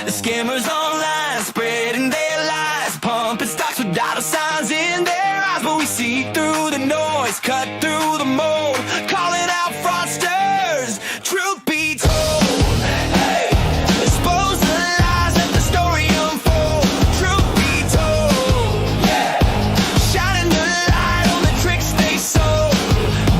The scammers online spreading their lies, pumping stocks with dollar signs in their eyes. But we see through the noise, cut through the mold, calling out fraudsters. Truth be told, hey, expose the lies, let the story unfold. Truth be told, yeah, shining the light on the tricks they sold.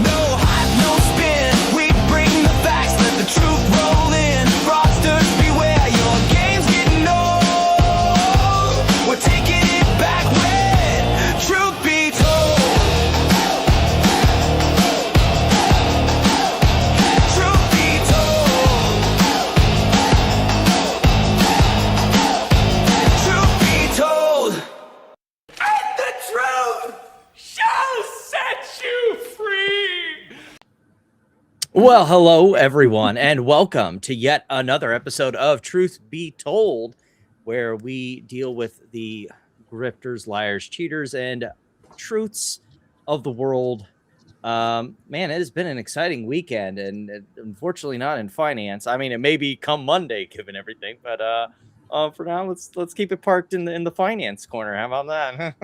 No hype, no spin, we bring the facts, let the truth roll in. Fraudsters beware, your game's getting old. We're taking it back when truth be told. Truth be told. Truth be told. And the truth shall set you free. Well, hello, everyone, and welcome to yet another episode of Truth Be Told, where we deal with the grifters, liars, cheaters, and truths of the world. Man, it has been an exciting weekend, and unfortunately not in finance. I mean, it may be come Monday, given everything, but for now, let's keep it parked in the finance corner. How about that?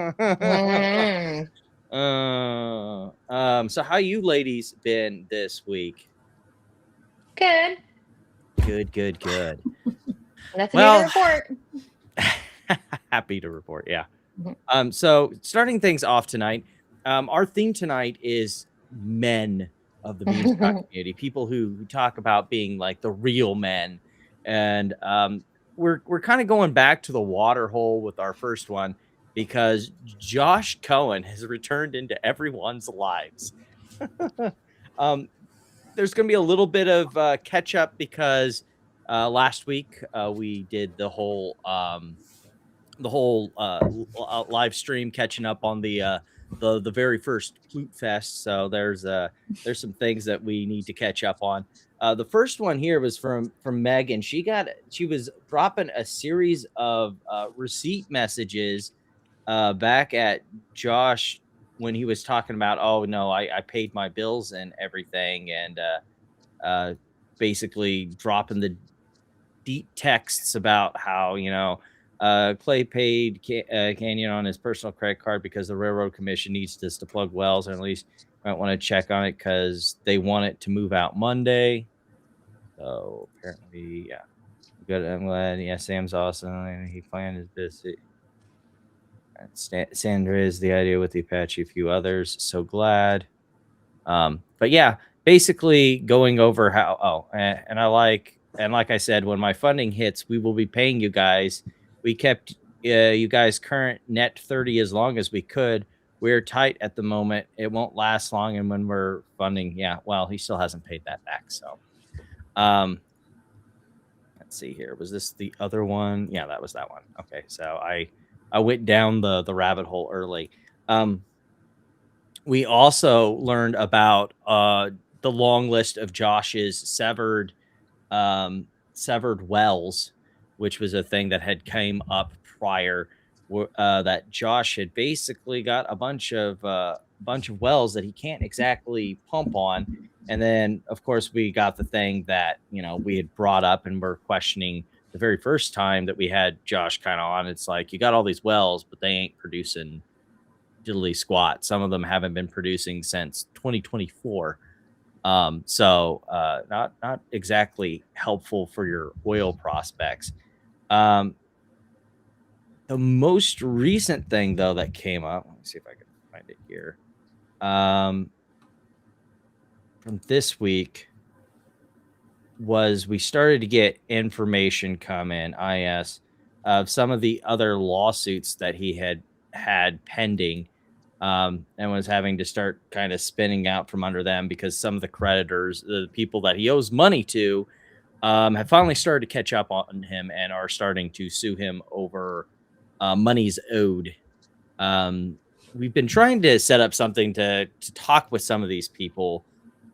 So how you ladies been this week? Good. Good. Nothing Well- to report. Happy to report, yeah. Mhm. So starting things off tonight, our theme tonight is men of the meme stock community, people who talk about being like the real men, and we're kind of going back to the water hole with our first one because Josh Cohen has returned into everyone's lives. There's going to be a little bit of catch up because last week we did the whole live stream catching up on the very first Flute Fest. So there's some things that we need to catch up on. The first one here was from Megan. She was dropping a series of receipt messages back at Josh when he was talking about, oh no, I paid my bills and everything, and basically dropping the deep texts about how, Clay paid Canyon on his personal credit card because the Railroad Commission needs this to plug wells, or at least might want to check on it because they want it to move out Monday. So apparently, yeah, good. I'm glad. Yeah, Sam's awesome. He planned his visit. Sandra is the idea with the Apache, a few others. So glad. But yeah, basically going over how. And like I said, when my funding hits, we will be paying you guys. We kept you guys current net 30 as long as we could. We're tight at the moment. It won't last long. And when we're funding, yeah, well, he still hasn't paid that back. So, let's see here. Was this the other one? Yeah, that was that one. Okay, so I went down the rabbit hole early. We also learned about the long list of Josh's severed wells, which was a thing that had came up prior. That Josh had basically got a bunch of wells that he can't exactly pump on, and then of course we got the thing that we had brought up and we're questioning the very first time that we had Josh kind of on. It's like, you got all these wells, but they ain't producing diddly squat. Some of them haven't been producing since 2024. So not exactly helpful for your oil prospects. The most recent thing though that came up, let me see if I can find it here. From this week was we started to get information come in IS of some of the other lawsuits that he had pending, and was having to start kind of spinning out from under them because some of the creditors, the people that he owes money to, have finally started to catch up on him and are starting to sue him over monies owed. We've been trying to set up something to talk with some of these people,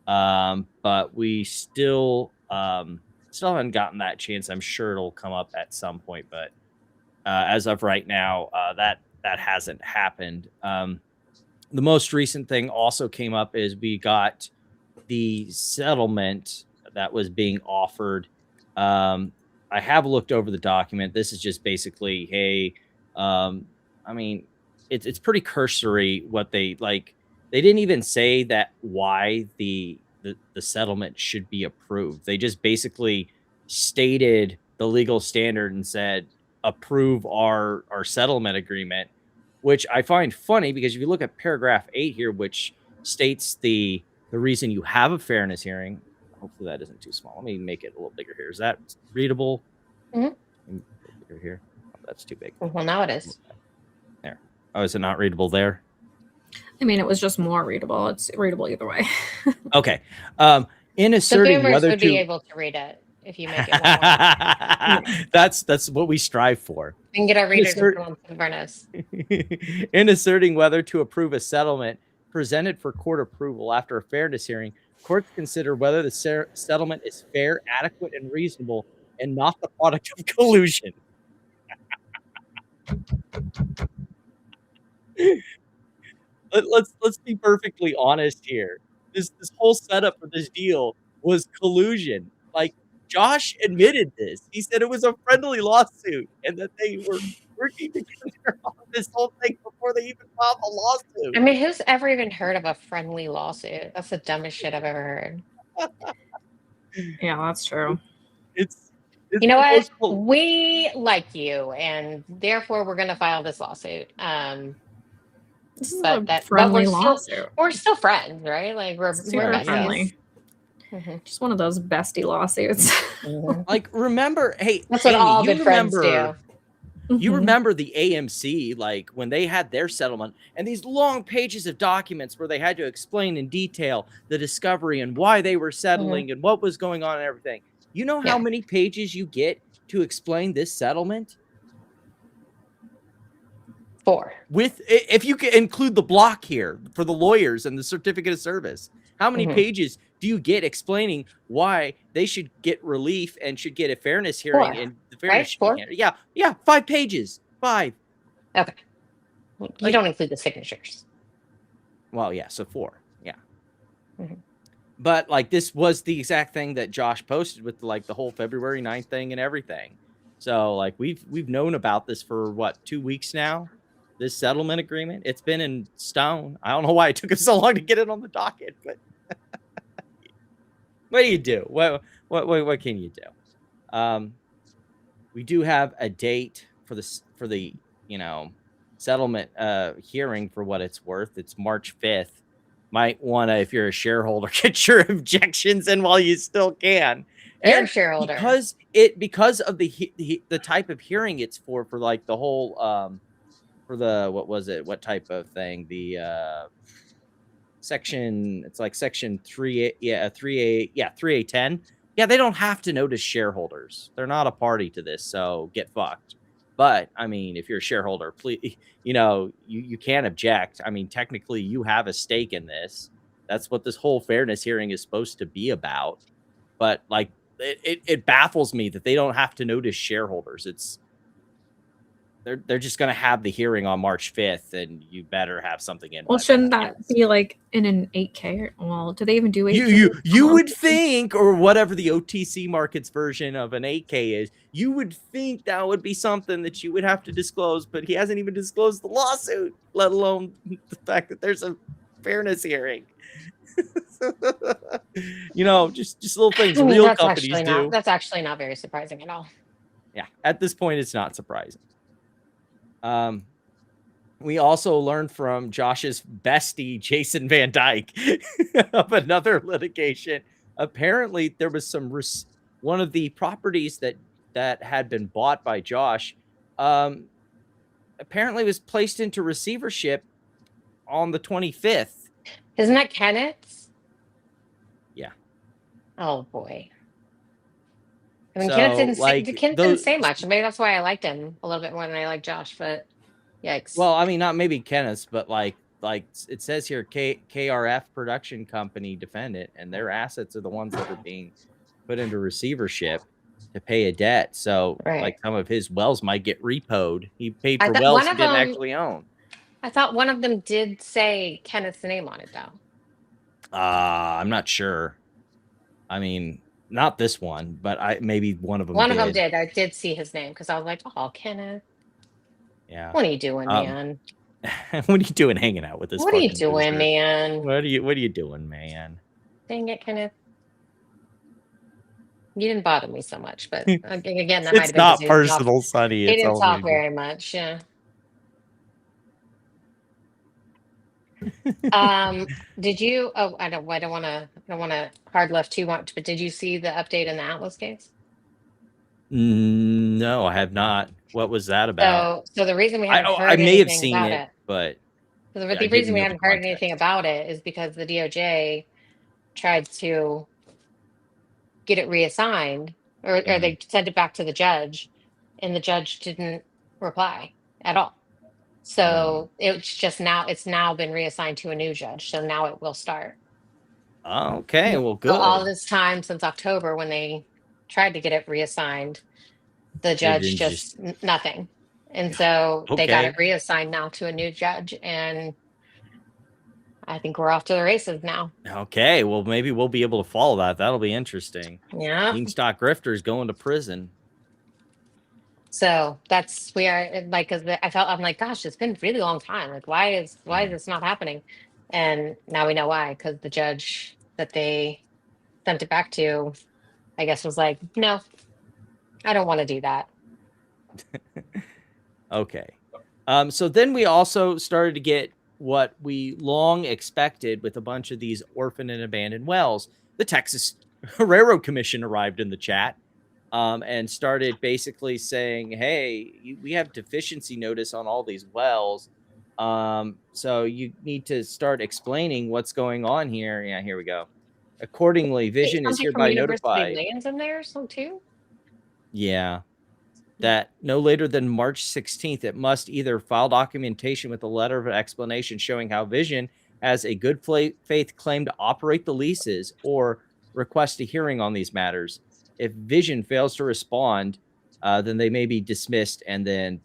but we still haven't gotten that chance. I'm sure it'll come up at some point, but as of right now, that hasn't happened. The most recent thing also came up is we got the settlement that was being offered I have looked over the document. This is just basically, hey, I mean, it's pretty cursory what they like. They didn't even say that why the settlement should be approved. They just basically stated the legal standard and said approve our settlement agreement, which I find funny because if you look at paragraph 8 here, which states the reason you have a fairness hearing. Hopefully that isn't too small. Let me make it a little bigger here. Is that readable? Bigger here. Oh, that's too big. Well, now it is. There. Oh, is it not readable there? I mean, it was just more readable. It's readable either way. Okay. In asserting The whether would to be able to read it if you make it one more. that's what we strive for. We can get our readers to come on some of our nose. In asserting whether to approve a settlement presented for court approval after a fairness hearing, courts consider whether the settlement is fair, adequate, and reasonable, and not the product of collusion. Let's be perfectly honest here. This whole setup for this deal was collusion. Like, Josh admitted this. He said it was a friendly lawsuit and that they were working together on this whole thing before they even filed a lawsuit. I mean, who's ever even heard of a friendly lawsuit? That's the dumbest shit I've ever heard. Yeah, that's true. It's you know what? We like you, and therefore we're going to file this lawsuit. This is a friendly lawsuit. We're still friends, right? Like we're friendly. Just one of those bestie lawsuits. Like, remember, hey, that's what all good friends do. You remember the AMC, like when they had their settlement and these long pages of documents where they had to explain in detail the discovery and why they were settling and what was going on and everything. You know how many pages you get to explain this settlement? 4. If you can include the block here for the lawyers and the certificate of service, how many pages do you get explaining why they should get relief and should get a fairness hearing? 4. And the fairness, right? 4? Yeah, 5 pages. 5. Okay. You don't include the signatures. Well, yeah, so 4. Yeah. But like this was the exact thing that Josh posted with like the whole February 9th thing and everything. So like we've known about this for what, 2 weeks now? This settlement agreement, it's been in stone. I don't know why it took us so long to get it on the docket, but what do you do? What can you do? We do have a date for the settlement hearing for what it's worth. It's March 5th. Might want to, if you're a shareholder, get your objections in while you still can. You're a shareholder because of the type of hearing it's for like the whole for the what type of thing, the section, it's like section 3A10. Yeah, they don't have to notice shareholders. They're not a party to this, so get fucked. But I mean, if you're a shareholder, please, you can't object. I mean, technically you have a stake in this. That's what this whole fairness hearing is supposed to be about. But like it baffles me that they don't have to notice shareholders. They're just going to have the hearing on March 5th, and you better have something in. Well, shouldn't that be like in an 8K? Well, do they even do 8K? You would think, or whatever the OTC markets version of an 8K is, you would think that would be something that you would have to disclose, but he hasn't even disclosed the lawsuit, let alone the fact that there's a fairness hearing. Just little things real companies do. That's actually not very surprising at all. Yeah, at this point, it's not surprising. We also learned from Josh's bestie, Jason Van Dyke, of another litigation. Apparently, there was one of the properties that had been bought by Josh, apparently was placed into receivership on the 25th. Isn't that Kenneth's? Yeah. Oh, boy. I mean, Kenneth didn't say much. Maybe that's why I liked him a little bit more than I like Josh, but yikes. Well, I mean, not maybe Kenneth's, but like it says here, KRF Production Company defendant, and their assets are the ones that are being put into receivership to pay a debt. So like some of his wells might get repoed. He paid for wells he didn't actually own. I thought one of them did say Kenneth's name on it, though. I'm not sure. I mean, Not this one, but maybe one of them. One of them did. I did see his name because I was like, "Oh, Kenneth, yeah. what are you doing, man? What are you doing, hanging out with this? What are you doing, loser? man? What are you doing, man? Dang it, Kenneth." You didn't bother me so much, but again, that might have been not personal, Sonny. He didn't talk very much. Yeah. Did you? Oh, I don't want to hard left too much. But did you see the update in the Atlas case? No, I have not. What was that about? So the reason we haven't heard I may have anything seen about it, but the reason we haven't heard anything about it is because the DOJ tried to get it reassigned, or they sent it back to the judge, and the judge didn't reply at all. So it's now been reassigned to a new judge. So now it will start. Okay, well, good. So all this time since October, when they tried to get it reassigned, the judge just nothing. And so they got it reassigned now to a new judge, and I think we're off to the races now. Okay, well, maybe we'll be able to follow that. That'll be interesting. Yeah. Beanstalk grifters going to prison. So we are like, because I'm like, gosh, it's been a really long time. Like, why is this not happening? And now we know why, because the judge that they sent it back to, I guess, was like, no, I don't want to do that. Okay. So then we also started to get what we long expected with a bunch of these orphaned and abandoned wells. The Texas Railroad Commission arrived in the chat and started basically saying, hey, we have deficiency notice on all these wells. So you need to start explaining what's going on here. Yeah, here we go. Accordingly, Vision is hereby notified. Lands in there, so too? Yeah. That no later than March 16th, it must either file documentation with a letter of explanation showing how Vision has a good faith claim to operate the leases or request a hearing on these matters. If Vision fails to respond, then they may be dismissed, and then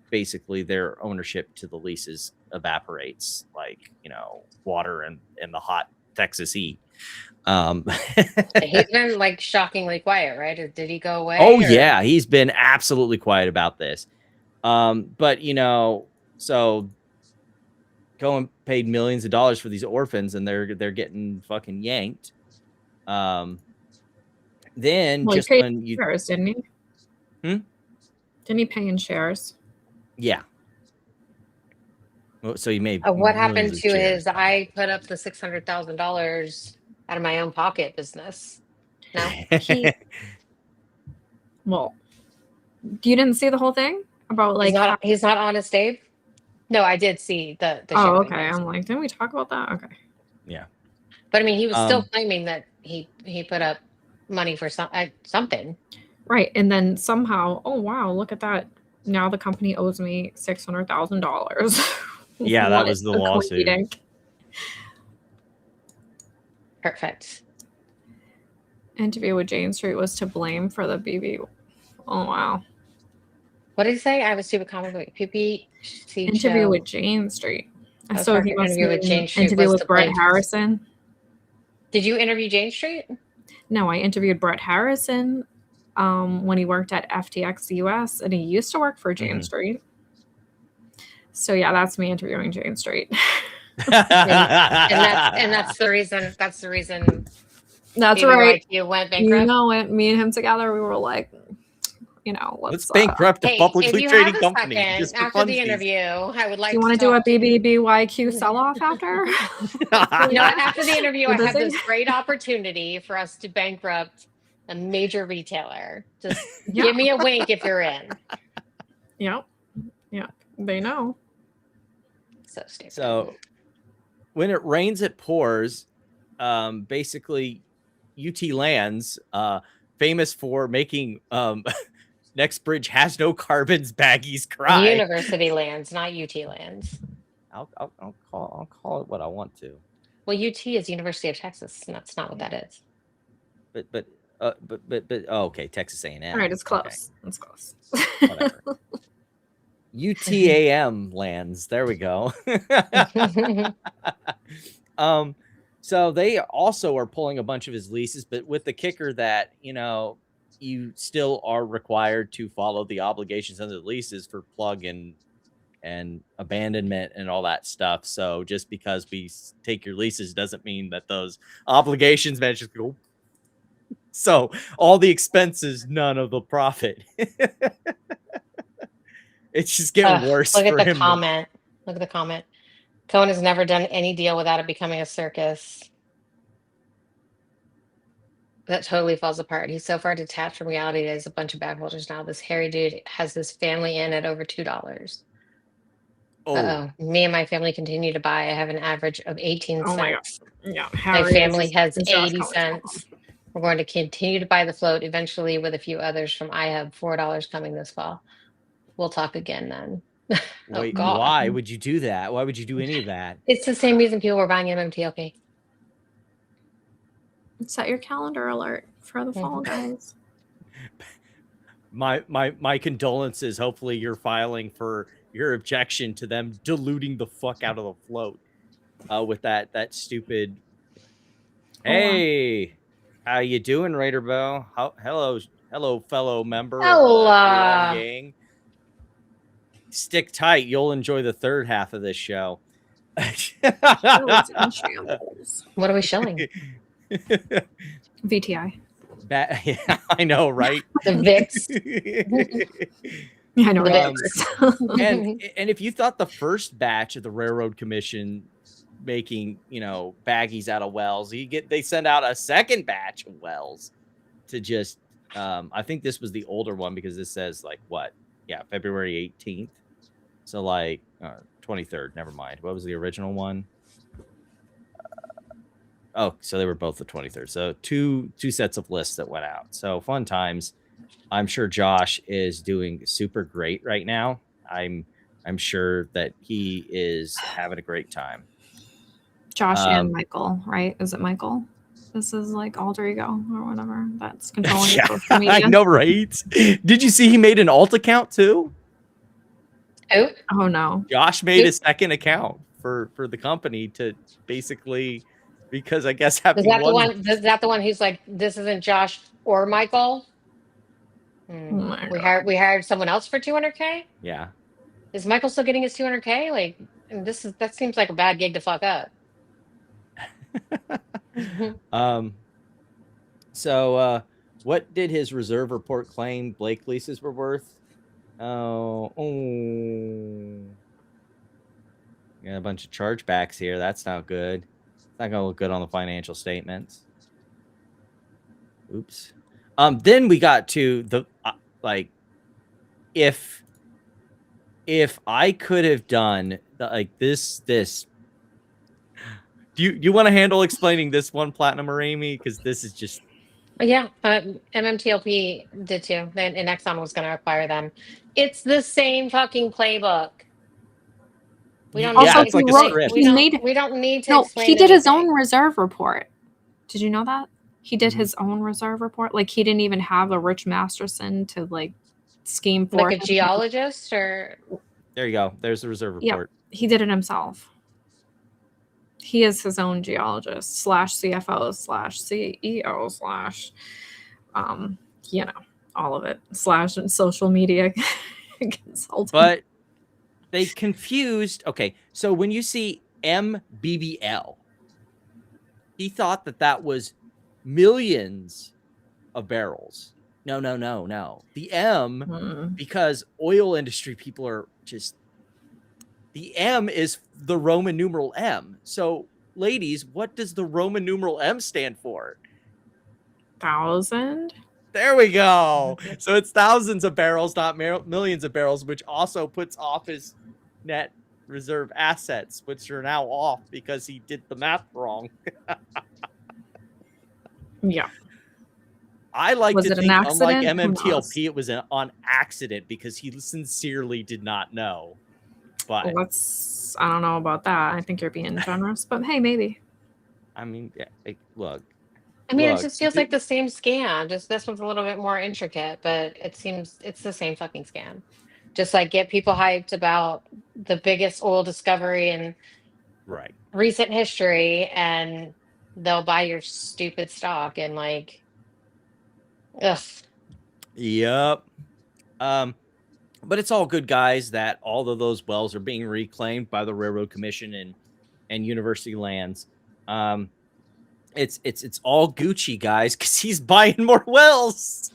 basically their ownership to the leases evaporates like, water in the hot Texas heat. He's been like shockingly quiet, right? Did he go away? Oh, yeah, he's been absolutely quiet about this. But so Cohen paid millions of dollars for these orphans, and they're getting fucking yanked. Then just when you shares, didn't he? Didn't he pay in shares? Yeah. So he made. What happened to his? I put up the $600,000 out of my own pocket business. No. Well, you didn't see the whole thing about like he's not Honest Abe. No, I did see the. Oh, okay. I'm like, didn't we talk about that? Okay. Yeah. But I mean, he was still claiming that he put up money for something. Right, and then somehow, oh wow, look at that! Now the company owes me $600,000. Yeah, that was the lawsuit. Perfect. Interview with Jane Street was to blame for the BB. Oh wow. What did he say? I have a stupid comic book. Interview with Jane Street. So he must interview with Jane Street. Interview with Brett Harrison. Did you interview Jane Street? No, I interviewed Brett Harrison when he worked at FTX US, and he used to work for Jane Street. So yeah, that's me interviewing Jane Street. and that's the reason. That's the reason. That's right. You went bankrupt. Me and him together, we were like, let's bankrupt a publicly trading company. Just after the interview, I would like. Do you want to do a BBBYQ sell-off after? After the interview, I have this great opportunity for us to bankrupt a major retailer. Just give me a wink if you're in. Yeah, they know. So stupid. So when it rains, it pours. Basically, UT Lands, famous for making Next Bridge has no carbons, baggies cry. University Lands, not UT Lands. I'll call it what I want to. Well, UT is University of Texas, and that's not what that is. But okay, Texas A&M. All right, it's close. Okay. It's close. Whatever. UTAM lands. There we go. So they also are pulling a bunch of his leases, but with the kicker that, you know, you still are required to follow the obligations under the leases for plug and abandonment and all that stuff. So just because we take your leases doesn't mean that those obligations just go. So all the expenses, none of the profit. It's just getting worse. Look at for the him. comment. Look at the comment. Cohen has never done any deal without it becoming a circus. That totally falls apart. He's so far detached from reality that he's a bunch of backholders now. This hairy dude has his family in at over $2. Oh, me and my family continue to buy. I have an average of 18 cents. Oh my gosh. Yeah, my family has 80 cents. We're going to continue to buy the float eventually with a few others from iHub. $4 coming this fall. We'll talk again then. Wait, why would you do that? Why would you do any of that? It's the same reason people were buying MMTLP. Set your calendar alert for the fall, guys. My condolences. Hopefully you're filing for your objection to them diluting the fuck out of the float with that stupid. Hey, how you doing, Raider Bell? Hello, fellow member. Hello. Gang. Stick tight. You'll enjoy the third half of this show. What are we showing? VTI. Yeah, I know, right? The VIX. Yeah, I know. And if you thought the first batch of the Railroad Commission making, you know, baggies out of wells, they send out a second batch of wells to just I think this was the older one because this says like what? Yeah, February 18th. So like 23rd, never mind. What was the original one? Oh, so they were both the 23rd. So two sets of lists that went out. So fun times. I'm sure Josh is doing super great right now. I'm sure that he is having a great time. Josh and Michael, right? Is it Michael? This is like alter ego or whatever that's controlling social media. I know, right? Did you see he made an alt account too? Oh no. Josh made a second account for the company to basically, because I guess is that the one who's like, this isn't Josh or Michael? We hired someone else for $200K. Yeah. Is Michael still getting his $200K? Like, that seems like a bad gig to fuck up. So what did his reserve report claim Blake leases were worth? Yeah, a bunch of chargebacks here. That's not good. It's not gonna look good on the financial statements. Oops. Then we got to the like, if I could have done this. Do you want to handle explaining this one, Platinum or Amy? Because this is just. Yeah, MMTLP did too. And Exxon was going to acquire them. It's the same fucking playbook. We don't. Also, it's like a script. We don't need to. No, explain he did anything. his own reserve report. Did you know that? He did his own reserve report. Like he didn't even have a Rich Masterson to like scheme for. Like a geologist, or. There you go. There's the reserve report. Yeah, he did it himself. He is his own geologist / CFO / CEO / you know, all of it / social media consultant. But they confused. Okay, so when you see MBBL, he thought that was millions of barrels. No. The M, because oil industry people are just. The M is the Roman numeral M. So, ladies, what does the Roman numeral M stand for? 1,000. There we go. So it's thousands of barrels, not millions of barrels, which also puts off his net reserve assets, which are now off because he did the math wrong. Yeah. I like to think, unlike MMTLP, it was on accident because he sincerely did not know. But I don't know about that. I think you're being generous, but hey, maybe. I mean, yeah, look. I mean, it just feels like the same scam. Just this one's a little bit more intricate, but it seems it's the same fucking scam. Just like get people hyped about the biggest oil discovery in recent history, and they'll buy your stupid stock and like, ugh. Yep. But it's all good, guys, that all of those wells are being reclaimed by the Railroad Commission and university lands. It's all Gucci, guys, because he's buying more wells.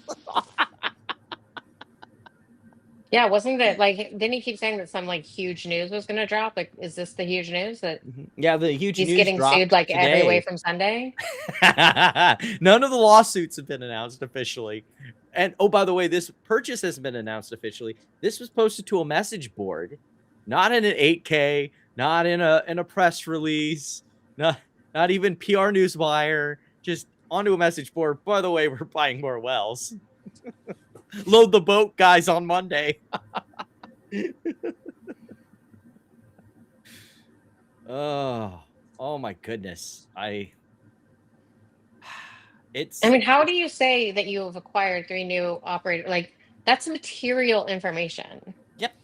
Yeah, wasn't it like, didn't he keep saying that some like huge news was going to drop? Like, is this the huge news that Yeah, the huge he's news getting dropped sued like every today. way from Sunday? None of the lawsuits have been announced officially. And oh, by the way, this purchase has been announced officially. This was posted to a message board, not in an 8K, not in a press release, not even PR Newswire, just onto a message board. By the way, we're buying more wells. Load the boat, guys, on Monday. Oh my goodness. I mean, how do you say that you have acquired 3 new operators? Like, that's material information. Yep.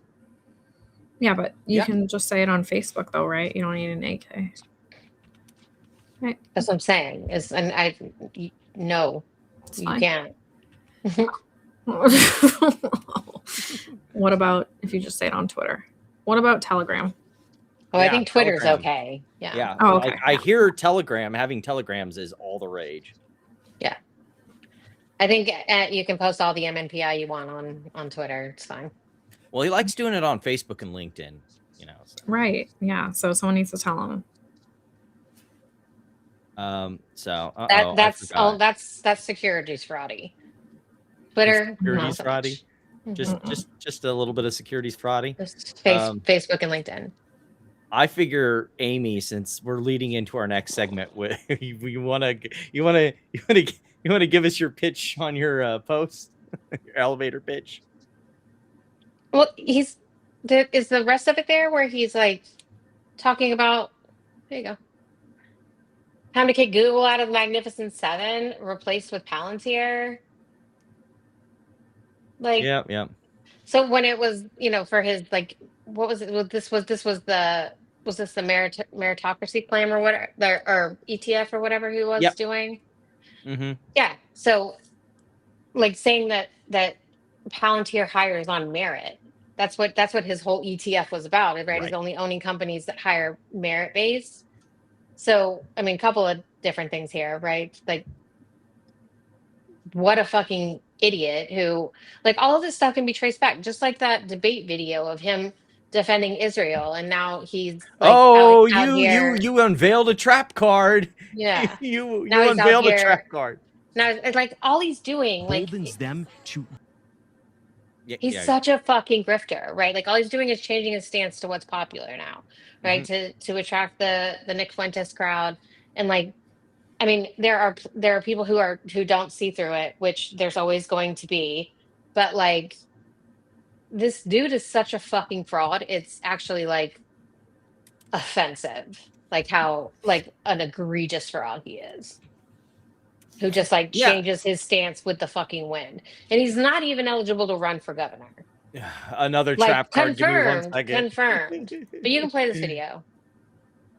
Yeah, but you can just say it on Facebook, though, right? You don't need an AK. Right. That's what I'm saying. No, It's you fine. can't. What about if you just say it on Twitter? What about Telegram? Oh, I think Twitter's Telegram. okay. Yeah. Yeah. Oh, okay. I hear Telegram, having Telegrams is all the rage. Yeah. I think you can post all the MNPI you want on Twitter. It's fine. Well, he likes doing it on Facebook and LinkedIn, you know. So. Right. Yeah. So someone needs to tell him. That's securities fraudy. Twitter, securities not so fraudy. much. Just a little bit of securities fraudy. Just Facebook and LinkedIn. I figure, Amy, since we're leading into our next segment, you want to give us your pitch on your post, your elevator pitch. Well, is the rest of it there where he's like talking about? There you go. Time to kick Google out of the Magnificent Seven, replaced with Palantir. Like, yeah. So when it was, for his like, what was it? Was this the meritocracy claim or whatever, or ETF or whatever he was doing? Mm-hmm. Yeah. So, like saying that Palantir hires on merit. That's what his whole ETF was about, right? He's only owning companies that hire merit based. So, I mean, a couple of different things here, right? Like, what a fucking idiot who, like, all of this stuff can be traced back, just like that debate video of him defending Israel, and now he's like, out here. You unveiled a trap card. Yeah, you now unveiled a trap card. Now it's like all he's doing, like, them to. He's such a fucking grifter, right? Like all he's doing is changing his stance to what's popular now, right? Mm-hmm. To attract the Nick Fuentes crowd, and like, I mean, there are people who don't see through it, which there's always going to be, but like, this dude is such a fucking fraud. It's actually like offensive, like how like an egregious fraud he is. Who just like changes his stance with the fucking wind, and he's not even eligible to run for governor. Another trap card. Confirmed. But you can play this video.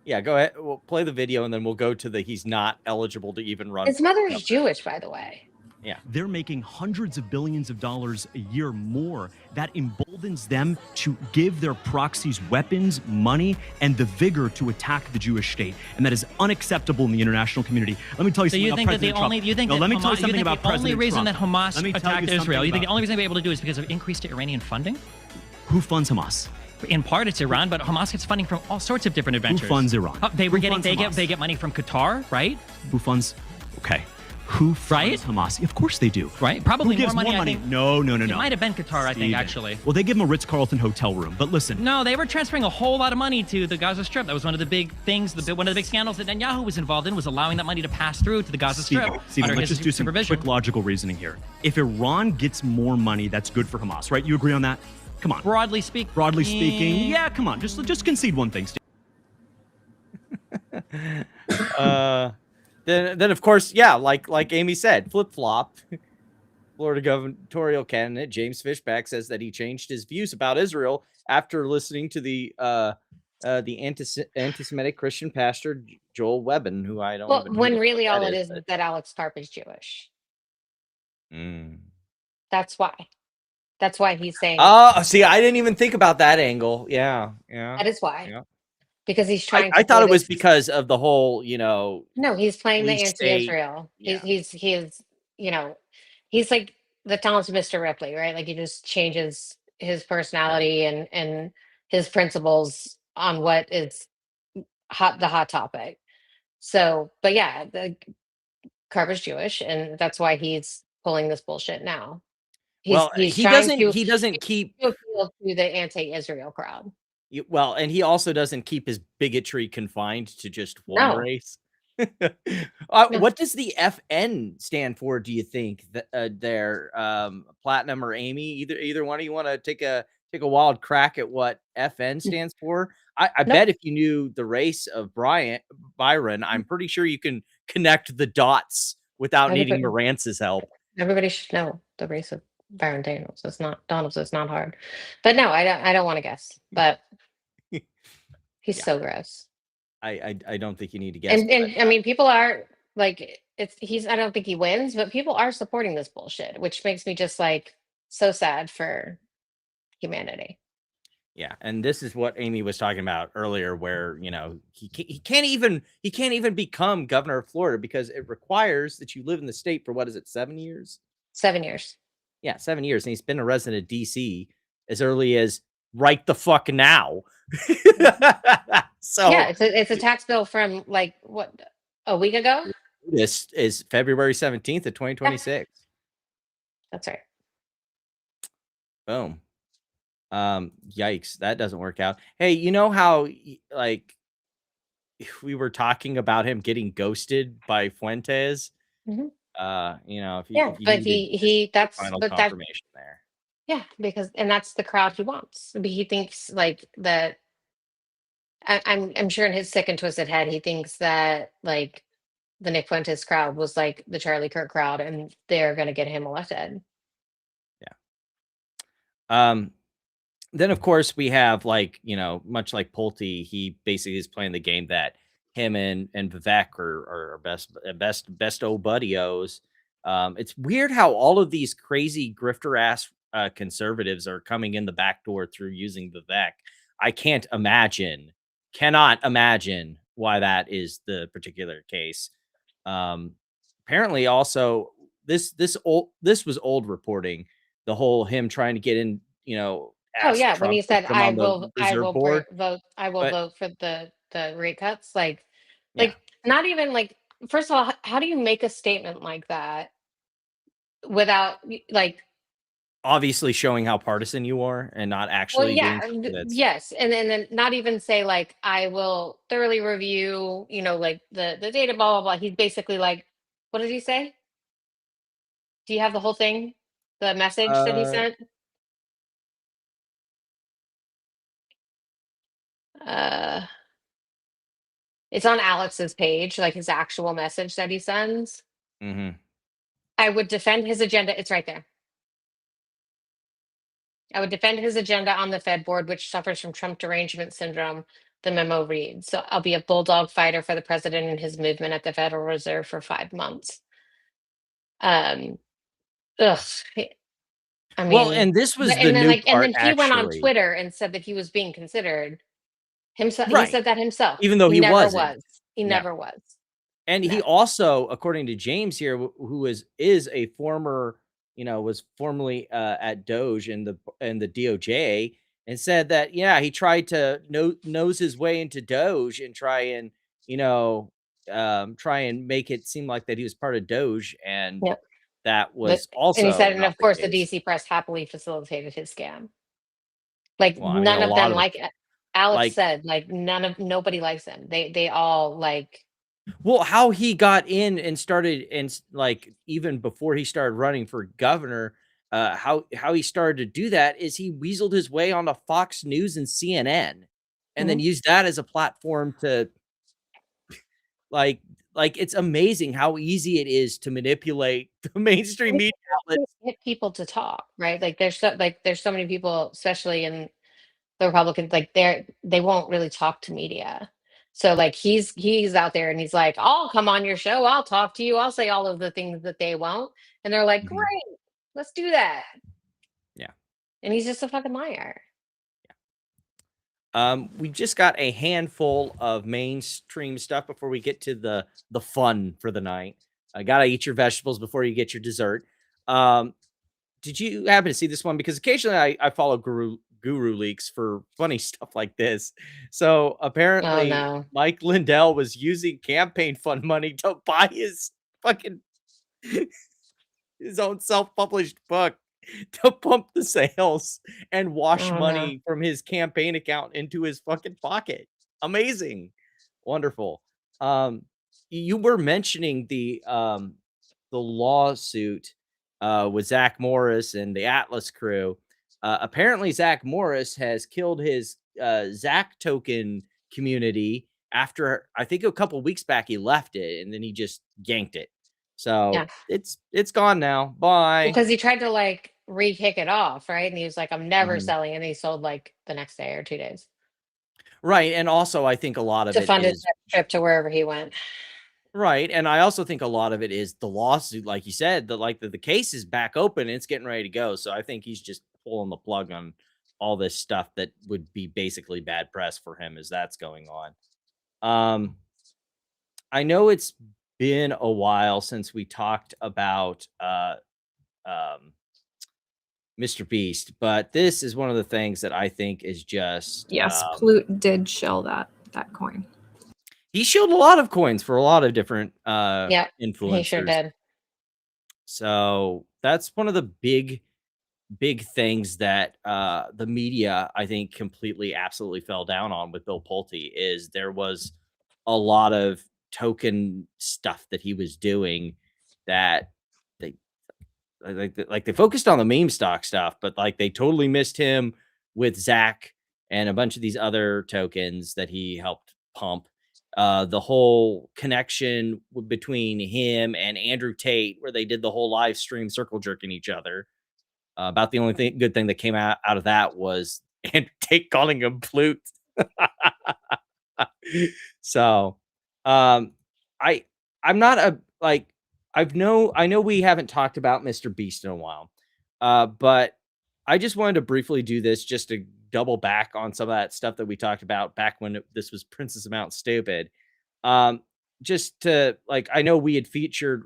Yeah, go ahead. We'll play the video, and then we'll go to he's not eligible to even run. His mother's Jewish, by the way. Yeah. They're making hundreds of billions of dollars a year more. That emboldens them to give their proxies weapons, money, and the vigor to attack the Jewish state. And that is unacceptable in the international community. Let me tell you something about President Trump. Let me tell you something about President Trump. The only reason that Hamas attacked Israel, you think the only reason they'll be able to do is because of increased Iranian funding? Who funds Hamas? In part, it's Iran, but Hamas gets funding from all sorts of different adventures. Who funds Iran? They get money from Qatar, right? Who funds? Okay. Who funds Hamas? Of course they do. Right? Probably Who gives more money. No. It might have been Qatar, I think, actually. Well, they give them a Ritz-Carlton hotel room, but listen. No, they were transferring a whole lot of money to the Gaza Strip. That was one of the big things, one of the big scandals that Netanyahu was involved in, was allowing that money to pass through to the Gaza Strip. Stephen, let's just do some quick logical reasoning here. If Iran gets more money, that's good for Hamas, right? You agree on that? Come on. Broadly speaking. Yeah, come on. Just concede one thing, Steve. Then of course, yeah, like Amy said, flip-flop. Florida gubernatorial candidate James Fishback says that he changed his views about Israel after listening to the the anti-Semitic Christian pastor Joel Webbin, who I don't Well, even know when who the really fuck all that it is. is that Alex Karp is Jewish. Mm. That's why. That's why he's saying. Oh, see, I didn't even think about that angle. Yeah, That is why. yeah. Because he's trying I to thought put it was his. because of the whole, No, he's playing the police state. anti-Israel. Yeah. He is, he's like the talented Mr. Ripley, right? Like he just changes his personality and his principles on what is the hot topic. So, but yeah, the Karp is Jewish, and that's why he's pulling this bullshit now. Well, He's he trying doesn't. to He doesn't keep. appeal to the anti-Israel crowd. Well, and he also doesn't keep his bigotry confined to just one No. race. No. What does the FN stand for? Do you think that they're Platinum or Amy? Either one of you want to take a wild crack at what FN stands for? I Nope. bet if you knew the race of Byron, I'm pretty sure you can connect the dots without needing Marantz's help. Everybody should know the race of Byron Daniels. It's not Donald's. It's not hard. But no, I don't want to guess. But he's so gross. I don't think you need to guess. And I mean, people are like, I don't think he wins, but people are supporting this bullshit, which makes me just like so sad for humanity. Yeah, and this is what Amy was talking about earlier, where he can't even become governor of Florida because it requires that you live in the state for 7 years? 7 years. Yeah, 7 years, and he's been a resident of DC as early as right the fuck now. So yeah, it's a tax bill from like what, a week ago. This is February 17th of 2026. That's right. Boom. Yikes, that doesn't work out. Hey, you know how like we were talking about him getting ghosted by Fuentes? Mhm. If but that's final but confirmation there. Yeah, because that's the crowd he wants. But he thinks like that. I'm sure in his sick and twisted head he thinks that like the Nick Fuentes crowd was like the Charlie Kirk crowd, and they're going to get him elected. Yeah. Then of course we have much like Pulte, he basically is playing the game that him and Vivek are best old buddios. It's weird how all of these crazy grifter ass conservatives are coming in the back door through using Vivek. I cannot imagine why that is the particular case. Apparently also this was old reporting, the whole him trying to get in, Oh yeah, when he said I will vote for the rate cuts, like not even like, first of all, how do you make a statement like that without like obviously showing how partisan you are and not actually yes, and then not even say like I will thoroughly review like the data, blah blah blah. He's basically like, what did he say? Do you have the whole thing, the message that he sent? It's on Alex's page, like his actual message that he sends. Mm-hmm. I would defend his agenda. It's right there. I would defend his agenda on the Fed board, which suffers from Trump derangement syndrome, the memo reads. So I'll be a bulldog fighter for the president and his movement at the Federal Reserve for 5 months. I mean, well, and this was and then he went on Twitter and said that he was being considered himself. Right. He said that himself, even though he never wasn't. He never was. And he also, according to James here, who is a former, was formerly at Doge and the DOJ, and said that he tried to nose his way into Doge and try and make it seem like that he was part of Doge, and that was also. And he said, and of course, the DC press happily facilitated his scam. Like none of them like Alex said, like nobody likes him. They all like. Well, how he got in and started, and like even before he started running for governor, how he started to do that is he weaseled his way onto Fox News and CNN, and then used that as a platform to like it's amazing how easy it is to manipulate the mainstream media outlets, get people to talk, right? Like there's so many people, especially in the Republicans, like they won't really talk to media. So like he's out there and he's like, I'll come on your show, I'll talk to you, I'll say all of the things that they won't. And they're like, great, let's do that. Yeah. And he's just a fucking liar. We just got a handful of mainstream stuff before we get to the fun for the night. I gotta eat your vegetables before you get your dessert. Did you happen to see this one? Because occasionally I follow guru leaks for funny stuff like this. So apparently Mike Lindell was using campaign fund money to buy his fucking his own self-published book to pump the sales and wash money from his campaign account into his fucking pocket. Amazing. Wonderful. You were mentioning the lawsuit with Zach Morris and the Atlas crew. Apparently Zach Morris has killed his Zach token community after, I think a couple weeks back he left it and then he just yanked it. So it's gone now. Bye. Because he tried to like re-kick it off, right? And he was like, I'm never selling. And he sold like the next day or 2 days. Right. And also I think a lot of to it fund is his trip to wherever he went. Right. And I also think a lot of it is the lawsuit, like you said, that like the case is back open and it's getting ready to go. So I think he's just pulling the plug on all this stuff that would be basically bad press for him as that's going on. I know it's been a while since we talked about Mr. Beast, but this is one of the things that I think is just Pulte did shell that coin. He shielded a lot of coins for a lot of different influencers. He sure did. So that's one of the big things that the media, I think, completely, absolutely fell down on with Bill Pulte is there was a lot of token stuff that he was doing that they focused on the meme stock stuff, but like they totally missed him with Zach and a bunch of these other tokens that he helped pump. The whole connection between him and Andrew Tate, where they did the whole live stream circle jerking each other. About the only good thing that came out of that was Andrew Tate calling him Plute. So, I'm not a like. I know we haven't talked about Mr. Beast in a while, but I just wanted to briefly do this just to double back on some of that stuff that we talked about back when this was Princess Amount Stupid. Just to like, I know we had featured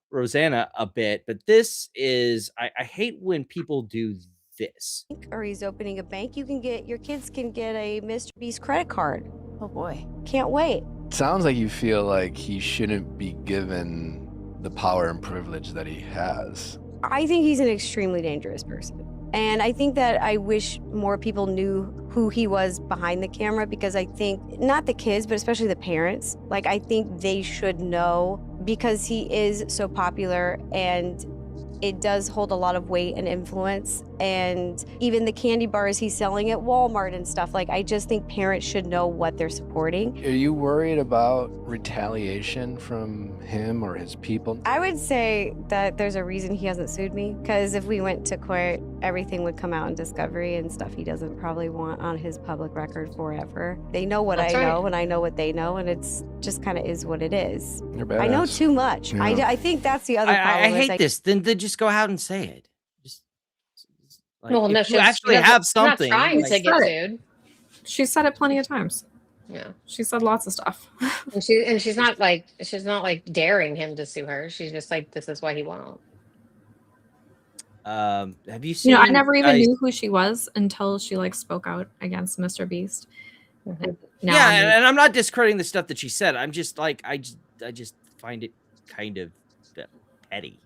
Rosanna a bit, but this is, I hate when people do this. Or he's opening a bank. Your kids can get a Mr. Beast credit card. Oh boy, can't wait. Sounds like you feel like he shouldn't be given the power and privilege that he has. I think he's an extremely dangerous person. And I think that I wish more people knew who he was behind the camera, because I think, not the kids, but especially the parents, like I think they should know, because he is so popular and it does hold a lot of weight and influence. And even the candy bars he's selling at Walmart and stuff, like I just think parents should know what they're supporting. Are you worried about retaliation from him or his people? I would say that there's a reason he hasn't sued me, because if we went to court, everything would come out in discovery and stuff he doesn't probably want on his public record forever. They know what I know and I know what they know, and it's just kind of is what it is. You're I know too much. Yeah. I think that's the other problem. I hate this. Then just go out and say it. Just like, Well, no, if you actually have something. Not trying like, to get sued. She said it plenty of times. Yeah, she said lots of stuff. and she's not like daring him to sue her. She's just like, this is why he won't. Have you seen? I never even knew who she was until she like spoke out against Mr. Beast. Mm-hmm. And I'm not discrediting the stuff that she said. I'm just like, I just find it kind of petty,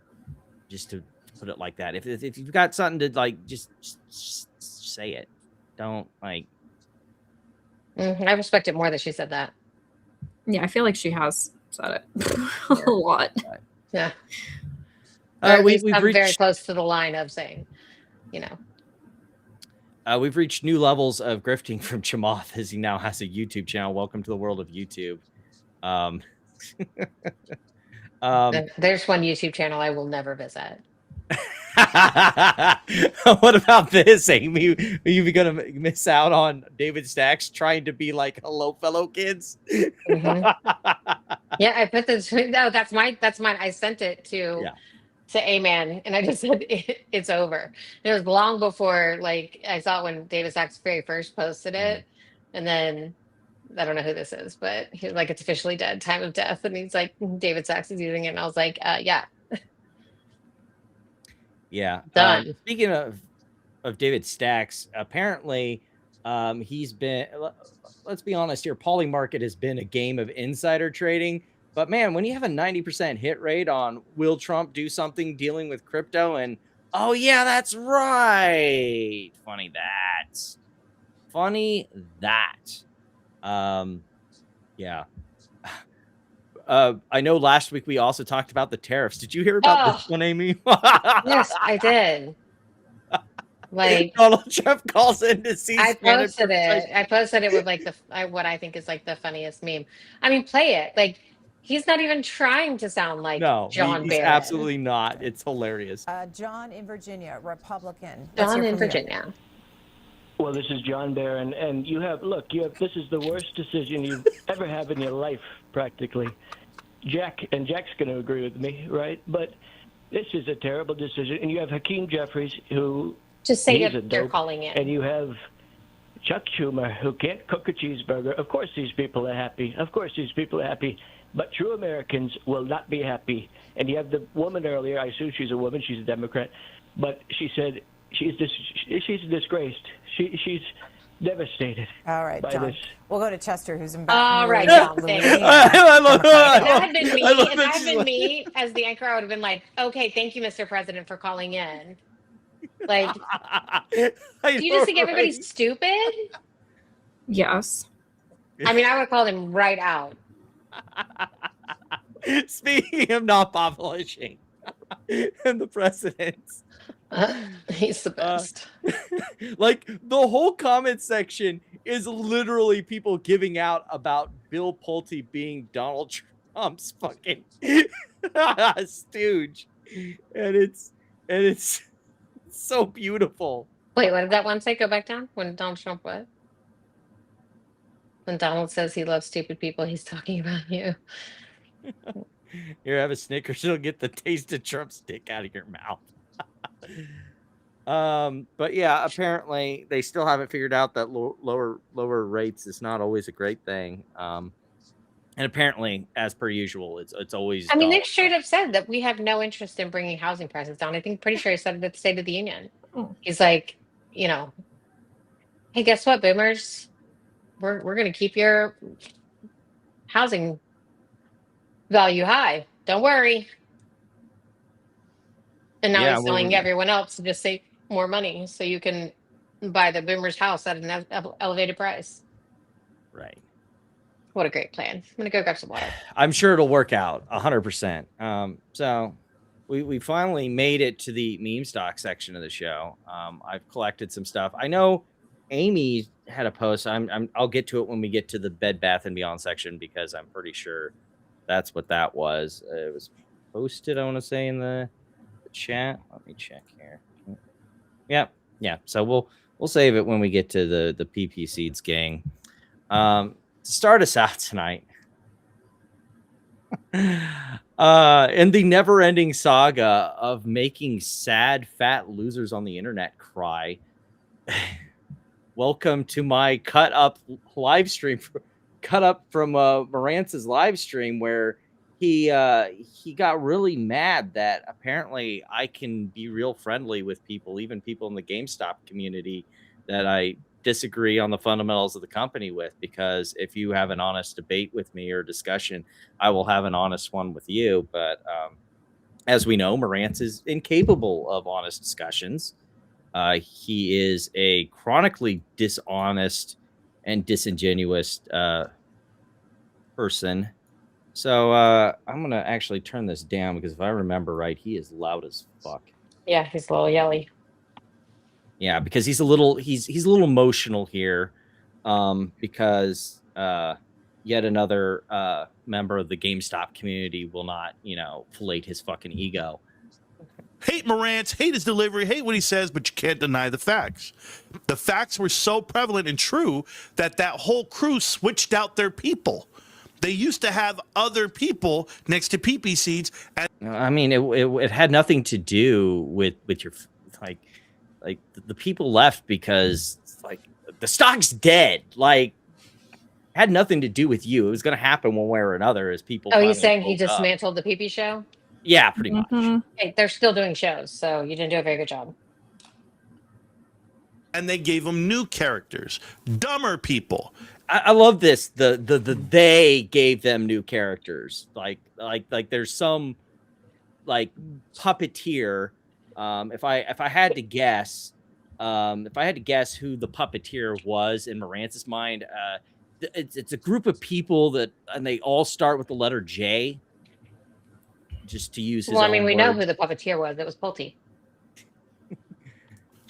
just to put it like that. If you've got something to like, just say it. Don't like. I respect it more that she said that. Yeah, I feel like she has said it a lot. Yeah. We've reached very close to the line of saying, we've reached new levels of grifting from Chamath as he now has a YouTube channel. Welcome to the world of YouTube. There's one YouTube channel I will never visit. What about this, Amy? Are you going to miss out on David Stacks trying to be like, hello, fellow kids? Yeah, I put this. No, that's mine. I sent it to A-Man, and I just said it's over. It was long before, like, I saw it when David Sachs very first posted it, and then I don't know who this is, but he's like, it's officially dead, time of death, and he's like, David Sachs is using it, and I was like, yeah. Yeah. Done. Speaking of David Stacks, apparently he's been, let's be honest here, Polymarket has been a game of insider trading. But man, when you have a 90% hit rate on will Trump do something dealing with crypto, and oh yeah, that's right. Funny that. Yeah. I know last week we also talked about the tariffs. Did you hear about this one, Amy? Yes, I did. Like Donald Trump calls in to see. I posted it with like what I think is like the funniest meme. I mean, play it. Like he's not even trying to sound like John he's Barron. absolutely not. It's hilarious. John in Virginia, Republican. John in Virginia. Well, this is John Barron, and this is the worst decision you've ever had in your life, practically. Jack's going to agree with me, right? But this is a terrible decision, and you have Hakeem Jeffries, who just say if they're calling in, and you have Chuck Schumer, who can't cook a cheeseburger. Of course, these people are happy. But true Americans will not be happy. And you have the woman earlier. I assume she's a woman. She's a Democrat, but she said she's disgraced. She's devastated. All right, John. This. We'll go to Chester, who's in. All right, John. Thanks. If that had been me as the anchor, I would have been like, "Okay, thank you, Mr. President, for calling in." Like, do you just think everybody's stupid? Yes. I mean, I would call him right out. Speaking of not publishing and the precedents. He's the best. Like the whole comment section is literally people giving out about Bill Pulte being Donald Trump's fucking stooge, and it's so beautiful. Wait, what did that one say? Go back down. When Donald Trump what? When Donald says he loves stupid people, he's talking about you. Here, have a Snickers. It'll get the taste of Trump's dick out of your mouth. But yeah, apparently they still haven't figured out that lower rates is not always a great thing. And apparently, as per usual, it's always. I mean, they straight up said that we have no interest in bringing housing prices down. I think pretty sure he said it at the State of the Union. He's like, hey, guess what, boomers? We're going to keep your housing value high. Don't worry. And now he's telling everyone else to just save more money so you can buy the boomer's house at an elevated price. Right. What a great plan. I'm going to go grab some water. I'm sure it'll work out 100%. So we finally made it to the meme stock section of the show. I've collected some stuff. I know Amy had a post. I'll get to it when we get to the Bed Bath & Beyond section, because I'm pretty sure that's what that was. It was posted, I want to say, in the chat. Let me check here. Yeah. So we'll save it when we get to the PP Seeds gang. To start us out tonight, in the never-ending saga of making sad fat losers on the internet cry, welcome to my cut up from Marantz's live stream, where he got really mad that apparently I can be real friendly with people, even people in the GameStop community that I disagree on the fundamentals of the company with, because if you have an honest debate with me or discussion, I will have an honest one with you. But as we know, Marantz is incapable of honest discussions. He is a chronically dishonest and disingenuous person. So I'm going to actually turn this down, because if I remember right, he is loud as fuck. Yeah, he's a little yelly. Yeah, because he's a little emotional here, because yet another member of the GameStop community will not, fillet his fucking ego. Hate Marantz, hate his delivery, hate what he says, but you can't deny the facts. The facts were so prevalent and true that whole crew switched out their people. They used to have other people next to PP seeds. And I mean, it had nothing to do with your like the people left because like the stock's dead. Like, had nothing to do with you. It was going to happen one way or another as people. Oh, he's saying he dismantled the PP show? Yeah, pretty much. Hey, they're still doing shows, so you didn't do a very good job. And they gave them new characters, dumber people. I love this. The they gave them new characters. Like there's some like puppeteer. If I had to guess who the puppeteer was in Marantz's mind, it's a group of people and they all start with the letter J. Just to use his Well, I mean, we know words. who the puppeteer was. It was Pulte.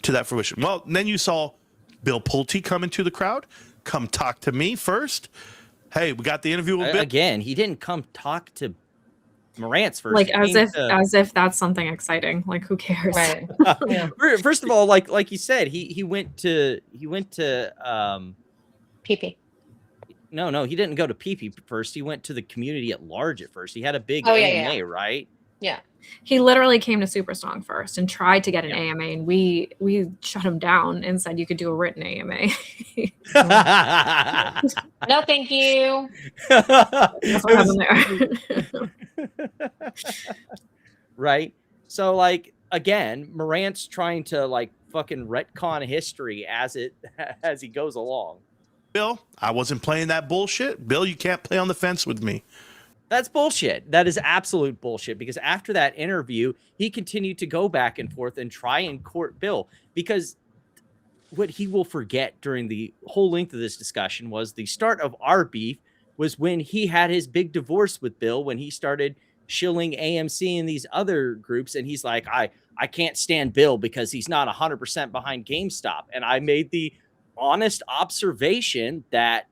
To that fruition. Well, then you saw Bill Pulte come into the crowd, come talk to me first. Hey, we got the interview with Bill. Again, he didn't come talk to Marantz first. Like as if that's something exciting. Like, who cares? Right. Yeah. First of all, like you said, he went to PP. No, he didn't go to PP first. He went to the community at large at first. He had a big Oh, AMA, yeah. right? Yeah. He literally came to Supersong first and tried to get an AMA, and we shut him down and said you could do a written AMA. No, thank you. That's what happened there. Right? So, like, again, Marantz trying to like fucking retcon history as he goes along. Bill, I wasn't playing that bullshit. Bill, you can't play on the fence with me. That's bullshit. That is absolute bullshit, because after that interview, he continued to go back and forth and try and court Bill, because what he will forget during the whole length of this discussion was the start of our beef was when he had his big divorce with Bill, when he started shilling AMC and these other groups. And he's like, I can't stand Bill because he's not 100% behind GameStop. And I made the honest observation that,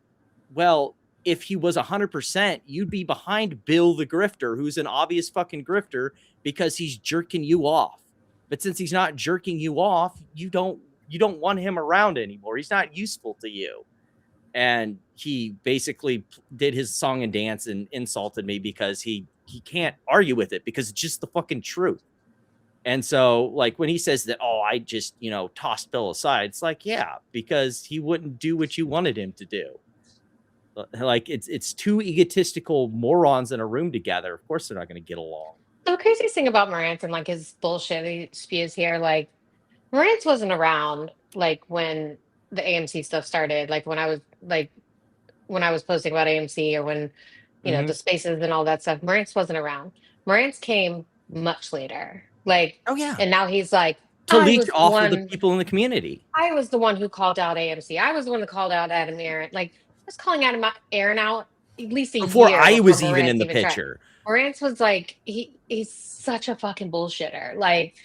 well, if he was 100%, you'd be behind Bill the grifter, who's an obvious fucking grifter because he's jerking you off. But since he's not jerking you off, you don't want him around anymore. He's not useful to you. And he basically did his song and dance and insulted me because he can't argue with it, because it's just the fucking truth. And so, like, when he says that, oh, I just, tossed Bill aside, it's like, yeah, because he wouldn't do what you wanted him to do. Like, it's two egotistical morons in a room together. Of course they're not going to get along. The craziest thing about Marantz and like his bullshit he spews here, like, Marantz wasn't around like when the AMC stuff started, like when I was posting about AMC, or when the spaces and all that stuff. Marantz wasn't around. Marantz came much later. Like, oh yeah, and now he's like, to leech off of the people in the community. I was the one who called out AMC. I was the one that called out Adam Aaron. Like, I was calling Adam Aaron out at least before I was before even Marantz in the tried. picture. Marantz was like, he's such a fucking bullshitter. Like,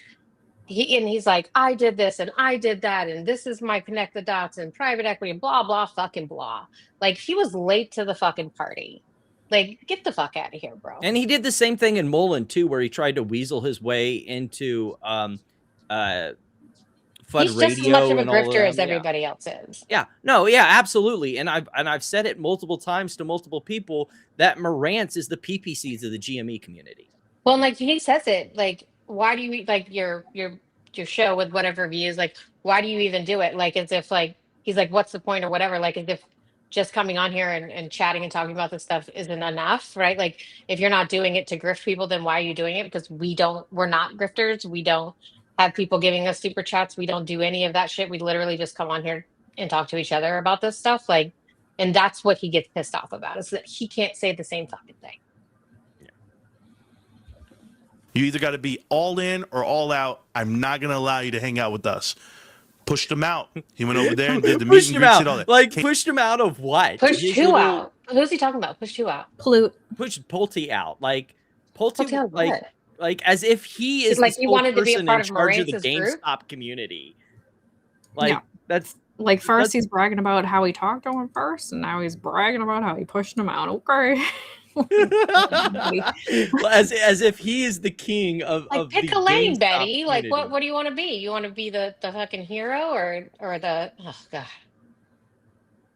he's like, I did this and I did that, and this is my connect the dots and private equity and blah blah fucking blah. Like, he was late to the fucking party. Like, get the fuck out of here, bro. And he did the same thing in Mullen too, where he tried to weasel his way into FUD He's Radio. just as much of a and all grifter as them. everybody else is. Yeah, no, yeah, absolutely. And I've said it multiple times to multiple people that Marantz is the PPCs of the GME community. Well, and like he says it, like, why do you like your show with whatever views? Like, why do you even do it? Like, as if like he's like, what's the point or whatever? Like, as if just coming on here and chatting and talking about this stuff isn't enough, right? Like, if you're not doing it to grift people, then why are you doing it? Because we're not grifters. We don't have people giving us super chats. We don't do any of that shit. We literally just come on here and talk to each other about this stuff. Like, and that's what he gets pissed off about, is that he can't say the same fucking thing. You either got to be all in or all out. I'm not going to allow you to hang out with us. Pushed him out. He went over there and did the meet and greets and all that. Like, pushed him out of what? Pushed who out? Who's he talking about? Pushed who out? Pushed Pulte out. Like, Pulte, like as if he is like he wanted to be a part of the GameStop GameStop community. Like, that's like, first he's bragging about how he talked to him first, and now he's bragging about how he pushed him out. Okay. as if he is the king of pick the a lane, GameStop Betty. Like, community. what do you want to be? You want to be the fucking hero or the? Oh god,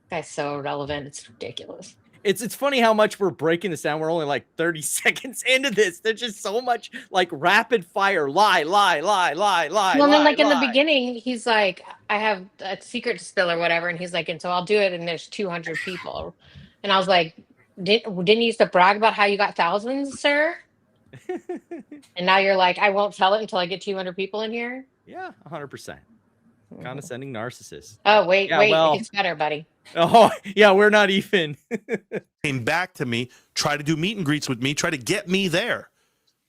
guy's so irrelevant. It's ridiculous. It's funny how much we're breaking this down. We're only like 30 seconds into this. There's just so much like rapid fire lie. Well, then like in the beginning, he's like, I have a secret still or whatever, and he's like, and so I'll do it, and there's 200 people, and I was like, didn't you used to brag about how you got thousands, sir? And now you're like, I won't tell it until I get 200 people in here. Yeah, 100%. Condescending narcissist. Oh wait, Yeah, wait, well- it gets better, buddy. Oh yeah, we're not even. Came back to me, try to do meet and greets with me, try to get me there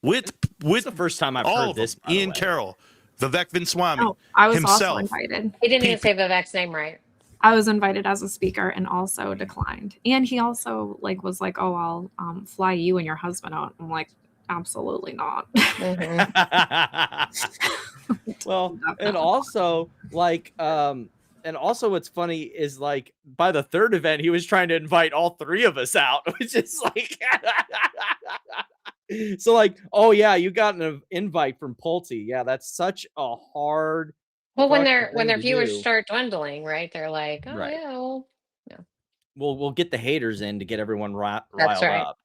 with It's the first time I've all heard of this. them. by the Ian way. Carroll, Vivek Vinswamy, Oh, I was also himself. invited. He didn't even say Vivek's name right. I was invited as a speaker and also declined. And he also was like, "Oh, I'll fly you and your husband out." I'm like, absolutely not. Well, and also and also what's funny is like by the third event he was trying to invite all three of us out, which is like so like, oh yeah, you got an invite from Pulte. Yeah, that's such a hard. Well, when fucking their thing to viewers do. start dwindling, right? They're like, oh Right. yeah, well, We'll get the haters in to get everyone riled That's right. up.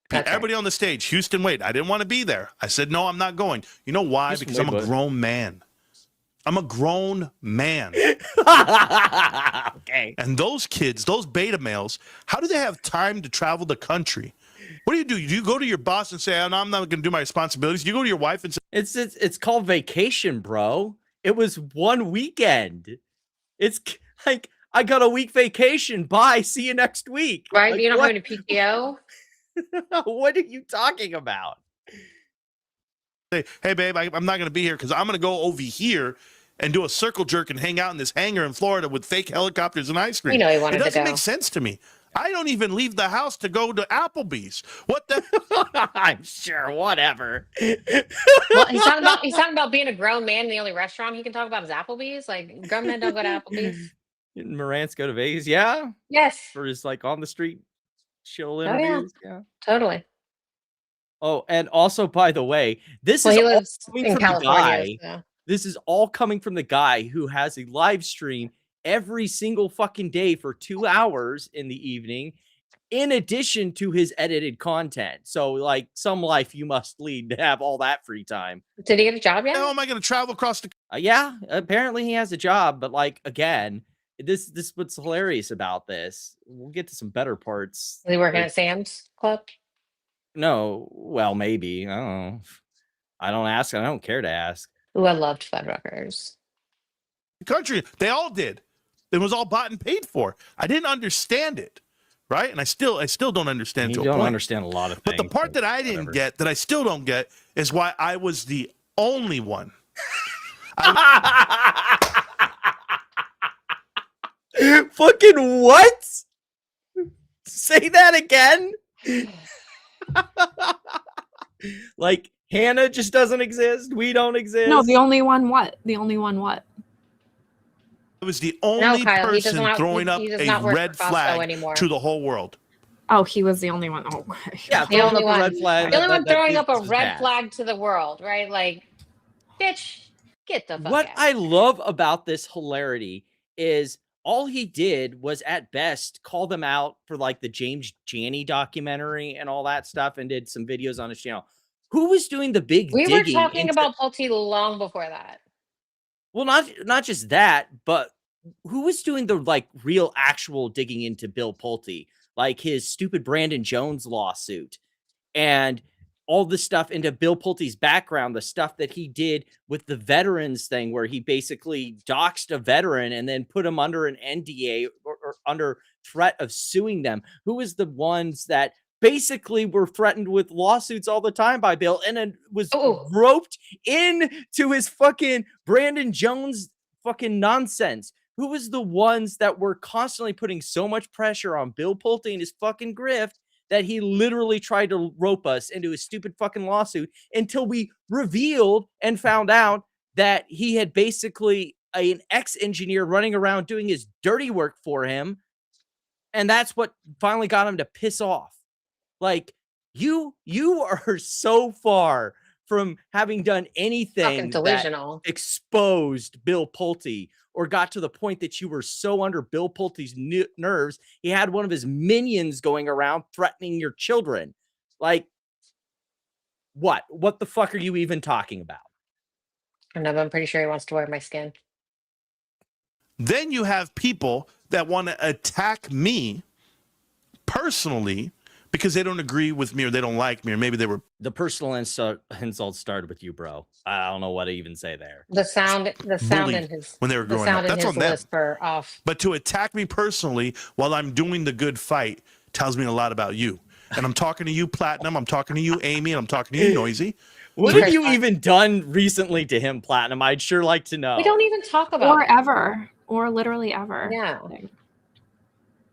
That's Everybody on the stage, Houston Wade. I didn't want to be there. I said, no, I'm not going. You know why? Houston Because I'm Wade, a bud. grown man. I'm a grown man. Okay. And those kids, those beta males, how do they have time to travel the country? What do? Do you go to your boss and say, oh, no, I'm not going to do my responsibilities? Do you go to your wife and say, It's called vacation, bro. It was one weekend. It's like I got a week vacation. Bye. See you next week. right. Like, You don't what? have any PTO. What are you talking about? hey, babe, I'm not going to be here because I'm going to go over here and do a circle jerk and hang out in this hangar in Florida with fake helicopters and ice cream. You know he wanted It to doesn't go. make sense to me. I don't even leave the house to go to Applebee's. What the? I'm sure. Whatever. Well, he's talking about being a grown man. The only restaurant he can talk about is Applebee's. Like grown men don't go to Applebee's. Didn't Marantz go to Vegas? Yeah. Yes, For his like on the street chill yeah. interviews. Yeah. totally. Oh, and also, by the way, this Well, is he all lives coming in from the California. guy. So. This is all coming from the guy who has a live stream every single fucking day for 2 hours in the evening, in addition to his edited content. So, like, some life you must lead to have all that free time. Did he get a job yet? How am I going to travel across the? Yeah, apparently he has a job, but like again, this what's hilarious about this. We'll get to some better parts. Is he working at Sam's Club? No, well, maybe. I don't know. I don't ask. I don't care to ask. Ooh, I loved Fuddruckers. country. They all did. It was all bought and paid for. I didn't understand it, right? And I still don't understand. You to a don't point. understand a lot of But things. the part that I didn't get, that I still don't get, is why I was the only one. Fucking what? Say that again. Like Hannah just doesn't exist. We don't exist. No, the only one what? The only one what? I was the only Kyle, he person does not- throwing up he does a not work red for Costco flag anymore. to the whole world. Oh, he was the only one. Oh, okay. Yeah, The only throwing up a one, red flag. the only one throwing that up a is red bad. flag to the world, right? Like, bitch, get the fuck What out. I love about this hilarity is all he did was at best call them out for like the James Janney documentary and all that stuff, and did some videos on his channel. Who was doing the big We were digging talking into- about Pulte long before that. Well, not just that, but who was doing the like real actual digging into Bill Pulte, like his stupid Brandon Jones lawsuit and all the stuff into Bill Pulte's background, the stuff that he did with the veterans thing, where he basically doxed a veteran and then put him under an NDA or under threat of suing them. Who was the ones that basically were threatened with lawsuits all the time by Bill and then was roped into his fucking Brandon Jones fucking nonsense? Who was the ones that were constantly putting so much pressure on Bill Pulte and his fucking grift that he literally tried to rope us into a stupid fucking lawsuit until we revealed and found out that he had basically an ex-engineer running around doing his dirty work for him. And that's what finally got him to piss off. Like you are so far from having done anything that delusional. exposed Bill Pulte or got to the point that you were so under Bill Pulte's nerves. He had one of his minions going around threatening your children. Like, what the fuck are you even talking about? I know, but I'm pretty sure he wants to wear my skin. Then you have people that want to attack me personally because they don't agree with me or they don't like me, or maybe they were. The personal insult started with you, bro. I don't know what to even say there. The sound in his when they were growing up. That's on them. Whisper off. But to attack me personally while I'm doing the good fight tells me a lot about you. And I'm talking to you, Platinum. I'm talking to you, Amy. And I'm talking to you, Noisy. What have you even done recently to him, Platinum? I'd sure like to know. We don't even talk about it. ever, or literally ever. Yeah.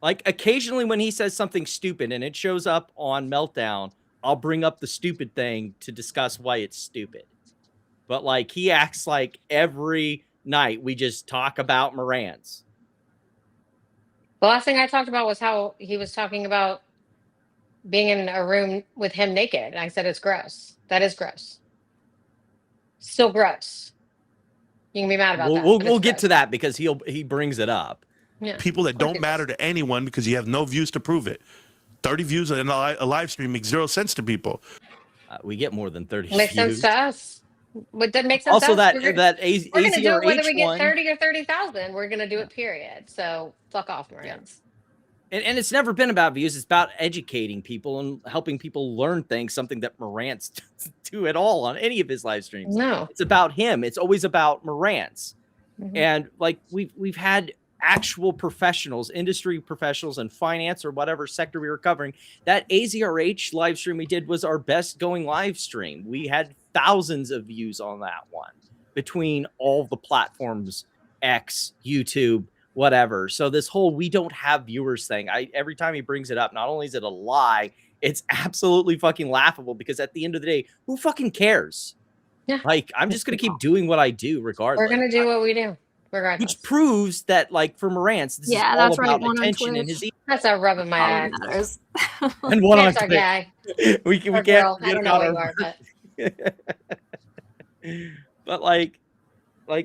Like occasionally when he says something stupid and it shows up on Meltdown, I'll bring up the stupid thing to discuss why it's stupid. But like he acts like every night we just talk about Marantz. The last thing I talked about was how he was talking about being in a room with him naked. And I said it's gross. That is gross. Still gross. You can be mad about that. We'll get to that because he brings it up. Yeah. People that don't matter to anyone because you have no views to prove it. 30 views in a live stream makes 0 sense to people. We get more than 30 makes views. sense to us. But that makes sense Also, to us. we're gonna do it whether we get 30 or 30,000. We're gonna do it. Period. So fuck off, Marantz. And it's never been about views. It's about educating people and helping people learn things. Something that Marantz doesn't do at all on any of his live streams. No, it's about him. It's always about Marantz. Mm-hmm. And like we've had actual professionals, industry professionals in finance or whatever sector we were covering. That AZRH live stream we did was our best going live stream. We had thousands of views on that one between all the platforms, X, YouTube, whatever. So this whole we don't have viewers thing, every time he brings it up, not only is it a lie, it's absolutely fucking laughable because at the end of the day, who fucking cares? Yeah. Like, I'm just going to keep doing what I do regardless. We're going to do what we do. Regardless. Which proves that, like, for Marantz, this is all about attention and his. That's a rub in my ass. And one on our guy. we can't. Girl. I don't know what you are, but. But like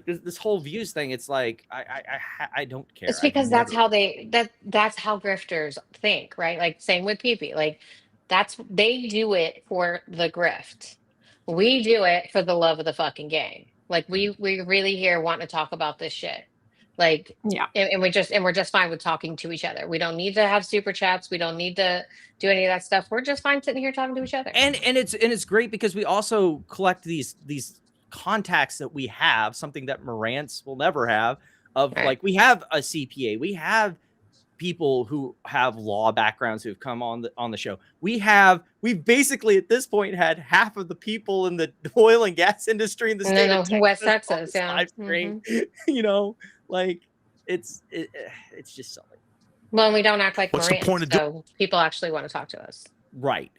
this whole views thing, it's like I don't care. It's because that's how grifters think, right? Like same with PP. Like they do it for the grift. We do it for the love of the fucking game. Like we really here want to talk about this shit. Like, yeah. And we're just fine with talking to each other. We don't need to have super chats. We don't need to do any of that stuff. We're just fine sitting here talking to each other. And it's great because we also collect these contacts that we have, something that Marantz will never have. Like we have a CPA, we have people who have law backgrounds who've come on the show. We've basically at this point had half of the people in the oil and gas industry in the state of Texas, West Texas, yeah. Live stream, you know, like it's just silly. Well, we don't act like What's the point of so people actually want to talk to us. Right.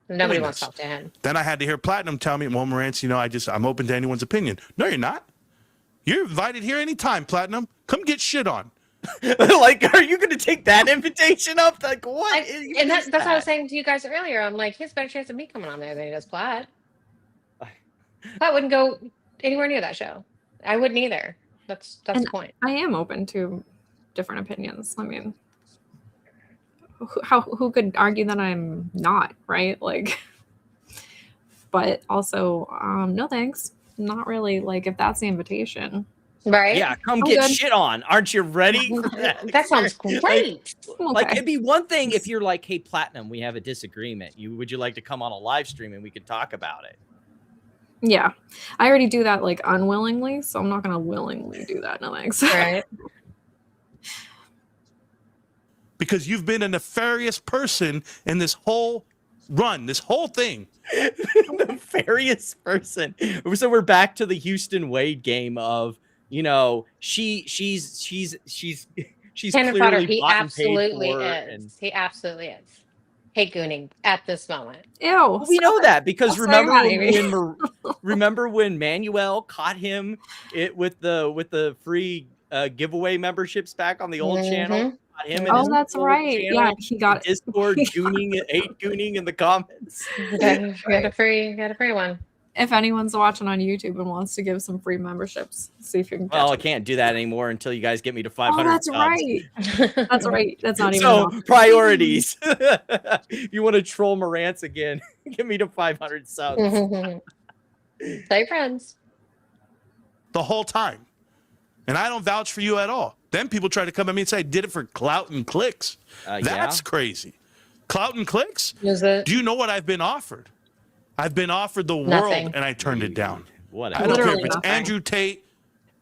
Nobody wants to talk to him. Then I had to hear Platinum tell me, well, Marantz, you know, I'm open to anyone's opinion. No, you're not. You're invited here anytime, Platinum. Come get shit on. Like, are you going to take that invitation up? Like, what? And that's what I was saying to you guys earlier. I'm like, he has a better chance of me coming on there than he does Platt. Platt wouldn't go anywhere near that show. I wouldn't either. That's the point. I am open to different opinions. I mean, who could argue that I'm not, right? Like, but also, no thanks. Not really. Like, if that's the invitation. Right. Yeah, come get shit on. Aren't you ready for that? That sounds great. Like it'd be one thing if you're like, hey, Platinum, we have a disagreement. Would you like to come on a live stream and we could talk about it? Yeah. I already do that like unwillingly, so I'm not gonna willingly do that. No thanks. Right. Because you've been a nefarious person in this whole run, this whole thing. Nefarious person. So we're back to the Houston Wade game of, you know, she's Cannon fodder. He absolutely is. He absolutely is. Hate gooning at this moment. Ew. We know that because remember when Manuel caught him with the free giveaway memberships back on the old channel. him and Oh, his that's whole right. channel, Yeah, he got Discord gooning in the comments. Got a free one. If anyone's watching on YouTube and wants to give some free memberships, see if you can. Well, I can't do that anymore until you guys get me to 500. Oh, that's subs. right. That's right. That's not even. So priorities. You want to troll Marantz again? Get me to 500 subs. Tell your friends. The whole time. And I don't vouch for you at all. Then people try to come at me and say I did it for clout and clicks. That's crazy. Clout and clicks? Is it? Do you know what I've been offered? I've been offered the Nothing. world, and I turned it down. Whatever. I don't care if Literally it's nothing. Andrew Tate.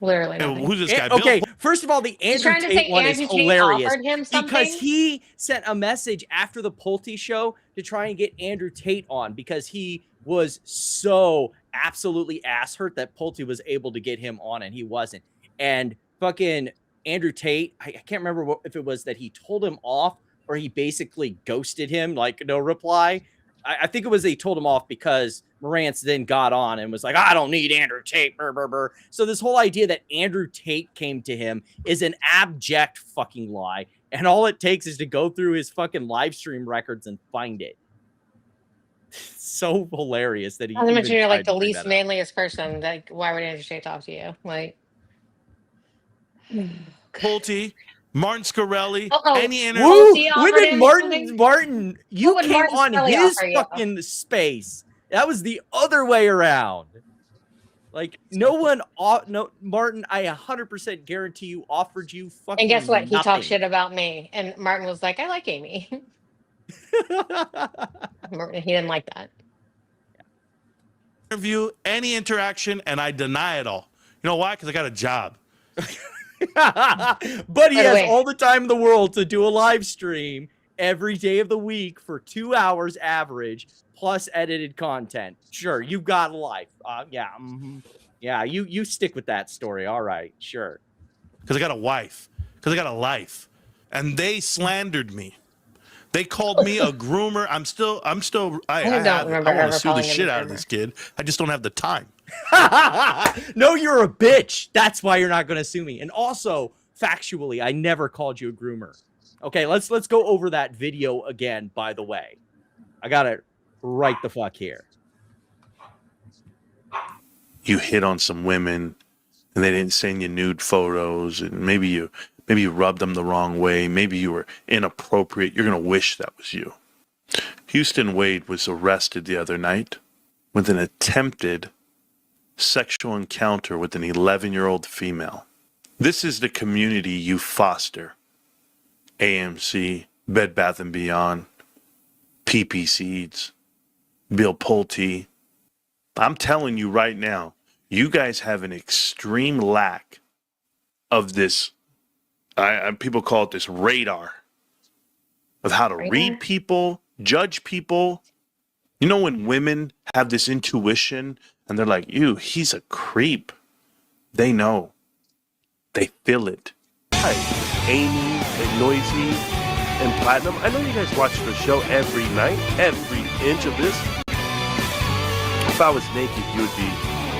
Literally nothing. Who's this guy? Okay, Bill? first of all, the Andrew trying to Tate say one Andrew is Tate hilarious offered him something? because he sent a message after the Pulte show to try and get Andrew Tate on because he was so absolutely ass hurt that Pulte was able to get him on and he wasn't. And fucking Andrew Tate, I can't remember if it was that he told him off or he basically ghosted him, like no reply. I think it was they told him off because Marantz then got on and was like, I don't need Andrew Tate. Brr, brr, brr. So this whole idea that Andrew Tate came to him is an abject fucking lie. And all it takes is to go through his fucking live stream records and find it. It's so hilarious that he. Not to mention even you're like tried the to bring least that up. manliest person. Like, why would Andrew Tate talk to you? Like, Pulte, Martin Scarelli, Uh-oh. any interview. Woo! Pulte When offered did him Martin? something? Martin, you What would came Martin on Scully his offer you? fucking space. That was the other way around. Like no one, no Martin. I 100% guarantee you offered you fucking. and guess what? He nothing. talked shit about me. And Martin was like, I like Amy. Martin, he didn't like that. Interview, any interaction, and I deny it all. You know why? Because I got a job. But he By the has way- all the time in the world to do a live stream every day of the week for 2 hours average, plus edited content. Sure, you've got a life. Yeah, yeah. You stick with that story. All right, sure. Because I got a wife. Because I got a life. And they slandered me. They called me a groomer. I don't remember want ever to sue the calling him a shit out of groomer. this kid. I just don't have the time. No, you're a bitch. That's why you're not going to sue me. And also, factually, I never called you a groomer. Okay, let's go over that video again, by the way. I got it right the fuck here. You hit on some women and they didn't send you nude photos, and maybe you rubbed them the wrong way. Maybe you were inappropriate. You're going to wish that was you. Houston Wade was arrested the other night with an attempted sexual encounter with an 11-year-old female. This is the community you foster. AMC, Bed Bath & Beyond, PP Seeds, Bill Pulte. I'm telling you right now, you guys have an extreme lack of this, people call it this radar, of how to read people, judge people. You know when women have this intuition and they're like, ew, he's a creep. They know. They feel it. Hi, Amy and Noisy and Platinum. I know you guys watch the show every night, every inch of this. If I was naked, you would be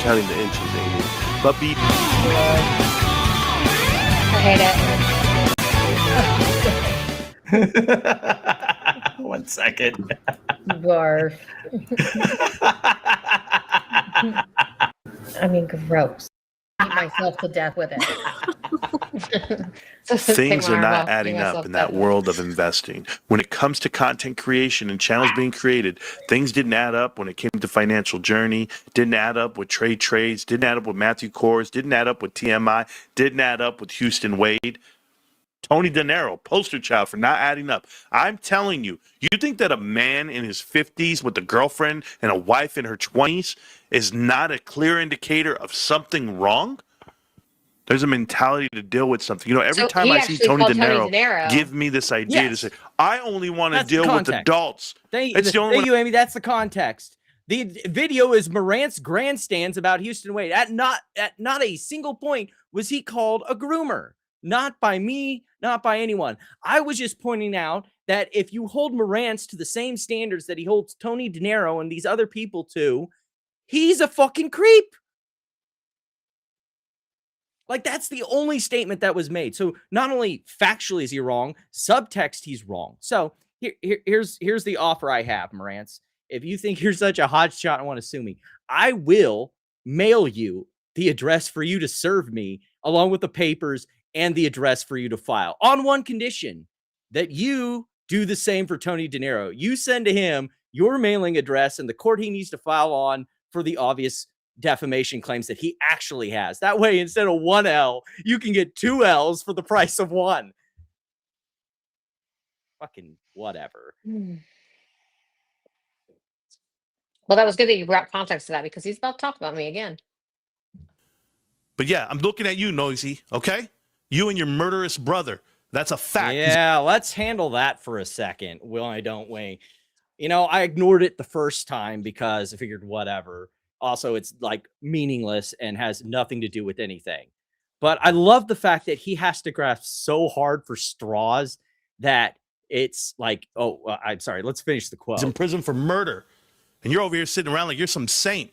counting the inches, Amy. But I hate it. 1 second. Barf. I mean, gross. Eat myself to death with it. Things are not adding up in that world of investing. When it comes to content creation and channels being created, things didn't add up when it came to Financial Journey, didn't add up with Trade Trades, didn't add up with Matthew Kors, didn't add up with TMI, didn't add up with Houston Wade. Tony De Niro, poster child for not adding up. I'm telling you, you think that a man in his 50s with a girlfriend and a wife in her 20s is not a clear indicator of something wrong? There's a mentality to deal with something. You know, every time I see Tony De Niro give me this idea to say, I only want to deal with adults. Thank you, Amy. That's the context. The video is Marantz grandstands about Houston Wade. At not a single point was he called a groomer. Not by me, not by anyone. I was just pointing out that if you hold Marantz to the same standards that he holds Tony De Niro and these other people to, he's a fucking creep. Like, that's the only statement that was made. So not only factually is he wrong, subtext he's wrong. So here's the offer I have, Marantz. If you think you're such a hot shot and want to sue me, I will mail you the address for you to serve me, along with the papers and the address for you to file, on one condition, that you do the same for Tony De Niro. You send to him your mailing address and the court he needs to file on for the obvious defamation claims that he actually has. That way, instead of one L, you can get 2 L's for the price of one. Fucking whatever. Well, that was good that you brought context to that, because he's about to talk about me again. But yeah, I'm looking at you, Noisy, okay? You and your murderous brother. That's a fact. Yeah, let's handle that for a second. Why don't we? You know, I ignored it the first time because I figured whatever. Also, it's like meaningless and has nothing to do with anything. But I love the fact that he has to grasp so hard for straws that it's like, I'm sorry, let's finish the quote. He's in prison for murder. And you're over here sitting around like you're some saint.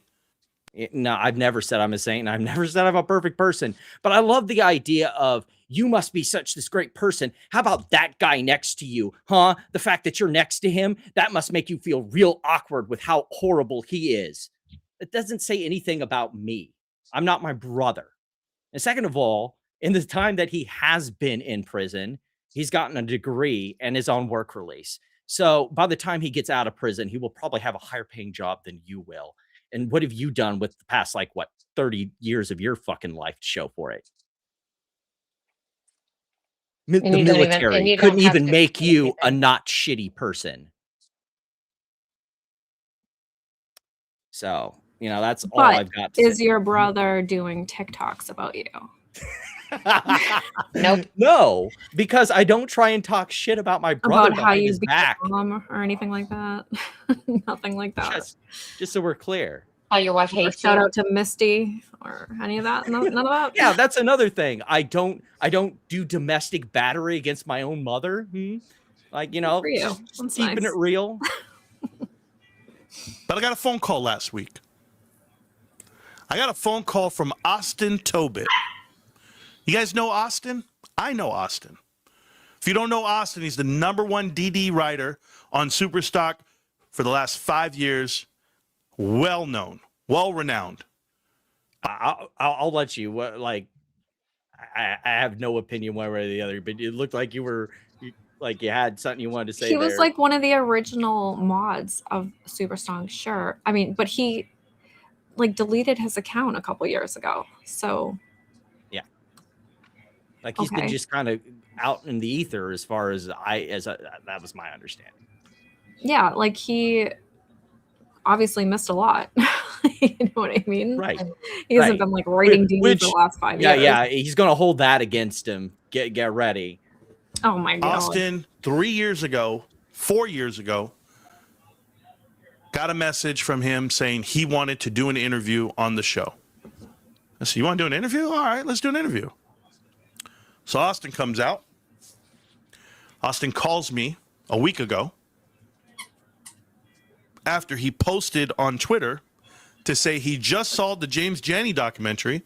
No, I've never said I'm a saint, and I've never said I'm a perfect person. But I love the idea of, you must be such this great person. How about that guy next to you, huh? The fact that you're next to him, that must make you feel real awkward with how horrible he is. It doesn't say anything about me. I'm not my brother. And second of all, in the time that he has been in prison, he's gotten a degree and is on work release. So by the time he gets out of prison, he will probably have a higher paying job than you will. And what have you done with the past, 30 years of your fucking life to show for it? The military couldn't even make you a not shitty person. So, that's all I've got to say. Is your brother doing TikToks about you? Nope. No, because I don't try and talk shit about my brother About how you his back or anything like that. Nothing like that. Just so we're clear. How your wife hates Shout you. out to Misty or any of that. None of that. Yeah, that's another thing. I don't do domestic battery against my own mother. Like, For you. Just keeping it real. But I got a phone call last week. I got a phone call from Austin Tobit. You guys know Austin? I know Austin. If you don't know Austin, he's the #1 DD writer on Superstock for the last 5 years. Well known, well renowned. I'll let you. I have no opinion one way or the other, but it looked like you had something you wanted to say. He was like one of the original mods of Superstock, sure. I mean, but he deleted his account a couple years ago. So yeah, he's been just kind of out in the ether as far as that was my understanding. Yeah, he obviously missed a lot. You know what I mean? Right. He hasn't been writing DD for the last 5 years. Yeah, he's gonna hold that against him. Get ready. Oh my God. Austin, 4 years ago, got a message from him saying he wanted to do an interview on the show. I said, you want to do an interview? All right, let's do an interview. So Austin comes out. Austin calls me a week ago after he posted on Twitter to say he just saw the James Janney documentary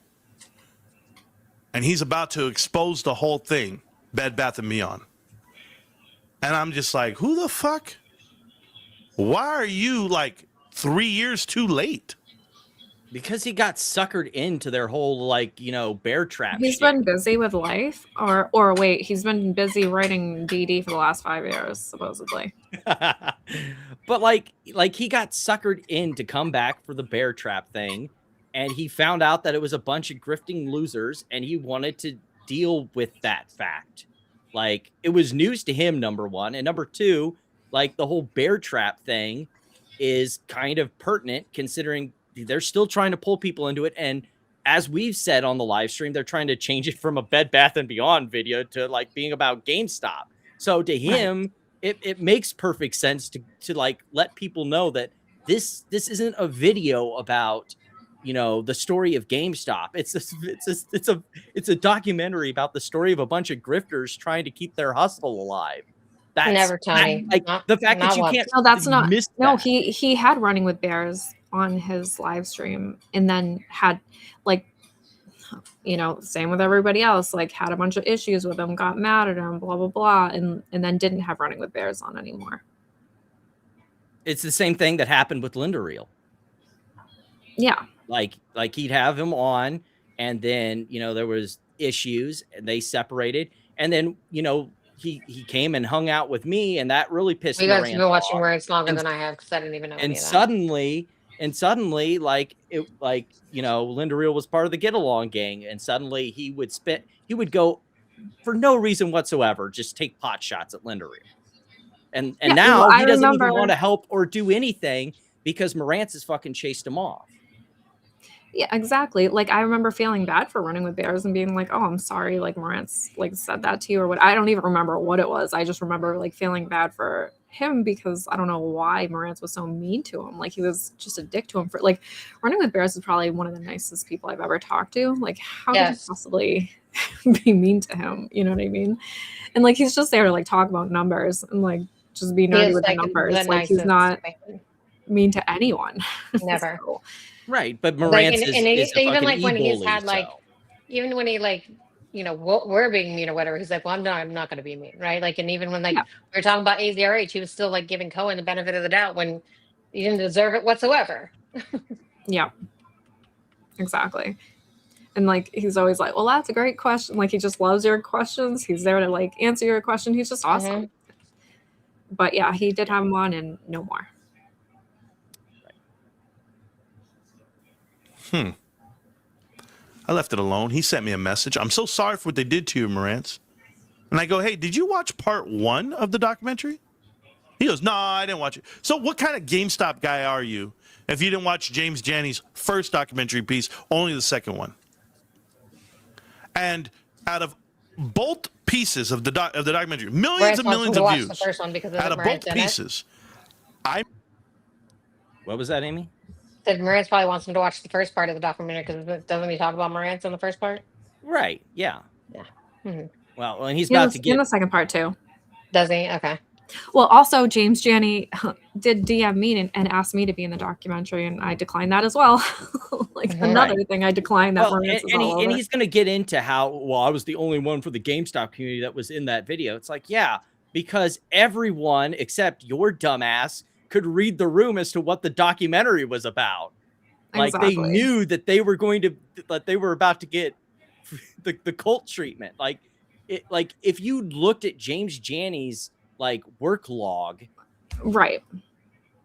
and he's about to expose the whole thing, Bed Bath & Beyond. And I'm just like, who the fuck? Why are you 3 years too late? Because he got suckered into their whole bear trap. He's been busy with life, or wait, he's been busy writing DD for the last 5 years, supposedly. But he got suckered in to come back for the bear trap thing, and he found out that it was a bunch of grifting losers, and he wanted to deal with that fact. It was news to him, number one, and number two, the whole bear trap thing is kind of pertinent considering they're still trying to pull people into it. And as we've said on the live stream, they're trying to change it from a Bed Bath & Beyond video to being about GameStop. So to him, it makes perfect sense to let people know that this isn't a video about, the story of GameStop. It's a documentary about the story of a bunch of grifters trying to keep their hustle alive. That's never, Tony. The fact that you can't. No, that's not. Miss No, that. he had Running with Bears on his live stream, and then had you know, same with everybody else, like had a bunch of issues with him, got mad at him, blah, blah, blah. And then didn't have Running with Bears on anymore. It's the same thing that happened with Linda Reel. Yeah. Like he'd have him on, and then, you know, there was issues and they separated. And then, you know, he came and hung out with me, and that really pissed me. You guys have been watching Marantz longer than I have, because I didn't even know. And suddenly, like it, like, you know, Linda Reel was part of the Get Along gang, and suddenly he would go for no reason whatsoever, just take pot shots at Linda Reel. And now he doesn't even want to help or do anything because Marantz has fucking chased him off. Yeah, exactly. Like, I remember feeling bad for Running with Bears and being like, oh, I'm sorry, like Marantz like said that to you or what. I don't even remember what it was. I just remember like feeling bad for him because I don't know why Marantz was so mean to him. Like, he was just a dick to him. For like, Running with Bears is probably one of the nicest people I've ever talked to. Like, how could you possibly be mean to him? You know what I mean? And like, he's just there to like talk about numbers and like just be nerdy with the numbers. Like, he's not mean to anyone. Never. So, right, but Marantz is even like when he's had like, even when he like, you know, we're being mean or whatever, he's like, well, I'm not going to be mean, right? Like, and even when like we were talking about AZRH, he was still like giving Cohen the benefit of the doubt when he didn't deserve it whatsoever. Yeah, exactly. And like, he's always like, well, that's a great question. Like, he just loves your questions. He's there to like answer your question. He's just awesome. But yeah, he did have him on and no more. I left it alone. He sent me a message. I'm so sorry for what they did to you, Marantz. And I go, hey, did you watch part 1 of the documentary? He goes, no, I didn't watch it. So what kind of GameStop guy are you if you didn't watch James Janney's first documentary piece, only the second one? And out of both pieces of the documentary, millions and millions of views, the first one because out of both pieces, What was that, Amy? Said Marantz probably wants him to watch the first part of the documentary because doesn't he talk about Marantz in the first part? Right. Yeah. Yeah. Well, and he's about to get in the second part too. Does he? Okay. Well, also James Janney did DM me and asked me to be in the documentary, and I declined that as well. Like another thing, I declined that. Well, and he's going to get into how, well, I was the only one for the GameStop community that was in that video. It's like, yeah, because everyone except your dumbass could read the room as to what the documentary was about. Like, they knew that they were going to, that they were about to get the cult treatment. Like, if you looked at James Janney's like work log, right,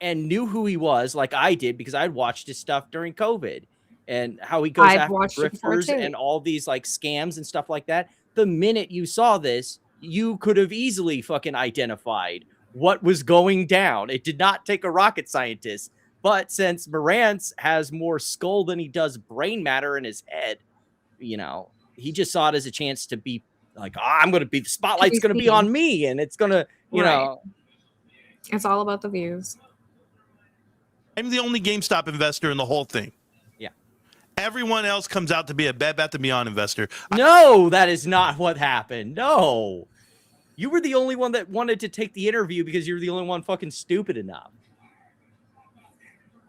and knew who he was, like I did, because I'd watched his stuff during COVID and how he goes after grifters and all these like scams and stuff like that. The minute you saw this, you could have easily fucking identified what was going down. It did not take a rocket scientist, but since Marantz has more skull than he does brain matter in his head, you know, he just saw it as a chance to be like, oh, I'm going to be, the spotlight's going to be on me, and it's going to, you know. It's all about the views. I'm the only GameStop investor in the whole thing. Yeah. Everyone else comes out to be a Bed Bath & Beyond investor. No, that is not what happened. No. You were the only one that wanted to take the interview because you were the only one fucking stupid enough.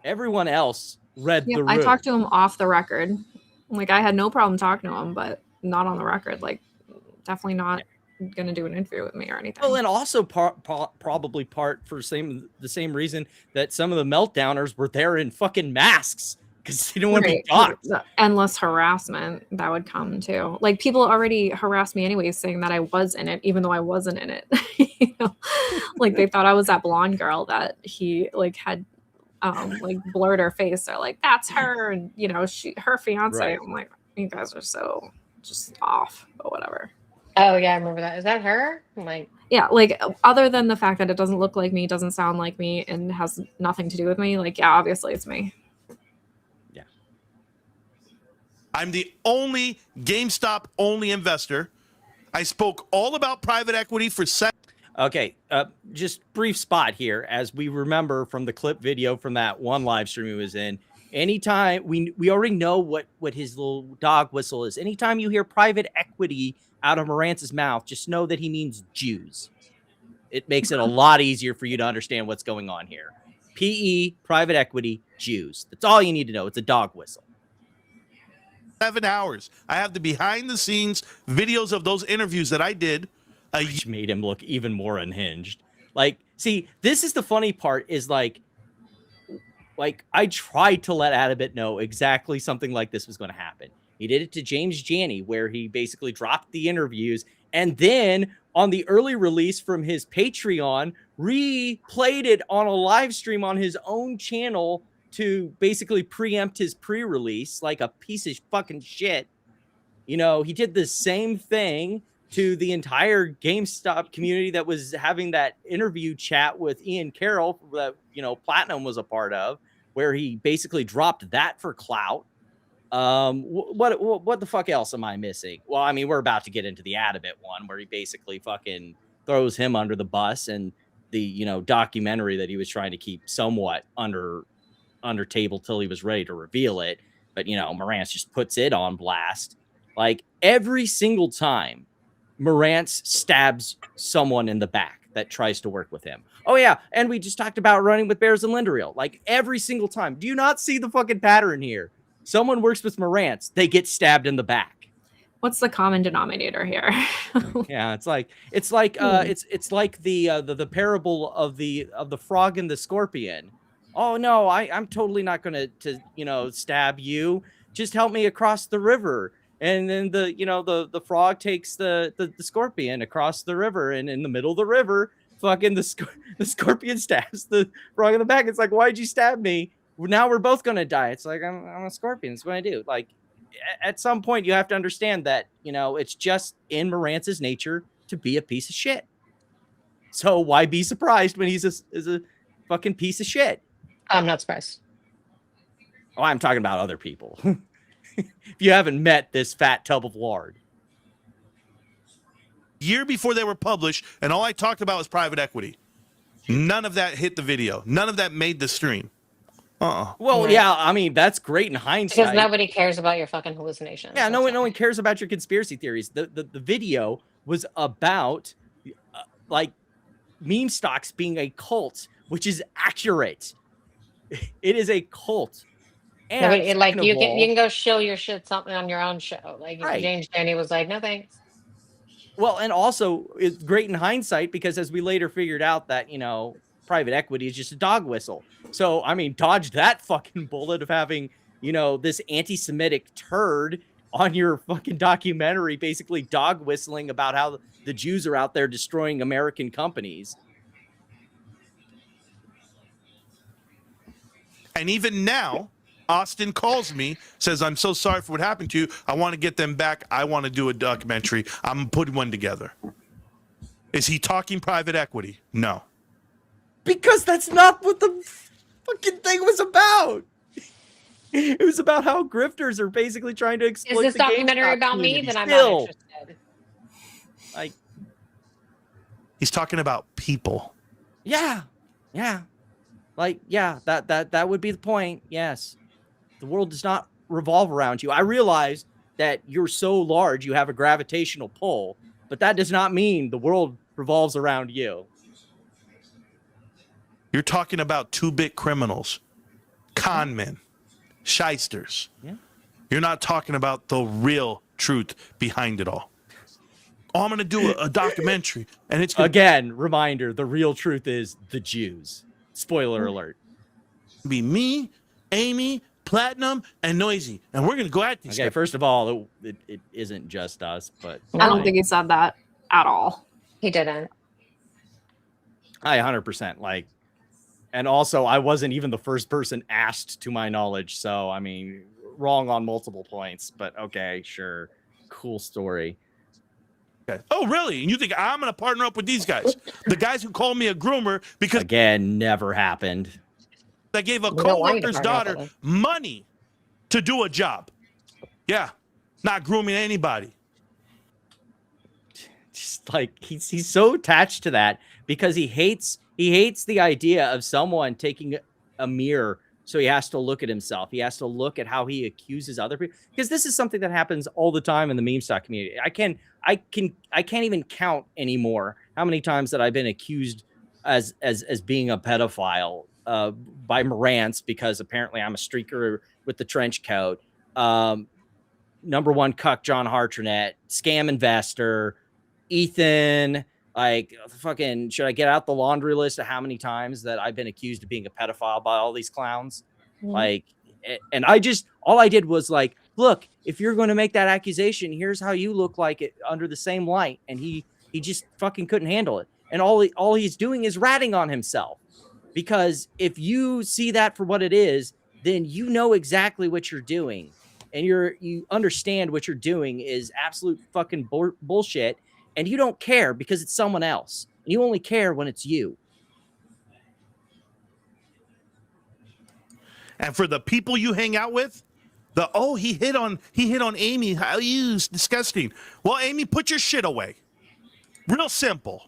Everyone else read the room. I talked to him off the record. Like, I had no problem talking to him, but not on the record. Like, definitely not going to do an interview with me or anything. Well, and also probably part for the same reason that some of the meltdowners were there in fucking masks because they didn't want to be doxxed. The endless harassment that would come too. Like, people already harassed me anyways, saying that I was in it, even though I wasn't in it. You know? Like, they thought I was that blonde girl that he like had like blurred her face. They're like, that's her, and you know, her fiance. Right. I'm like, you guys are so just off, but whatever. Oh yeah, I remember that. Is that her? I'm like, yeah, like, other than the fact that it doesn't look like me, doesn't sound like me, and has nothing to do with me, like, yeah, obviously it's me. Yeah. I'm the only GameStop only investor. I spoke all about private equity for Okay, just brief spot here, as we remember from the clip video from that one live stream he was in. Anytime we already know what his little dog whistle is. Anytime you hear private equity out of Marantz's mouth, just know that he means Jews. It makes it a lot easier for you to understand what's going on here. PE, private equity, Jews. That's all you need to know. It's a dog whistle. 7 hours. I have the behind the scenes videos of those interviews that I did. Which made him look even more unhinged. Like, see, this is the funny part is like I tried to let Adabit know exactly something like this was going to happen. He did it to James Janney, where he basically dropped the interviews and then on the early release from his Patreon, replayed it on a live stream on his own channel to basically preempt his pre-release like a piece of fucking shit. You know, he did the same thing to the entire GameStop community that was having that interview chat with Ian Carroll that, you know, Platinum was a part of, where he basically dropped that for clout. What the fuck else am I missing? Well, I mean, we're about to get into the Adabit one where he basically fucking throws him under the bus, and the, you know, documentary that he was trying to keep somewhat under table till he was ready to reveal it. But, you know, Marantz just puts it on blast. Like, every single time Marantz stabs someone in the back that tries to work with him. Oh, yeah. And we just talked about running with bears and Lindreel. Like, every single time. Do you not see the fucking pattern here? Someone works with Marantz, they get stabbed in the back. What's the common denominator here? Yeah, it's like it's like the parable of the frog and the scorpion. Oh no, I'm totally not gonna you know, stab you. Just help me across the river. And then the frog takes the scorpion across the river, and in the middle of the river, fucking the scorpion stabs the frog in the back. It's like, why'd you stab me? Now we're both gonna die. It's like, I'm a scorpion. It's what I do. Like, at some point you have to understand that, you know, it's just in Marantz's nature to be a piece of shit. So why be surprised when he's a fucking piece of shit? I'm not surprised. Oh, I'm talking about other people. If you haven't met this fat tub of lard. Year before they were published, and all I talked about was private equity. None of that hit the video. None of that made the stream. Well, yeah, I mean, that's great in hindsight. Because nobody cares about your fucking hallucinations. Yeah, no one cares about your conspiracy theories. The video was about like meme stocks being a cult, which is accurate. It is a cult. And nobody, like, you can go show your shit something on your own show. Like, right. James Janney was like, no thanks. Well, and also it's great in hindsight because as we later figured out that, you know, private equity is just a dog whistle. So, I mean, dodge that fucking bullet of having, you know, this anti-Semitic turd on your fucking documentary basically dog whistling about how the Jews are out there destroying American companies. And even now, Austin calls me, says, I'm so sorry for what happened to you. I want to get them back. I want to do a documentary. I'm putting one together. Is he talking private equity? No. Because that's not what the fucking thing was about. It was about how grifters are basically trying to exploit. Is this the documentary GameStop about me? community. Then I'm Still, not interested. Like, he's talking about people. Yeah. Like, yeah, that would be the point. Yes. The world does not revolve around you. I realize that you're so large, you have a gravitational pull, but that does not mean the world revolves around you. You're talking about 2-bit criminals, con men, shysters. Yeah. You're not talking about the real truth behind it all. Oh, I'm going to do a documentary. And it's again, reminder, the real truth is the Jews. Spoiler alert. Be me, Amy, Platinum, and Noisy. And we're going to go at these guys. First of all, it isn't just us, but I don't think he said that at all. He didn't. I 100% like. And also, I wasn't even the first person asked, to my knowledge. So, I mean, wrong on multiple points. But okay, sure. Cool story. Okay. Oh, really? And you think I'm going to partner up with these guys? The guys who call me a groomer because... Again, never happened. I gave a co-worker's daughter money to do a job. Yeah. Not grooming anybody. Just like, he's so attached to that because he hates the idea of someone taking a mirror, so he has to look at himself. He has to look at how he accuses other people, because this is something that happens all the time in the meme stock community. I can't even count anymore how many times that I've been accused as being a pedophile by Marantz, because apparently I'm a streaker with the trench coat. number one cuck John Hartronet, scam investor, Ethan. Like, fucking, should I get out the laundry list of how many times that I've been accused of being a pedophile by all these clowns? Like, and all I did was like, look, if you're going to make that accusation, here's how you look like it under the same light. And he just fucking couldn't handle it. And all he's doing is ratting on himself, because if you see that for what it is, then you know exactly what you're doing, and you understand what you're doing is absolute fucking bullshit. And you don't care because it's someone else. You only care when it's you. And for the people you hang out with, he hit on Amy. How you disgusting. Well, Amy, put your shit away. Real simple.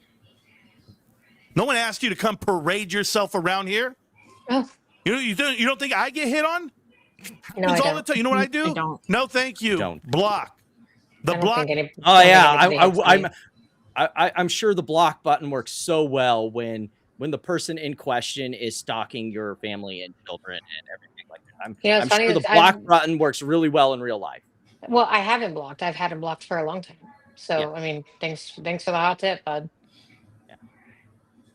No one asked you to come parade yourself around here. Oh. You don't think I get hit on? No, it's I all the time. You know what I do? I don't. No, thank you. Don't. Block. The block. Oh yeah, I'm sure the block button works so well when the person in question is stalking your family and children and everything like that. I'm sure the block button works really well in real life. Well, I haven't blocked. I've had him blocked for a long time. So Yeah. I mean, thanks for the hot tip, bud. Yeah.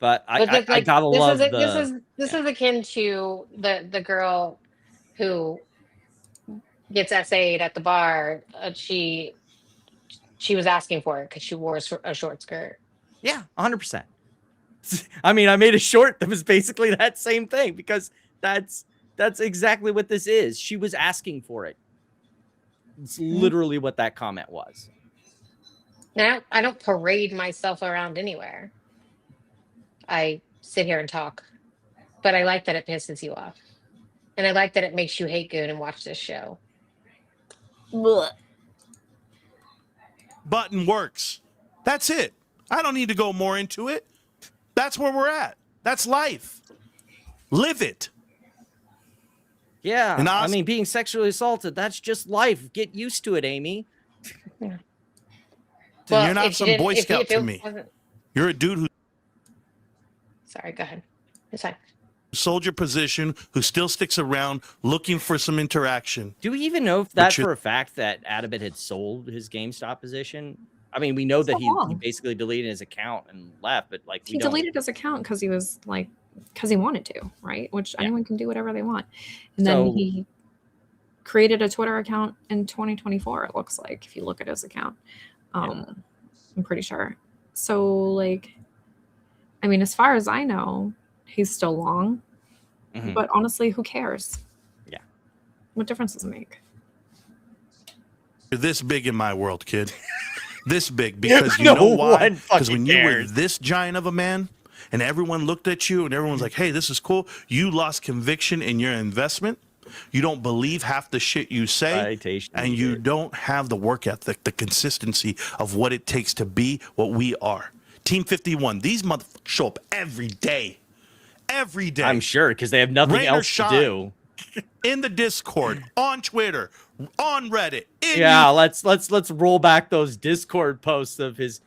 But I gotta love this is akin to the girl who gets essayed at the bar. She was asking for it because she wore a short skirt. Yeah, 100%. I mean, I made a short that was basically that same thing, because that's exactly what this is. She was asking for it. It's literally what that comment was. Now, I don't parade myself around anywhere. I sit here and talk. But I like that it pisses you off. And I like that it makes you hate Goon and watch this show. Blech. Button works. That's it. I don't need to go more into it. That's where we're at. That's life. Live it. Yeah. I mean, being sexually assaulted, that's just life. Get used to it, Amy. Yeah. Well, you're not some Boy Scout to me. You're a dude who... Sorry, go ahead. It's fine. Soldier position, who still sticks around looking for some interaction. Do we even know if that for a fact that Adabit had sold his GameStop position? I mean, we know that he basically deleted his account and left, but like he deleted his account because he was like, because he wanted to, right? Which anyone can do whatever they want. And then he created a Twitter account in 2024. It looks like, if you look at his account, I'm pretty sure. So like, I mean, as far as I know, he's still long, but honestly, who cares? Yeah. What difference does it make? You're this big in my world, kid. This big, because you know why? Because when you were this giant of a man and everyone looked at you and everyone's like, hey, this is cool. You lost conviction in your investment. You don't believe half the shit you say, and you don't have the work ethic, the consistency of what it takes to be what we are. Team 51, these motherfuckers show up every day. Every day. I'm sure, because they have nothing else to do. In the Discord, on Twitter, on Reddit. Let's roll back those Discord posts of his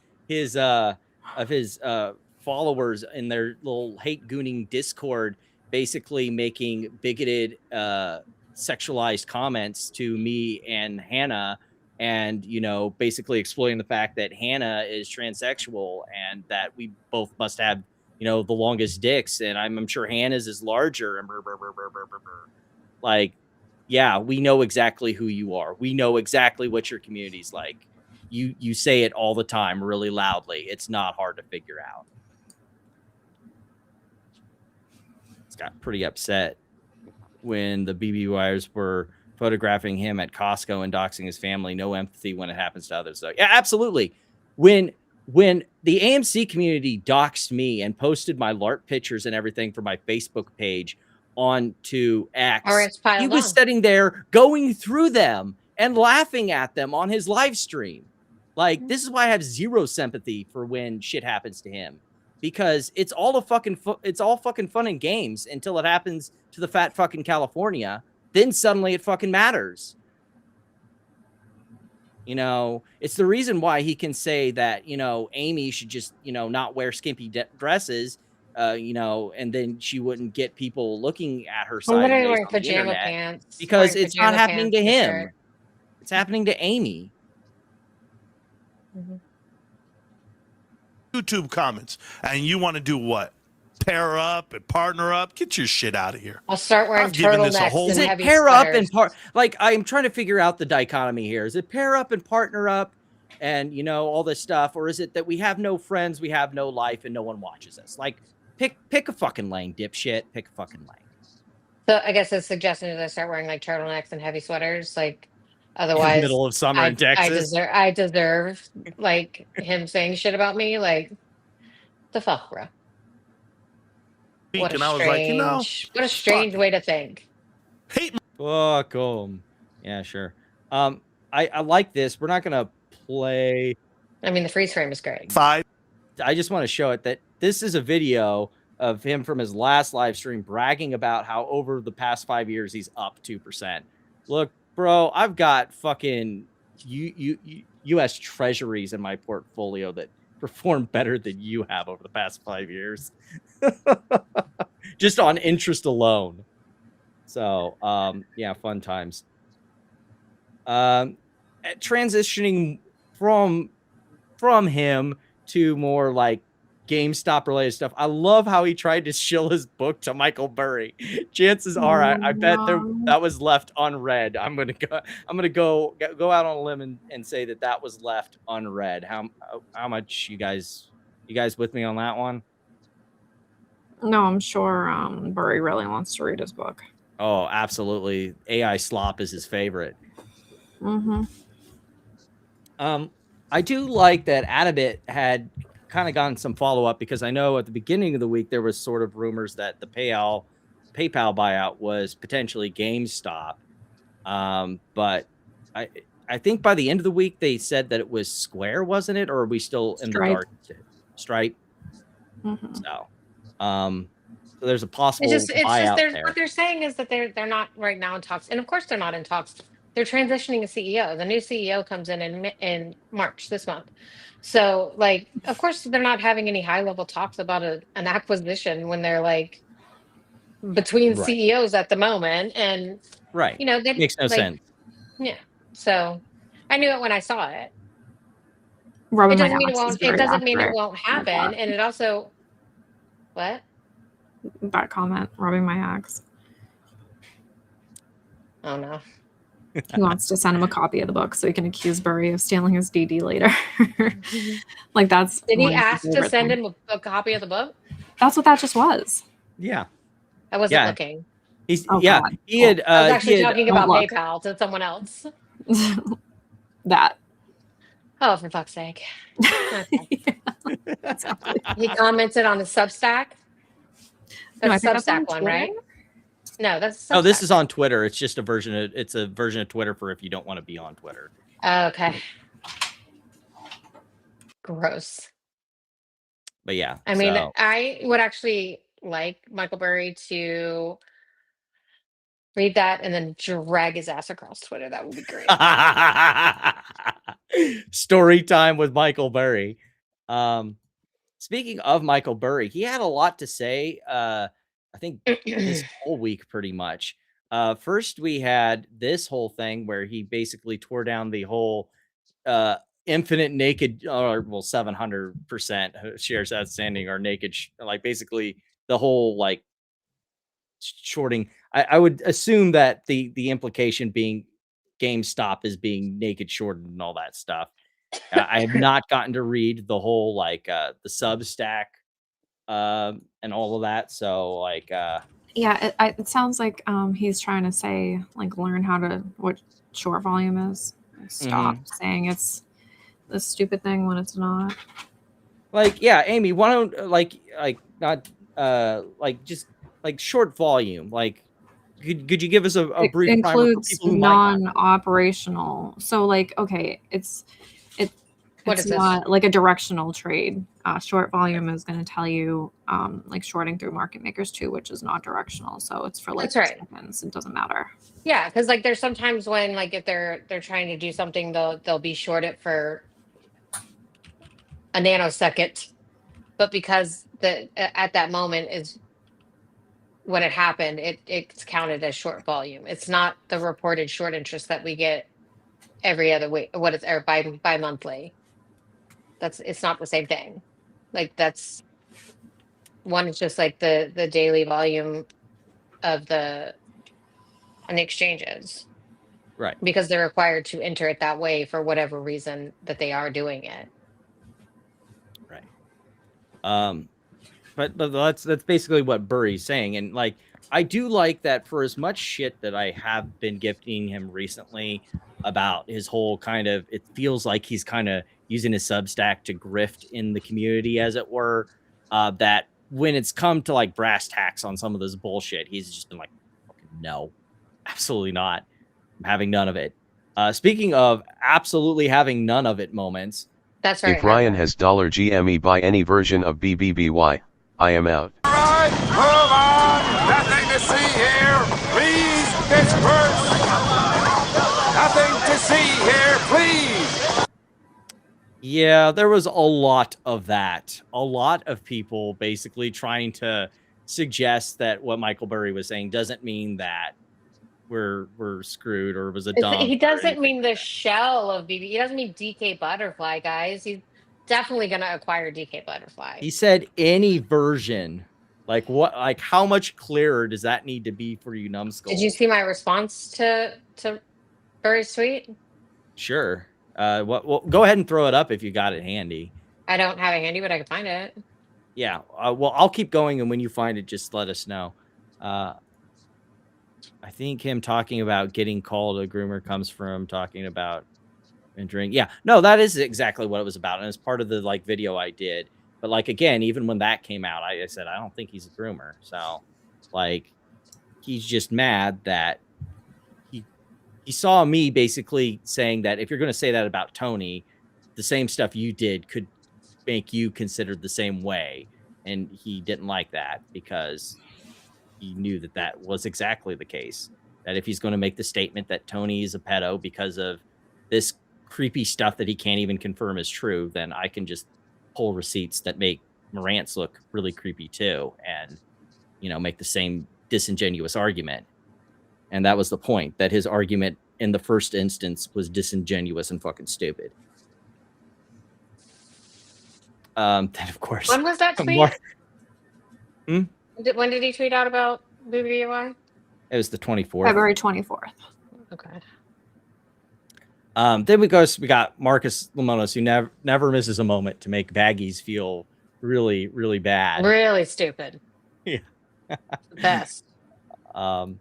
followers in their little hate gooning Discord, basically making bigoted sexualized comments to me and Hannah, and basically exploiting the fact that Hannah is transsexual and that we both must have the longest dicks, and I'm sure Hannah's is larger, and like, yeah, we know exactly who you are. We know exactly what your community's like. You say it all the time really loudly. It's not hard to figure out. It's got pretty upset when the BBBYers were photographing him at Costco and doxing his family. No empathy when it happens to others, though. Yeah, absolutely. When the AMC community doxed me and posted my LARP pictures and everything for my Facebook page onto X, he was sitting there going through them and laughing at them on his live stream. Like, this is why I have zero sympathy for when shit happens to him, because it's all fucking fun and games until it happens to the fat fucking California. Then suddenly it fucking matters. It's the reason why he can say that, Amy should just, not wear skimpy dresses, and then she wouldn't get people looking at her sideways on the internet, pants, because it's not happening to him. It's happening to Amy. YouTube comments, and you want to do what? Pair up and partner up? Get your shit out of here. I'll start wearing I've given this a turtlenecks whole- and Is it heavy pair up sweaters. and part? Like, I'm trying to figure out the dichotomy here. Is it pair up and partner up, and all this stuff, or is it that we have no friends, we have no life, and no one watches us? Like, pick a fucking lane, dipshit. Pick a fucking lane. So I guess the suggestion is I start wearing like turtlenecks and heavy sweaters. Like, In the otherwise, middle of summer in Texas. I deserve like him saying shit about me. Like, the fuck, bro. What a And I was like, what a strange way to think. hate Fuck 'em. Yeah, sure. I like this. We're not gonna play. I mean, the freeze frame is great. 5. I just want to show it that this is a video of him from his last live stream bragging about how over the past 5 years he's up 2%. Look, bro, I've got fucking U.S. treasuries in my portfolio that perform better than you have over the past 5 years. Just on interest alone. So, yeah, fun times. Transitioning from him to more like GameStop related stuff. I love how he tried to shill his book to Michael Burry. Chances are, I bet that was left unread. I'm gonna go out on a limb and say that was left unread. How much you guys with me on that one? No, I'm sure Burry really wants to read his book. Oh, absolutely. AI slop is his favorite. Mm-hmm. I do like that Adabit had kind of gotten some follow-up, because I know at the beginning of the week there was sort of rumors that the PayPal buyout was potentially GameStop. But I think by the end of the week they said that it was Square, wasn't it? Or are we still in the dark? Stripe. Mm-hmm. So there's a possible buyout there. What they're saying is that they're not right now in talks, and of course they're not in talks. They're transitioning a CEO. The new CEO comes in March this month. So, like, of course, they're not having any high-level talks about an acquisition when they're, like, between CEOs at the moment. And, right. That makes no sense. Yeah. So, I knew it when I saw it. Rubbing It doesn't my mean it axe is won't. It very doesn't mean it accurate. won't happen. And it also, what? That comment, rubbing my axe. Oh, no. He wants to send him a copy of the book so he can accuse Burry of stealing his DD later. Like, that's. Did he one of his ask to favorite send things. him a copy of the book? That's what that just was. Yeah. I wasn't looking. He's Oh, yeah. God. He had. I was actually talking about Don't look. PayPal to someone else. That. Oh, for fuck's sake. Okay. Exactly. He commented on the Substack. No, I That's think that's on Substack one, Twitter. right? No, that's Substack. Oh, this is on Twitter. It's just a version of Twitter for if you don't want to be on Twitter. Okay. Gross. But yeah. I mean, so- I would actually like Michael Burry to read that and then drag his ass across Twitter. That would be great. Story time with Michael Burry. Speaking of Michael Burry, he had a lot to say. I think this whole week, pretty much. First, we had this whole thing where he basically tore down the whole infinite naked, or well, 700% shares outstanding are naked. Like basically the whole like shorting. I would assume that the implication being GameStop is being naked shorted and all that stuff. I have not gotten to read the whole like the Substack and all of that. So like Yeah, it sounds like he's trying to say, like, learn what short volume is. Stop saying it's this stupid thing when it's not. like, yeah, Amy, why don't like not just like short volume, like could you give us a brief It primer for includes people who might not- non-operational. So like, okay, it's What is this? not like a directional trade. Short volume is going to tell you like shorting through market makers too, which is not directional. So it's for like That's right. seconds. It doesn't matter. Yeah, because like there's sometimes when like if they're trying to do something, they'll be short it for a nanosecond, but because at that moment is when it happened, it's counted as short volume. It's not the reported short interest that we get every other week. What is or bi-monthly? It's not the same thing. Like that's one is just like the daily volume of the exchanges. Right. Because they're required to enter it that way for whatever reason that they are doing it. Right. But that's basically what Burry's saying. And like, I do like that for as much shit that I have been gifting him recently about his whole kind of, it feels like he's kind of using his Substack to grift in the community, as it were, that when it's come to like brass tacks on some of this bullshit, he's just been like, no, absolutely not. I'm having none of it. Speaking of absolutely having none of it moments. That's right. If Ryan has $GME buy any version of BBBY, I am out. All right, move on. Nothing to see here. Please disperse. Nothing to see here, please. Yeah, there was a lot of that. A lot of people basically trying to suggest that what Michael Burry was saying doesn't mean that we're screwed or was a dump. He doesn't mean the shell of BB. He doesn't mean DK Butterfly, guys. He's definitely going to acquire DK Butterfly. He said any version. Like what? Like how much clearer does that need to be for you, numbskull? Did you see my response to Burry's tweet? Sure. Well, go ahead and throw it up if you got it handy. I don't have it handy, but I can find it. Yeah. Well, I'll keep going, and when you find it, just let us know. I think him talking about getting called a groomer comes from talking about entering. Yeah. No, that is exactly what it was about, and it's part of the like video I did. But like again, even when that came out, I said I don't think he's a groomer. So, like, he's just mad that he saw me basically saying that if you're going to say that about Tony, the same stuff you did could make you considered the same way. And he didn't like that because he knew that that was exactly the case. That if he's going to make the statement that Tony is a pedo because of this creepy stuff that he can't even confirm is true, then I can just pull receipts that make Marantz look really creepy too. And, you know, make the same disingenuous argument. And that was the point, that his argument in the first instance was disingenuous and fucking stupid. Then of course. When was that tweet? When did he tweet out about BBBY? It was the 24th. February 24th. Okay. Then we got Marcus Lemonis, who never misses a moment to make baggies feel really, really bad. Really stupid. Yeah. The best. I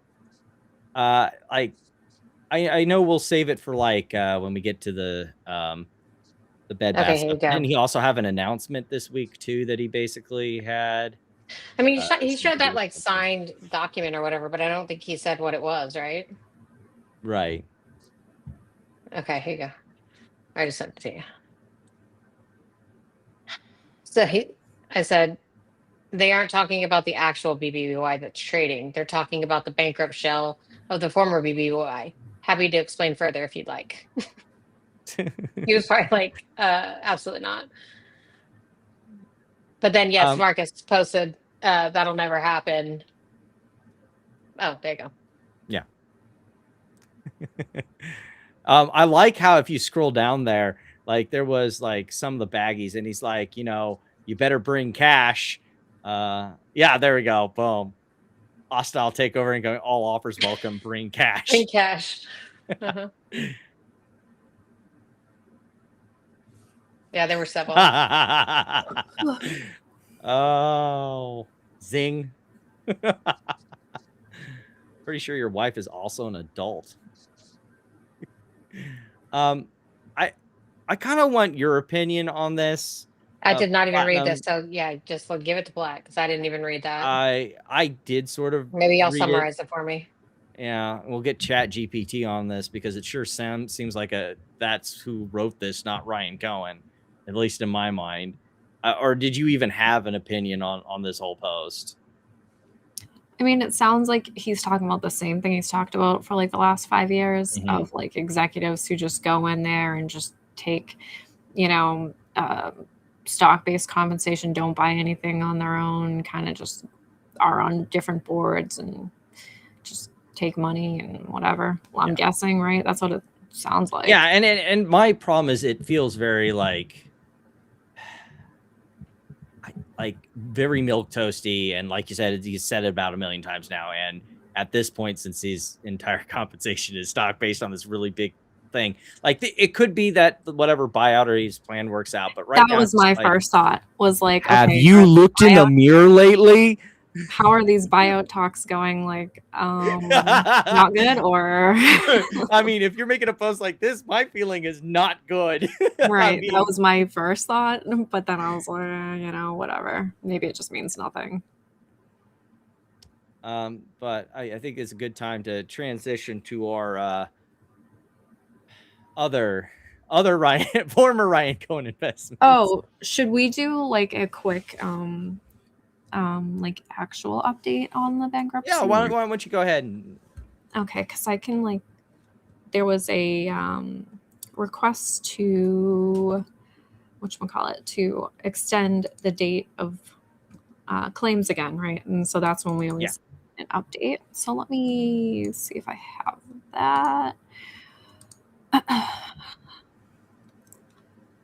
know we'll save it for like when we get to the bed bath stuff. And he also have an announcement this week too that he basically had. I mean, he showed that like signed document or whatever, but I don't think he said what it was, right? Right. Okay, here you go. I just sent it to you. So I said, they aren't talking about the actual BBBY that's trading. They're talking about the bankrupt shell of the former BBBY. Happy to explain further if you'd like. He was probably like, absolutely not. But then, yes, Marcus posted, that'll never happen. Oh, there you go. Yeah. I like how if you scroll down there, like there was like some of the baggies and he's like, you know, you better bring cash. Yeah, there we go. Boom. Hostile takeover and going all offers welcome. Bring cash. Bring cash. Uh-huh. Yeah, there were several. Oh, zing. Pretty sure your wife is also an adult. I kind of want your opinion on this. I did not even read this, so yeah, just give it to Black because I didn't even read that. I did sort of. Maybe y'all summarize it for me. Yeah, we'll get Chat GPT on this because it sure seems like that's who wrote this, not Ryan Cohen, at least in my mind. Or did you even have an opinion on this whole post? I mean, it sounds like he's talking about the same thing he's talked about for like the last 5 years of like executives who just go in there and just take, you know, stock-based compensation, don't buy anything on their own, kind of just are on different boards and just take money and whatever. Well, I'm guessing, right? That's what sounds like. Yeah, and my problem is it feels very like very milquetoasty, and like you said it about 1 million times now. And at this point, since his entire compensation is stock based on this really big thing, like it could be that whatever buyout or his plan works out. But right now, that was my first thought. Was like, have okay, you looked in the mirror lately? How are these buyout talks going? Like, not good, or I mean, if you're making a post like this, my feeling is not good. right? I mean, that was my first thought, but then I was like, whatever. Maybe it just means nothing. But I think it's a good time to transition to our other Ryan, former Ryan Cohen investments. Oh, should we do like a quick like actual update on the bankruptcy? Yeah, why don't you go ahead and okay, because I can like there was a request to whatchamacallit to extend the date of claims again, right? And so that's when we always an update. So let me see if I have that.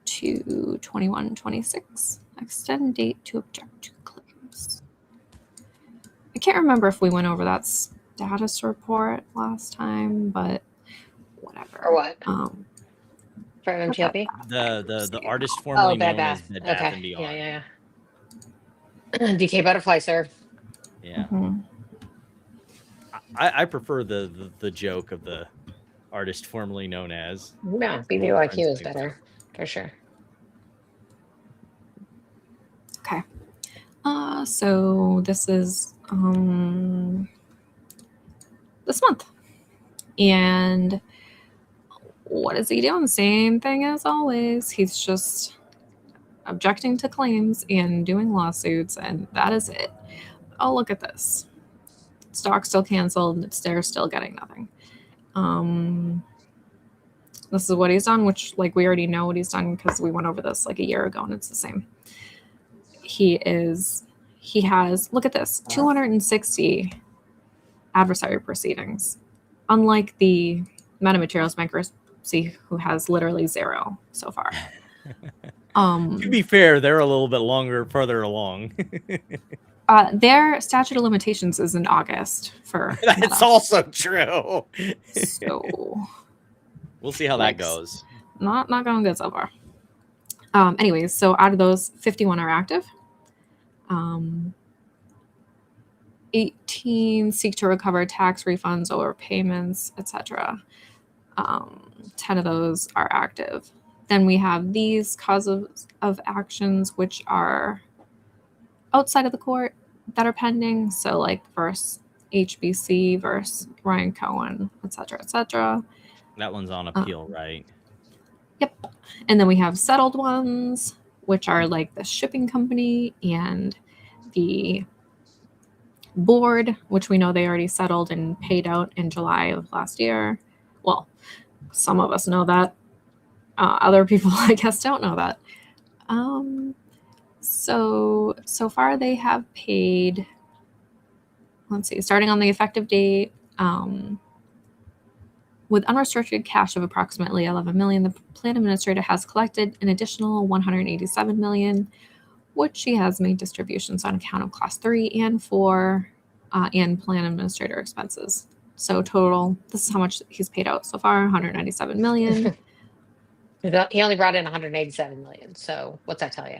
To 21/26, extend date to object to claims. I can't remember if we went over that status report last time, but whatever. Or what? For MMTLP? The artist formerly known as Bed Bath and Beyond. Yeah. DK Butterfly, sir. Yeah. Mm-hmm. I prefer the joke of the artist formerly known as. Yeah, BBBYQ is better, for sure. Okay. So this is this month. And what is he doing? Same thing as always. He's just objecting to claims and doing lawsuits, and that is it. Oh, look at this. Stock still canceled. They're still getting nothing. This is what he's done, which like we already know what he's done because we went over this like a year ago, and it's the same. He has, look at this, 260 adversary proceedings, unlike the metamaterials bankruptcy, who has literally 0 so far. To be fair, they're a little bit further along. Their statute of limitations is in August for That's also true. So we'll see how that goes. Not going good so far. Anyways, so out of those, 51 are active. 18 seek to recover tax refunds, overpayments, etc. 10 of those are active. Then we have these causes of actions which are outside of the court that are pending. So like versus HBC versus Ryan Cohen, etc., etc. That one's on appeal, right? Yep. And then we have settled ones, which are like the shipping company and the board, which we know they already settled and paid out in July of last year. Well, some of us know that. Other people, I guess, don't know that. So far they have paid, let's see, starting on the effective date, with unrestricted cash of approximately 11 million, the plan administrator has collected an additional 187 million, which she has made distributions on account of class 3 and 4 and plan administrator expenses. So total, this is how much he's paid out so far, 197 million. He only brought in 187 million. So what's that tell you?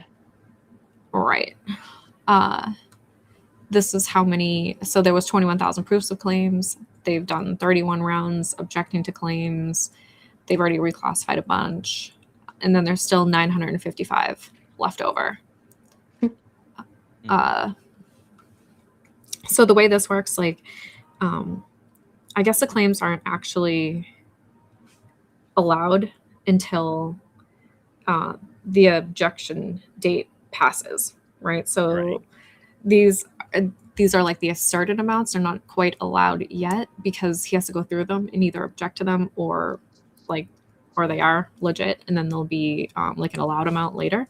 Right. This is how many, so there was 21,000 proofs of claims. They've done 31 rounds objecting to claims. They've already reclassified a bunch. And then there's still 955 left over. So the way this works, like, I guess the claims aren't actually allowed until the objection date passes, right? So these are like the asserted amounts. They're not quite allowed yet because he has to go through them and either object to them or they are legit, and then there'll be like an allowed amount later.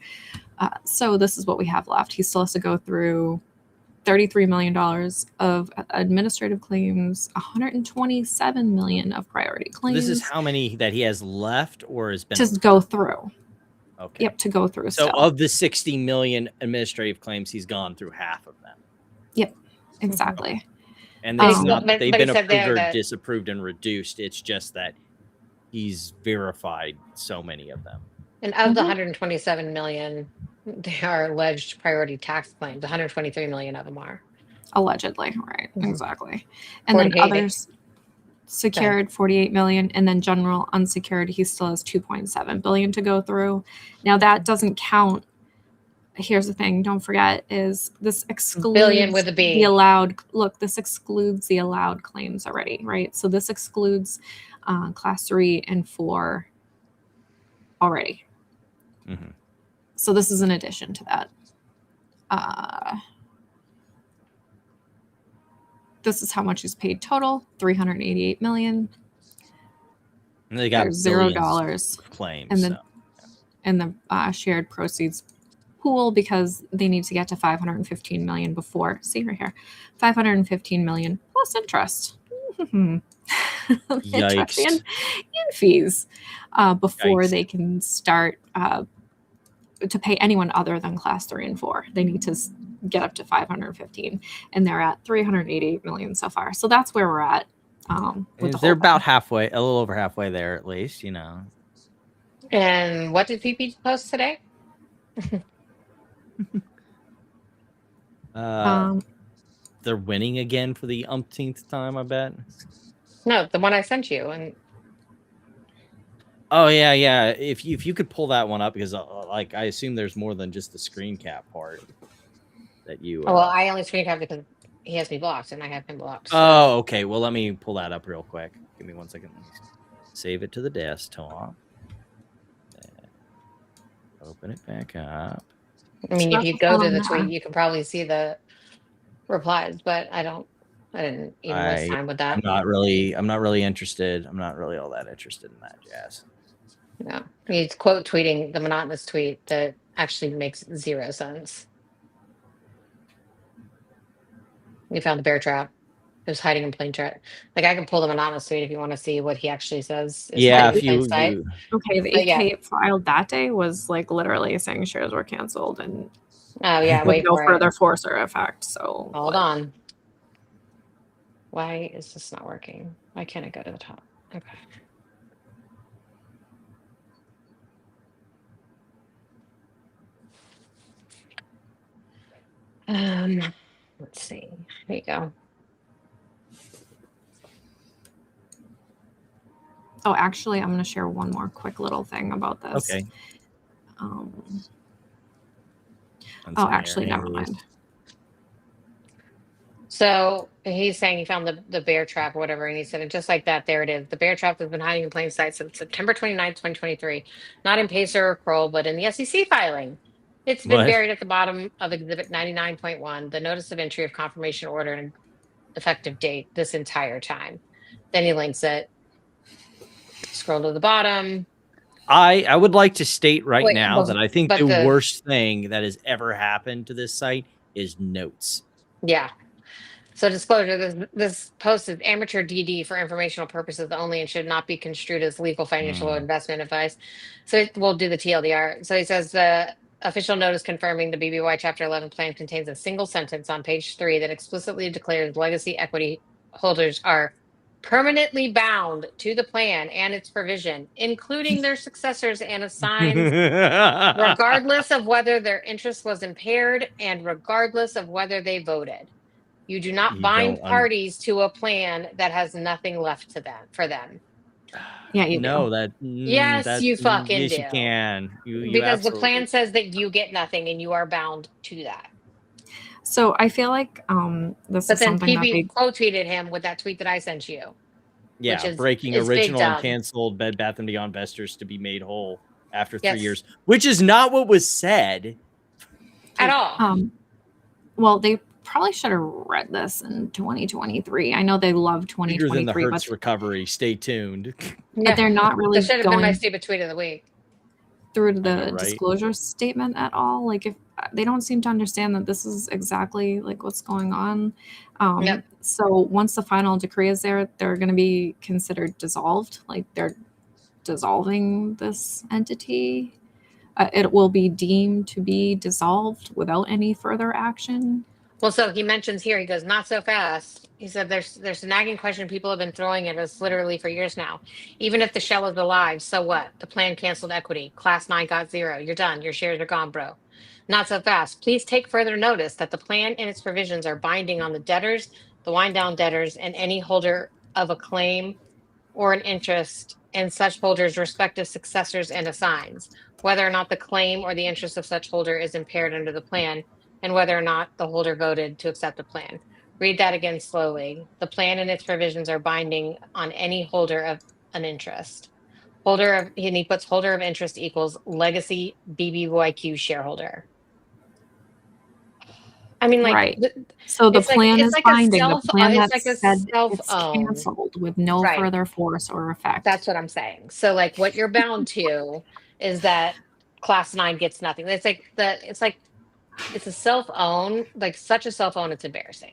So this is what we have left. He still has to go through $33 million of administrative claims, $127 million of priority claims. This is how many that he has left or has been to go through. Okay. Yep, to go through. So still. of the 60 million administrative claims, he's gone through half of them. Yep, exactly. And it's not that they've but he been said approved there or that- disapproved and reduced. It's just that he's verified so many of them. And of the 127 million, they are alleged priority tax claims. 123 million of them are. Allegedly, right, exactly. And then 48. others secured 48 million, and then general unsecured, he still has 2.7 billion to go through. Now that doesn't count. Here's the thing, don't forget, is this excludes Billion with a B. the allowed, look, this excludes the allowed claims already, right? So this excludes class 3 and 4 already. Mm-hmm. So this is in addition to that. This is how much is paid total, 388 million. And they got There's $0 claims. and then and the shared proceeds pool, because they need to get to 515 million before, see right here, 515 million plus interest. Interest and fees before they can start to pay anyone other than class 3 and 4. They need to get up to 515, and they're at 388 million so far. So that's where we're at. They're about halfway, a little over halfway there at least, you know. And what did PP post today? They're winning again for the umpteenth time, I bet. No, the one I sent you. And oh yeah. If you could pull that one up, because like I assume there's more than just the screen cap part that you. well, I only screen capped because he has me blocked, and I have him blocked. So. Oh, okay. Well, let me pull that up real quick. Give me 1 second. Save it to the desktop. Open it back up. I mean, if you go to the tweet, you can probably see the replies, but I didn't even waste time with that. I'm not really interested. I'm not really all that interested in that jazz. No, he's quote tweeting the monotonous tweet that actually makes zero sense. We found the bear trap. It was hiding in plain sight. Like, I can pull the monotonous tweet if you want to see what he actually says. Yeah, if you okay, the 8K filed that day was like literally saying shares were canceled and with no further force or effect. So hold on. Why is this not working? Why can't I go to the top? Okay. Let's see. There you go. Oh, actually, I'm going to share one more quick little thing about this. Okay. Oh, actually, never mind. So he's saying he found the bear trap or whatever, and he said, just like that, there it is. The bear trap has been hiding in plain sight since September 29th, 2023. Not in Pacer or Kroll, but in the SEC filing. It's been buried at the bottom of Exhibit 99.1, the notice of entry of confirmation order and effective date this entire time. Then he links it. Scroll to the bottom. I would like to state now that I think the worst thing that has ever happened to this site is notes. Yeah. So disclosure, this post is amateur DD for informational purposes only and should not be construed as legal, financial, or investment advice. So we'll do the TLDR. So he says the official notice confirming the BBY Chapter 11 plan contains a single sentence on page 3 that explicitly declares legacy equity holders are permanently bound to the plan and its provision, including their successors and assigns, regardless of whether their interest was impaired and regardless of whether they voted. You do not bind parties to a plan that has nothing left to them for them. Yeah, you know do. Yes, you fucking yes, do. You can. You because the plan says that you get nothing and you are bound to that. So I feel like this is something that PB quote tweeted him with that tweet that I sent you. Yeah, breaking original and canceled Bed Bath & Beyond investors to be made whole after 3 years, which is not what was said at all. Well, they probably should have read this in 2023. I know they love 2023. Bigger than the Hertz recovery. Stay tuned. But they're not really should have been my stupid tweet of the week through the disclosure statement at all. Like they don't seem to understand that this is exactly like what's going on. Yep. So once the final decree is there, they're going to be considered dissolved. Like they're dissolving this entity. It will be deemed to be dissolved without any further action. Well, so he mentions here, he goes, not so fast. He said there's a nagging question people have been throwing at us literally for years now. Even if the shell is alive, so what? The plan canceled equity. Class 9 got 0. You're done. Your shares are gone, bro. Not so fast. Please take further notice that the plan and its provisions are binding on the debtors, the wind down debtors, and any holder of a claim or an interest in such holders' respective successors and assigns, whether or not the claim or the interest of such holder is impaired under the plan, and whether or not the holder voted to accept the plan. Read that again slowly. The plan and its provisions are binding on any holder of an interest. Holder of, and he puts holder of interest equals legacy BBBYQ shareholder. I mean, like, right. So the plan is binding. The plan it's that like a said it's self-owned. canceled with no Right. further force or effect. That's what I'm saying. So like what you're bound to is that class 9 gets nothing. It's a self-own, like such a self-own, it's embarrassing.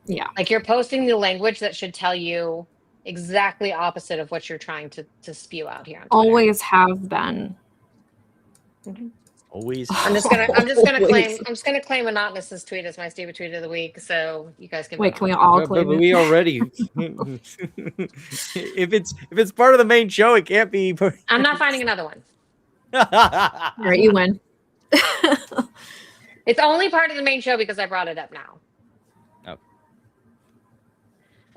Yeah. Like you're posting the language that should tell you exactly opposite of what you're trying to spew out here on Twitter. Always have been. Mm-hmm. Always. I'm just gonna claim Anonymous' tweet as my stupid tweet of the week, so you guys can wait. Can we all claim but it? we already. if it's part of the main show, it can't be. I'm not finding another one. All right, you win. It's only part of the main show because I brought it up now. Oh.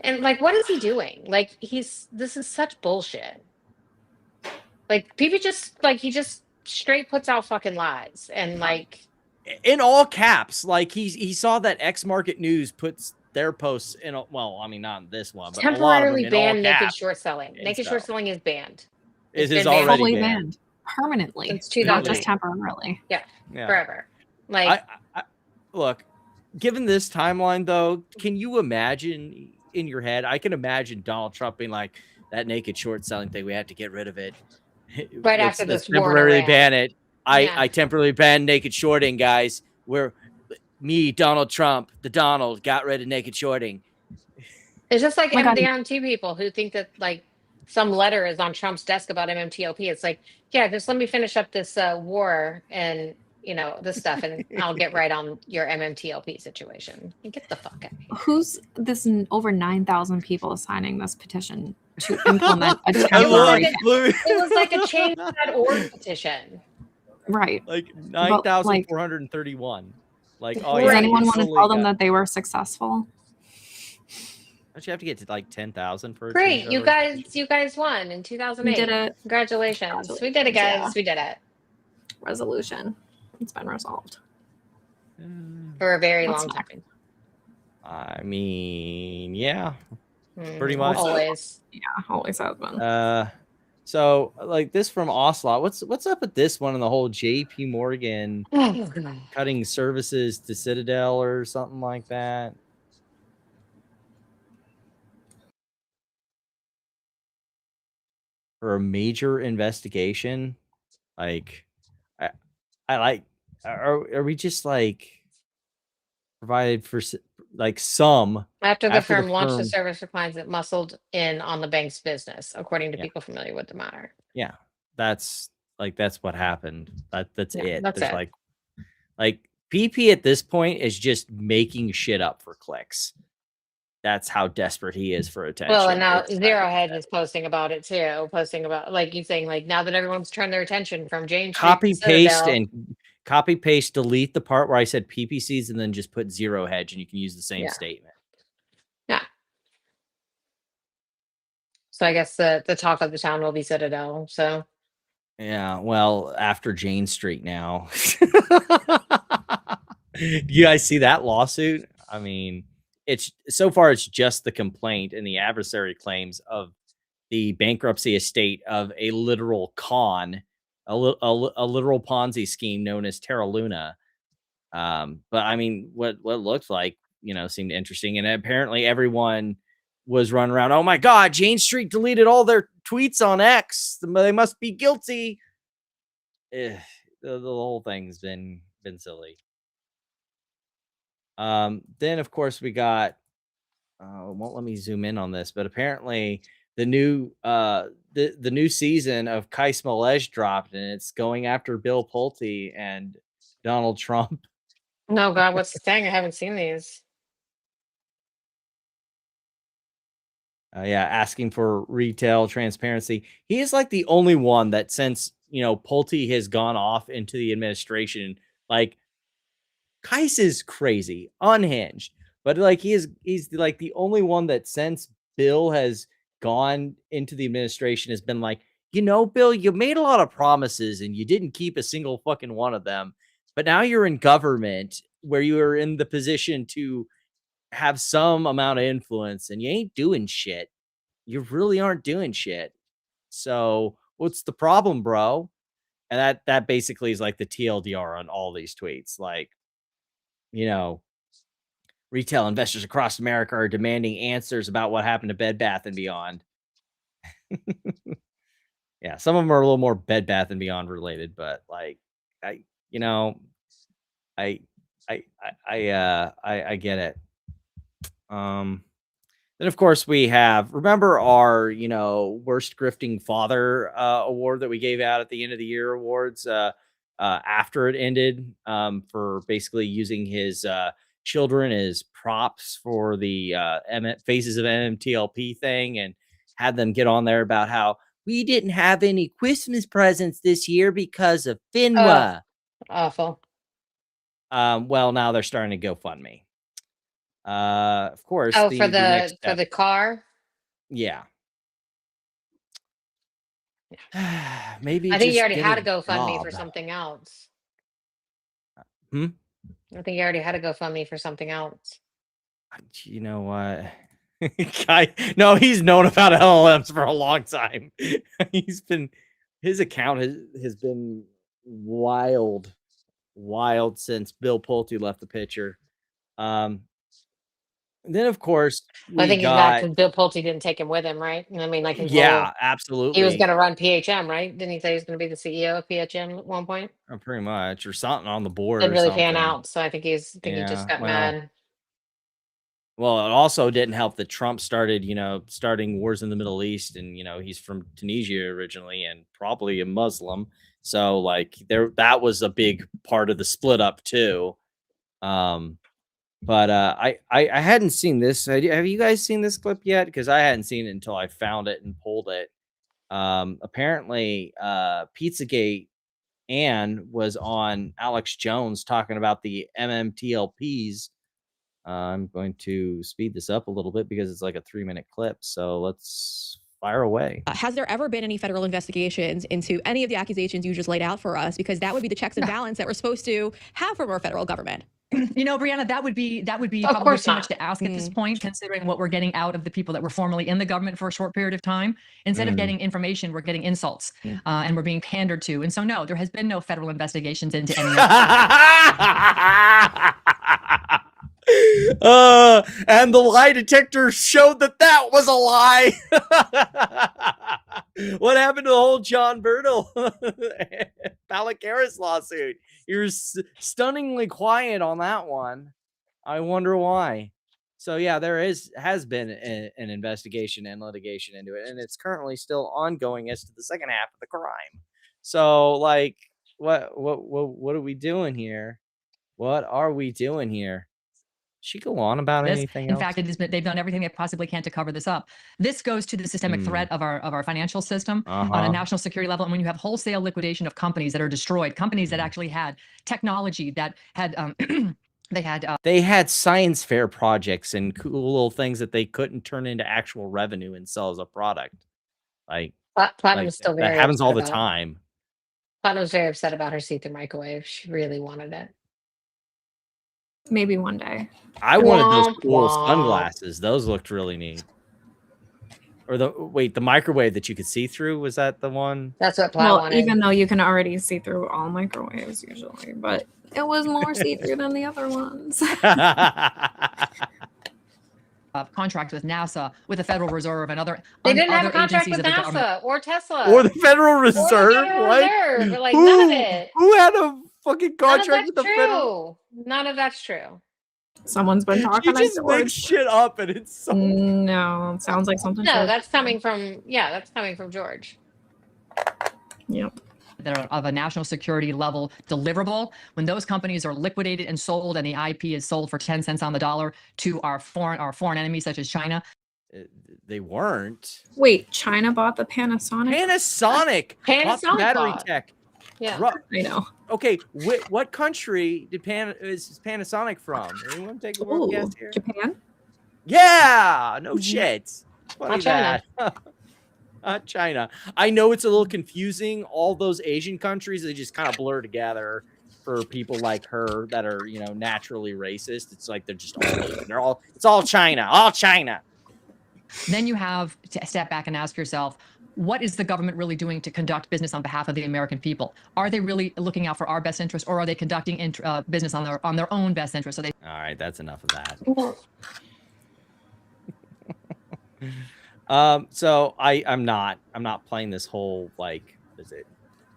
And like, what is he doing? Like, this is such bullshit. Like, people he just straight puts out fucking lies and like in all caps. Like he saw that X Market News puts their posts in. Well, I mean not this one, but temporarily a lot of them ban in all naked caps short selling. Naked short selling is banned. Is been already banned permanently. Since Not 2008. just temporarily. Yeah, forever. Like, I look, given this timeline though, can you imagine in your head? I can imagine Donald Trump being like, that naked short selling thing, we have to get rid of it. Right after this war in temporarily Iran. ban it. Yeah. I temporarily banned naked shorting, guys. Me, Donald Trump, the Donald, got rid of naked shorting. It's just like Oh my God. the MMT people who think that like some letter is on Trump's desk about MMTLP. It's like, yeah, just let me finish up this war and this stuff, and I'll get right on your MMTLP situation. Get the fuck out of here. Who's this? Over 9,000 people signing this petition to implement a It temporary. was like a change.org petition. Right. Like 9,431. Like, oh, Does yeah, anyone you want to totally tell them got- that they were successful? Don't you have to get to like 10,000 for a Great, you changeover? guys won in 2008. We did it. Congratulations. We did it, guys. Yeah. We did it Resolution. It's been resolved. for a very What's long next? time. I mean, yeah, pretty much. Always. Yeah, always has been. So like this from Ocelot. What's up with this one and the whole JP Morgan Oh, God. cutting services to Citadel or something like that? For a major investigation, like I like. Are we just like provided for like some After the firm launched the firm- service for clients that muscled in on the bank's business, according to people familiar with the matter. Yeah, that's what happened. That's Yeah, it. that's There's it. like PP at this point is just making shit up for clicks. That's how desperate he is for attention. Well, and now It's Zero Hedge is posting about it too, posting about like you saying like now that everyone's turned their attention from James Street to Citadel. copy paste, delete the part where I said PPCs and then just put Zero Hedge and you can use the same Yeah. statement. Yeah. So I guess the talk of the town will be Citadel. So Yeah, well, after Jane Street now. You guys see that lawsuit? I mean, it's so far it's just the complaint and the adversary claims of the bankruptcy estate of a literal con, a literal Ponzi scheme known as Terra Luna. But I mean, what looked like, seemed interesting. And apparently everyone was running around, oh my God, Jane Street deleted all their tweets on X. They must be guilty. The whole thing's been been silly. Then of course we got it won't let me zoom in on this, but apparently the new the new season of Kai Smollett dropped, and it's going after Bill Pulte and Donald Trump. No, God, what's the thing? I haven't seen these. Yeah, asking for retail transparency. He is like the only one that, since Pulte has gone off into the administration, like Kais is crazy, unhinged, but like he's like the only one that, since Bill has gone into the administration, has been like, Bill, you made a lot of promises and you didn't keep a single fucking one of them. But now you're in government where you are in the position to have some amount of influence and you ain't doing shit. You really aren't doing shit. So what's the problem, bro? And that basically is like the TLDR on all these tweets. Like, retail investors across America are demanding answers about what happened to Bed Bath and Beyond. Yeah, some of them are a little more Bed Bath and Beyond related, but like, I get it. Then of course we have, remember our, worst grifting father award that we gave out at the end of the year awards after it ended for basically using his children as props for the Faces of MMTLP thing, and had them get on there about how we didn't have any Christmas presents this year because of FINWA. Awful. Well, now they're starting to GoFundMe. Of course. Oh, for the car. Yeah. Maybe I think you already had to GoFundMe for something else. I think you already had to GoFundMe for something else. You know what? No, he's known about LLMs for a long time. His account has been wild since Bill Pulte left the picture. Then of course I think he's back because Bill Pulte didn't take him with him, right? I mean, like, absolutely. He was going to run PHM, right? Didn't he say he was going to be the CEO of PHM at one point? Pretty much, or something on the board. Didn't really pan out, so I think he just got mad. Well, it also didn't help that Trump started, starting wars in the Middle East, and he's from Tunisia originally and probably a Muslim, so like that was a big part of the split up too. But I hadn't seen this. Have you guys seen this clip yet? Because I hadn't seen it until I found it and pulled it. Apparently, Pizzagate Ann was on Alex Jones talking about the MMTLPs. I'm going to speed this up a little bit because it's like a 3-minute clip. So let's fire away. Has there ever been any federal investigations into any of the accusations you just laid out for us? Because that would be the checks and balance that we're supposed to have from our federal government. Brianna, that would be probably too much to ask at this point, considering what we're getting out of the people that were formerly in the government for a short period of time. Instead of getting information, we're getting insults, and we're being pandered to. And so, no, there has been no federal investigations into any of that. And the lie detector showed that was a lie. What happened to the whole John Bertle Balacaris lawsuit? You're stunningly quiet on that one. I wonder why. So yeah, there has been an investigation and litigation into it, and it's currently still ongoing as to the second half of the crime. So like, what are we doing here? What are we doing here? She go on about anything else? In fact, they've done everything they possibly can to cover this up. This goes to the systemic threat of our financial system on a national security level. And when you have wholesale liquidation of companies that are destroyed, companies that actually had technology that had they had science fair projects and cool little things that they couldn't turn into actual revenue and sell as a product. Like Platinum's still very that happens all the time. Platinum was very upset about her see-through microwave. She really wanted it. Maybe one day. I wanted those cool sunglasses. Those looked really neat. Or the microwave that you could see through, was that the one? That's what Plow wanted. Even though you can already see through all microwaves usually, but it was more see-through than the other ones. Contract with NASA, with the Federal Reserve, and other. They didn't have a contract with NASA or Tesla or the Federal Reserve. Or like none of it. Who had a fucking None of contract with the that's federal. true. None of that's true. Someone's been talking. You just make shit up, and it's so. No, it sounds like something. No, George that's said. coming from that's coming from George. Yep. That are of a national security level deliverable. When those companies are liquidated and sold, and the IP is sold for 10 cents on the dollar to our foreign enemies such as China. They weren't. Wait, China bought the Panasonic. Panasonic bought the battery tech. Yeah, I know. Okay, what country is Panasonic from? Anyone take a wild guess here? Japan. Yeah, no shit. Funny Not China. that. Not China. I know it's a little confusing. All those Asian countries, they just kind of blur together for people like her that are, naturally racist. It's like they're just all Asian. It's all China. All China. Then you have to step back and ask yourself, what is the government really doing to conduct business on behalf of the American people? Are they really looking out for our best interest, or are they conducting business on their own best interest? All right, that's enough of that. So I'm not playing this whole, like, is it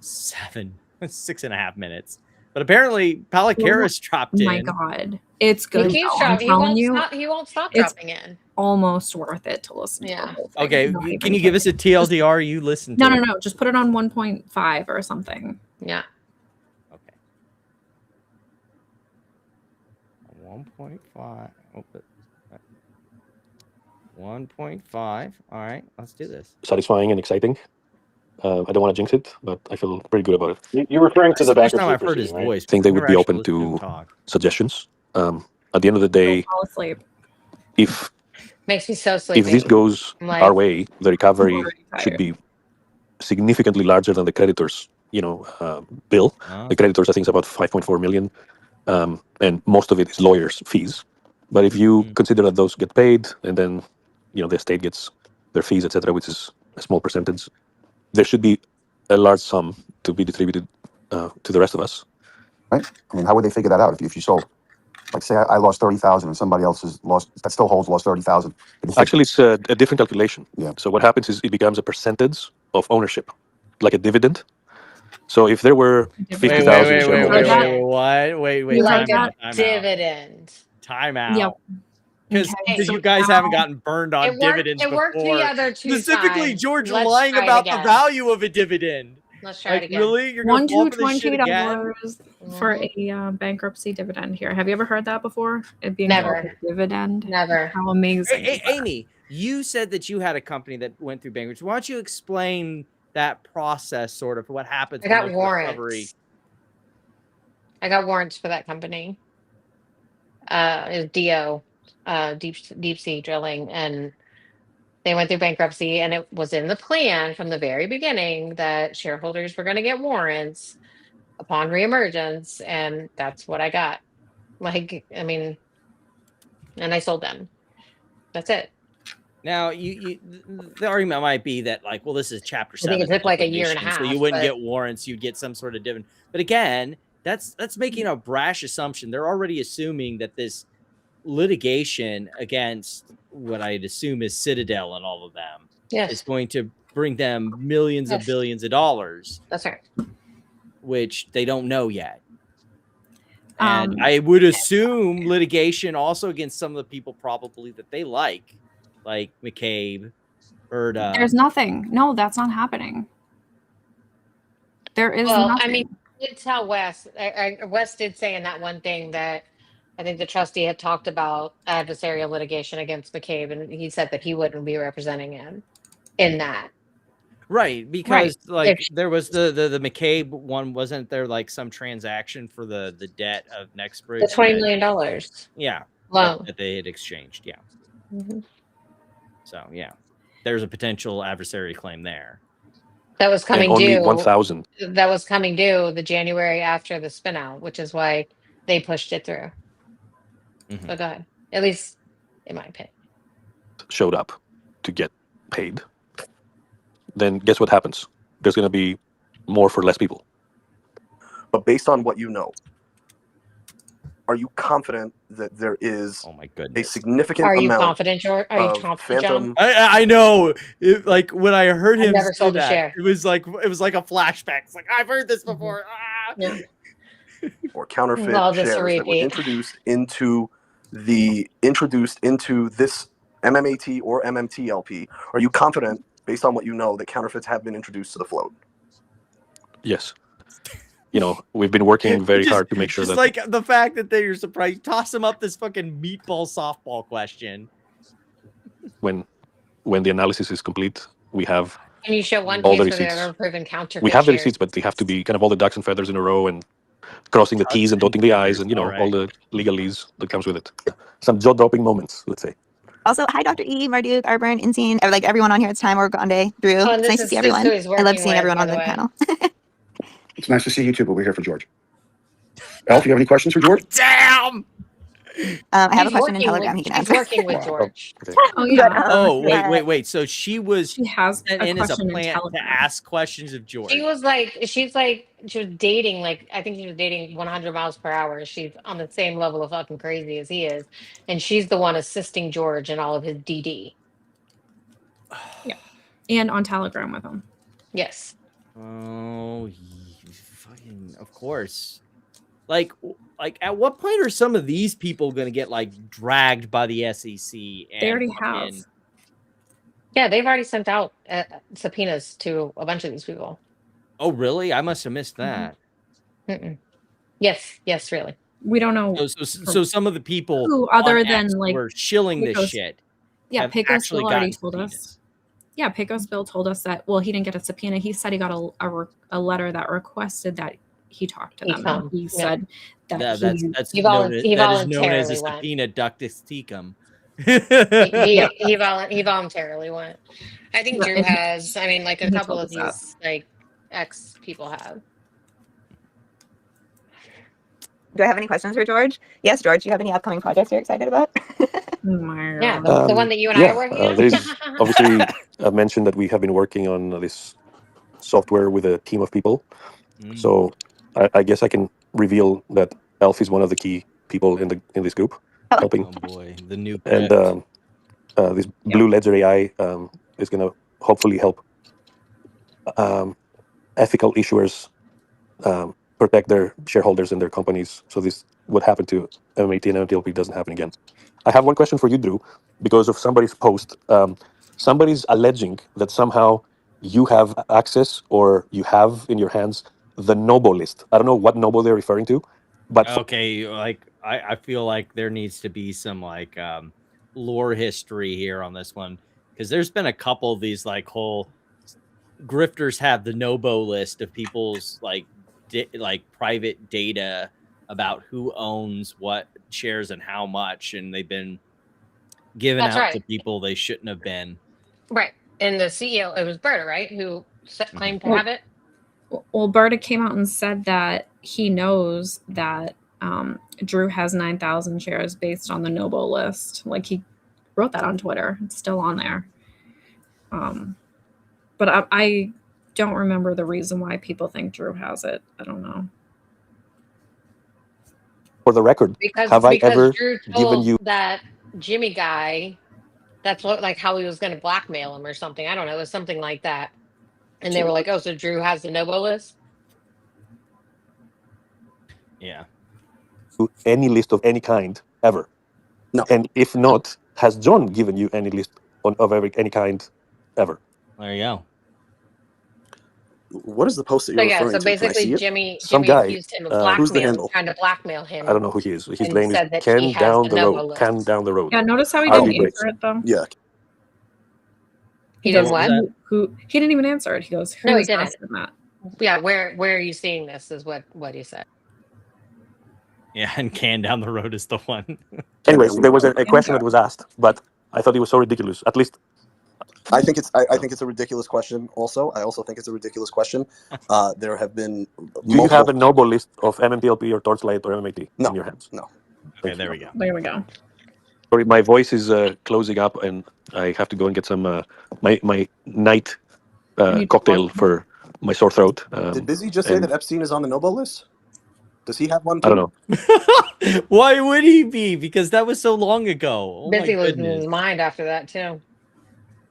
6.5 minutes? But apparently Palikaris dropped in. Oh my God, it's good. He keeps I'm dropping. telling you, He won't stop it's dropping in. almost worth it to listen to. The whole thing. Okay, Not even can you give us a TLDR you listen to? No. Just put it on 1.5 or something. Yeah. Okay. 1.5. 1.5. All right, let's do this. Satisfying and exciting. I don't want to jinx it, but I feel pretty good about it. You're referring to the First bankruptcy time I've heard his proceeding, right? voice. I think they would Never be actually open listened to him to talk. suggestions. At the end of the day, Fall asleep. if Makes me so sleepy. if this goes I'm like, our way, the recovery already should tired. be significantly larger than the creditors, bill. Oh. The creditors, I think, is about 5.4 million, and most of it is lawyers' fees. But if you consider that those get paid, and then the estate gets their fees, etc., which is a small percentage, there should be a large sum to be distributed to the rest of us. Right? I mean, how would they figure that out if you sold? Like, say I lost 30,000 and somebody else has lost, that still holds, lost 30,000. Actually, it's a different calculation. Yeah. So what happens is it becomes a percentage of ownership, like a dividend. So if there were 50,000 shareholders, What? Wait. like Time a out. dividend. Time out. Yep. Because Okay, you guys haven't gotten burned on dividends It worked before. the other two Specifically, times. George Let's lying try it about the again. value of a dividend. Let's try it again. Really? You're going to fall for this shit again? $1 for a bankruptcy dividend here. Have you ever heard that before? It being Never. called a dividend. Never. How amazing. Hey, is that? Amy, you said that you had a company that went through bankruptcy. Why don't you explain that process, sort of, what happens? I got when there's warrants. recovery? I got warrants for that company. It was DO, deep sea drilling, and they went through bankruptcy, and it was in the plan from the very beginning that shareholders were going to get warrants upon reemergence, and that's what I got. Like, I mean, and I sold them. That's it. Now, the argument might be that, like, well, this is Chapter 7. I think it took like a year and a liquidation, half. so you wouldn't but- get warrants. You'd get some sort of dividend. But again, that's making a brash assumption. They're already assuming that this litigation against what I'd assume is Citadel and all of them is going to bring them millions of billions of dollars. That's right. Which they don't know yet. And I would assume litigation also against some of the people probably that they like McCabe, Erda. There's nothing. No, that's not happening. There is nothing. I mean, I did tell Wes. Wes did say in that one thing that I think the trustee had talked about adversarial litigation against McCabe, and he said that he wouldn't be representing him in that. Right, because there was the McCabe one, wasn't there like some transaction for the debt of Nextbridge? The $20 million. Yeah. Loan. That they had exchanged. Yeah. Mm-hmm. So yeah. There's a potential adversary claim there. That was coming only due. 1,000. That was coming due the January after the spin out, which is why they pushed it through. Mm-hmm. So go ahead. At least in my opinion. Showed up to get paid, then guess what happens? There's going to be more for less people. But based on what you know, are you confident that there is a significant Are you amount confident, George? Are you of confident, phantom? John? I know. Like when I heard him I've never say sold a that, share. it was like a flashback. It's like I've heard this before. Ah. Yeah. or counterfeit Well, just a shares that were repeat. introduced into this MMAT or MMTLP, are you confident, based on what you know, that counterfeits have been introduced to the float? Yes. You know, we've been working very hard to make sure just that like the fact that you're surprised. Toss him up this fucking meatball softball question. when the analysis is complete, we have And you show one all the case where they've receipts. ever proven counterfeit We have the shares. receipts, but they have to be kind of all the ducks and feathers in a row and crossing the T's and dotting the I's and, you know, all the legalese that comes with it. Some jaw-dropping moments, let's say. Also, hi, Dr. E, Marduk, Arburn, Insane, like everyone on here. It's time, or Grande, Drew. Oh, and It's this nice to is see everyone. who he's I love working seeing with, everyone by on the the way. panel. It's nice to see you too, but we're here for George. Elf, you have any questions for George? Damn! I have a He's question in working Telegram. with- He can he's answer. working with George. Oh yeah. Oh, wait. So she has sent a in as a question in plant to Telegram. ask questions of George. She was dating, I think she was dating 100 miles per hour. She's on the same level of fucking crazy as he is. And she's the one assisting George in all of his DD. Yeah. And on Telegram with him. Yes. Oh, fucking, of course. Like, at what point are some of these people going to get like dragged by the SEC? And They already have. Yeah, they've already sent out subpoenas to a bunch of these people. Oh, really? I must have missed that. Mm-mm. Yes, really. We don't know. So some of the people who other on than X like were shilling this Pecos- shit. Yeah, have Pecos actually Bill already gotten told subpoenas. us. Yeah, Pecos Bill told us that. Well, he didn't get a subpoena. He said he got a letter that requested that he talked to them. And he said that That's he known as a voluntarily went. subpoena ductus tecum. He voluntarily went. I think Drew has. I mean, like a He couple told of us that. these like ex people have. Do I have any questions for George? Yes, George. Do you have any upcoming projects you're excited about? Yeah, the one that you and I are working on. There's obviously a mention that we have been working on this software with a team of people. So I guess I can reveal that Elf is one of the key people in this group helping. Oh boy, the new And this Blue Ledger AI is going to hopefully help ethical issuers protect their shareholders and their companies. So this what happened to MMAT and MMTLP doesn't happen again. I have one question for you, Drew, because of somebody's post. Somebody's alleging that somehow you have access or you have in your hands the Nobo list. I don't know what Nobo they're referring to, but Okay, like I feel like there needs to be some like lore history here on this one, because there's been a couple of these like whole grifters have the Nobo list of people's like private data about who owns what shares and how much, and they've been given That's out right. to people they shouldn't have been. Right, and the CEO, it was Berta, right, who claimed to have it. Well, Berta came out and said that he knows that Drew has 9,000 shares based on the Nobo list. Like he wrote that on Twitter. It's still on there. But I don't remember the reason why people think Drew has it. I don't know. for the record, have I ever Drew given told you that Jimmy guy, that's what, like how he was going to blackmail him or something. I don't know. It was something like that. And they were like, "Oh, so Drew has the Nobo list?" Yeah. any list of any kind ever? No. And if not, has John given you any list of any kind ever? There you go. What is the post that So you're yeah, referring so to? Can I see basically it? Jimmy Some guy, accused him of who's the blackmail, handle? trying to blackmail him. I don't know who he is. His and name is said that Ken he has Down the the Nobo Road. list. Ken Down the Road. Yeah, notice how he I'll didn't be great. answer it though. Yeah. He did what? Who he didn't even answer it. He goes, No, he "Who's didn't. asking that?" Yeah, where are you seeing this? Is what he said. Yeah, and Can Down the Road is the one. Anyways, there was a question that was asked, but I thought it was so ridiculous. At least I think it's a ridiculous question. Also, I also think it's a ridiculous question. There have been do you have a Nobo list of MMTLP or Torchlight or MMAT in your hands? No. Okay, there we go. There we go. Sorry, my voice is closing up, and I have to go and get some my night cocktail for my sore throat. Did Busy just say that Epstein is on the Nobo list? Does he have one too? I don't know. Why would he be? Because that was so long ago. Oh Busy my losing goodness. his mind after that too.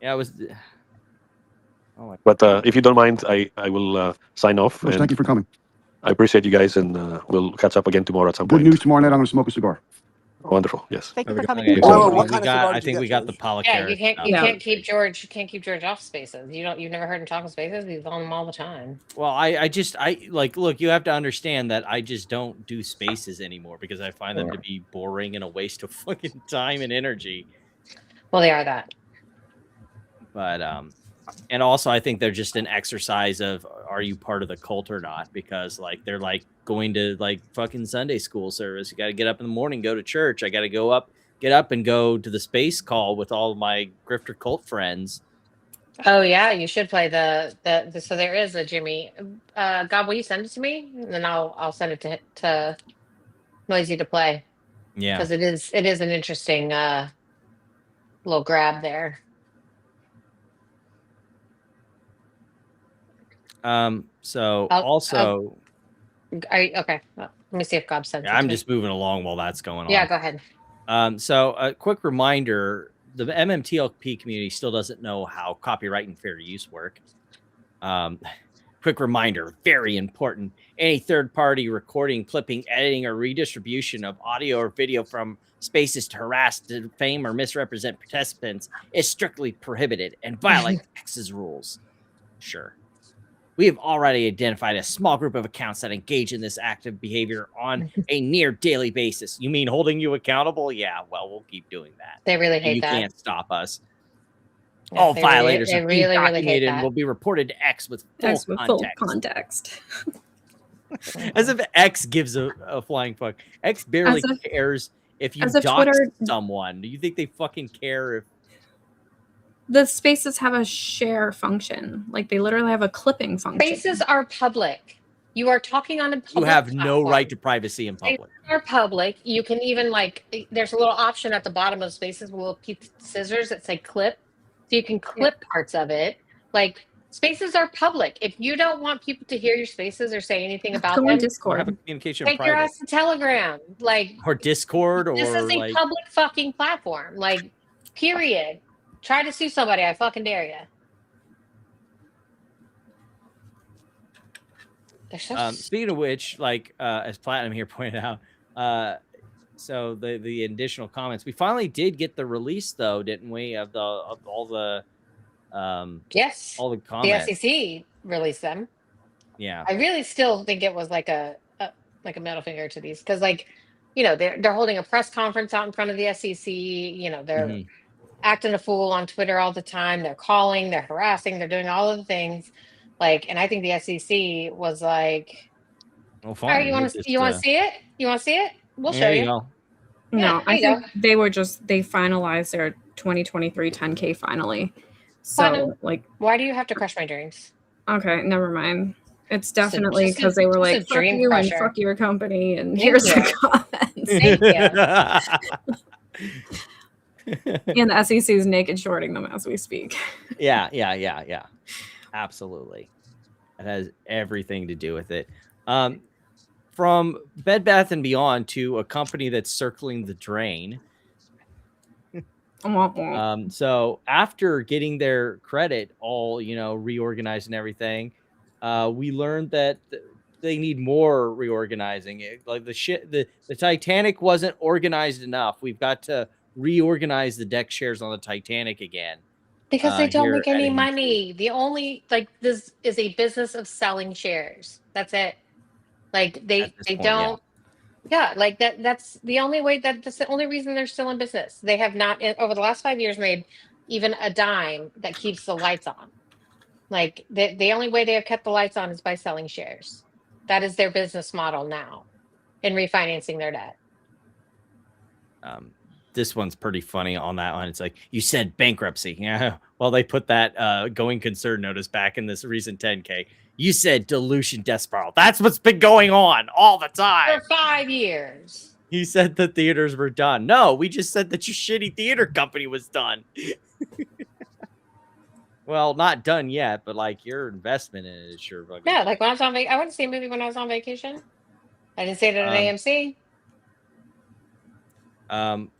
Yeah, it was. Oh my. But if you don't mind, I will sign off. George, thank you for coming. I appreciate you guys, and we'll catch up again tomorrow at some Good point. news tomorrow night. I'm going to smoke a cigar. Wonderful. Yes. Thank you for coming. Okay, Whoa, what kind of cigar I did you think get, we got the George? Yeah, Polycarp. you can't keep George off Spaces. You've never heard him talk on Spaces. He's on them all the time. Well, I like, look, you have to understand that I just don't do Spaces anymore because I find them to be boring and a waste of fucking time and energy. Well, they are that. But and also I think they're just an exercise of, are you part of the cult or not? Because like they're like going to like fucking Sunday school service. You got to get up in the morning, go to church. I got to get up and go to the space call with all of my grifter cult friends. Oh yeah, you should play the so there is a Jimmy. God, will you send it to me? And then I'll send it to Noisy to play. Yeah, because it is an interesting little grab there. So okay. Well, let me see if Gob sent it. I'm just moving along while that's going on. Yeah, go ahead. So a quick reminder, the MMTLP community still doesn't know how copyright and fair use work. Quick reminder, very important. Any third-party recording, clipping, editing, or redistribution of audio or video from Spaces to harass, defame, or misrepresent participants is strictly prohibited and violates X's rules. Sure. We have already identified a small group of accounts that engage in this active behavior on a near daily basis. You mean holding you accountable? Yeah, well, we'll keep doing that. They really hate that. You can't stop us. Yeah, all violators they really hate that. and will be reported to X with full context. As if X gives a flying fuck. X barely cares if you dox someone. Do you think they fucking care if the Spaces have a share function? Like they literally have a clipping function. Spaces are public. You are talking on a public you have platform. No right to privacy in public. Spaces are public. You can even there's a little option at the bottom of Spaces with little scissors that say clip. So you can clip parts of it. Like Spaces are public. If you don't want people to hear your Spaces or say anything about them, Discord. Have a communication take your ass to Telegram. Or Discord this is a public fucking platform. Like, period. Try to sue somebody. I fucking dare you. Speaking of which, as Platinum here pointed out, so the additional comments, we finally did get the release though, didn't we? Of all the all the comments. The SEC released them. Yeah, I really still think it was like a middle finger to these because they're holding a press conference out in front of the SEC. They're acting a fool on Twitter all the time. They're calling, they're harassing, they're doing all of the things. And I think the SEC was like, well, fine. All right, you want to see it? You want to see it? We'll show you. No, Yeah, I think they finalized their 2023 10K finally. So why do you have to crush my dreams? Okay, never mind. It's definitely because they were like, fuck you and fuck your company, and here's the comments. And the SEC is naked shorting them as we speak. Yeah. Absolutely. It has everything to do with it. From Bed Bath & Beyond to a company that's circling the drain. So after getting their credit all, reorganized and everything, we learned that they need more reorganizing. Like the Titanic wasn't organized enough. We've got to reorganize the deck shares on the Titanic again. Because they don't make any money. The only this is a business of selling shares. That's it. They don't. Yeah, that's the only way that's the only reason they're still in business. They have not over the last 5 years made even a dime that keeps the lights on. The only way they have kept the lights on is by selling shares. That is their business model now, in refinancing their debt. This one's pretty funny on that one. It's like, you said bankruptcy. Yeah. Well, they put that going concern notice back in this recent 10K. You said dilution death spiral. That's what's been going on all the time. For 5 years. He said the theaters were done. No, we just said that your shitty theater company was done. Well, not done yet, but your investment in it is sure. Yeah, when I was on I went to see a movie when I was on vacation. I didn't see it at an AMC.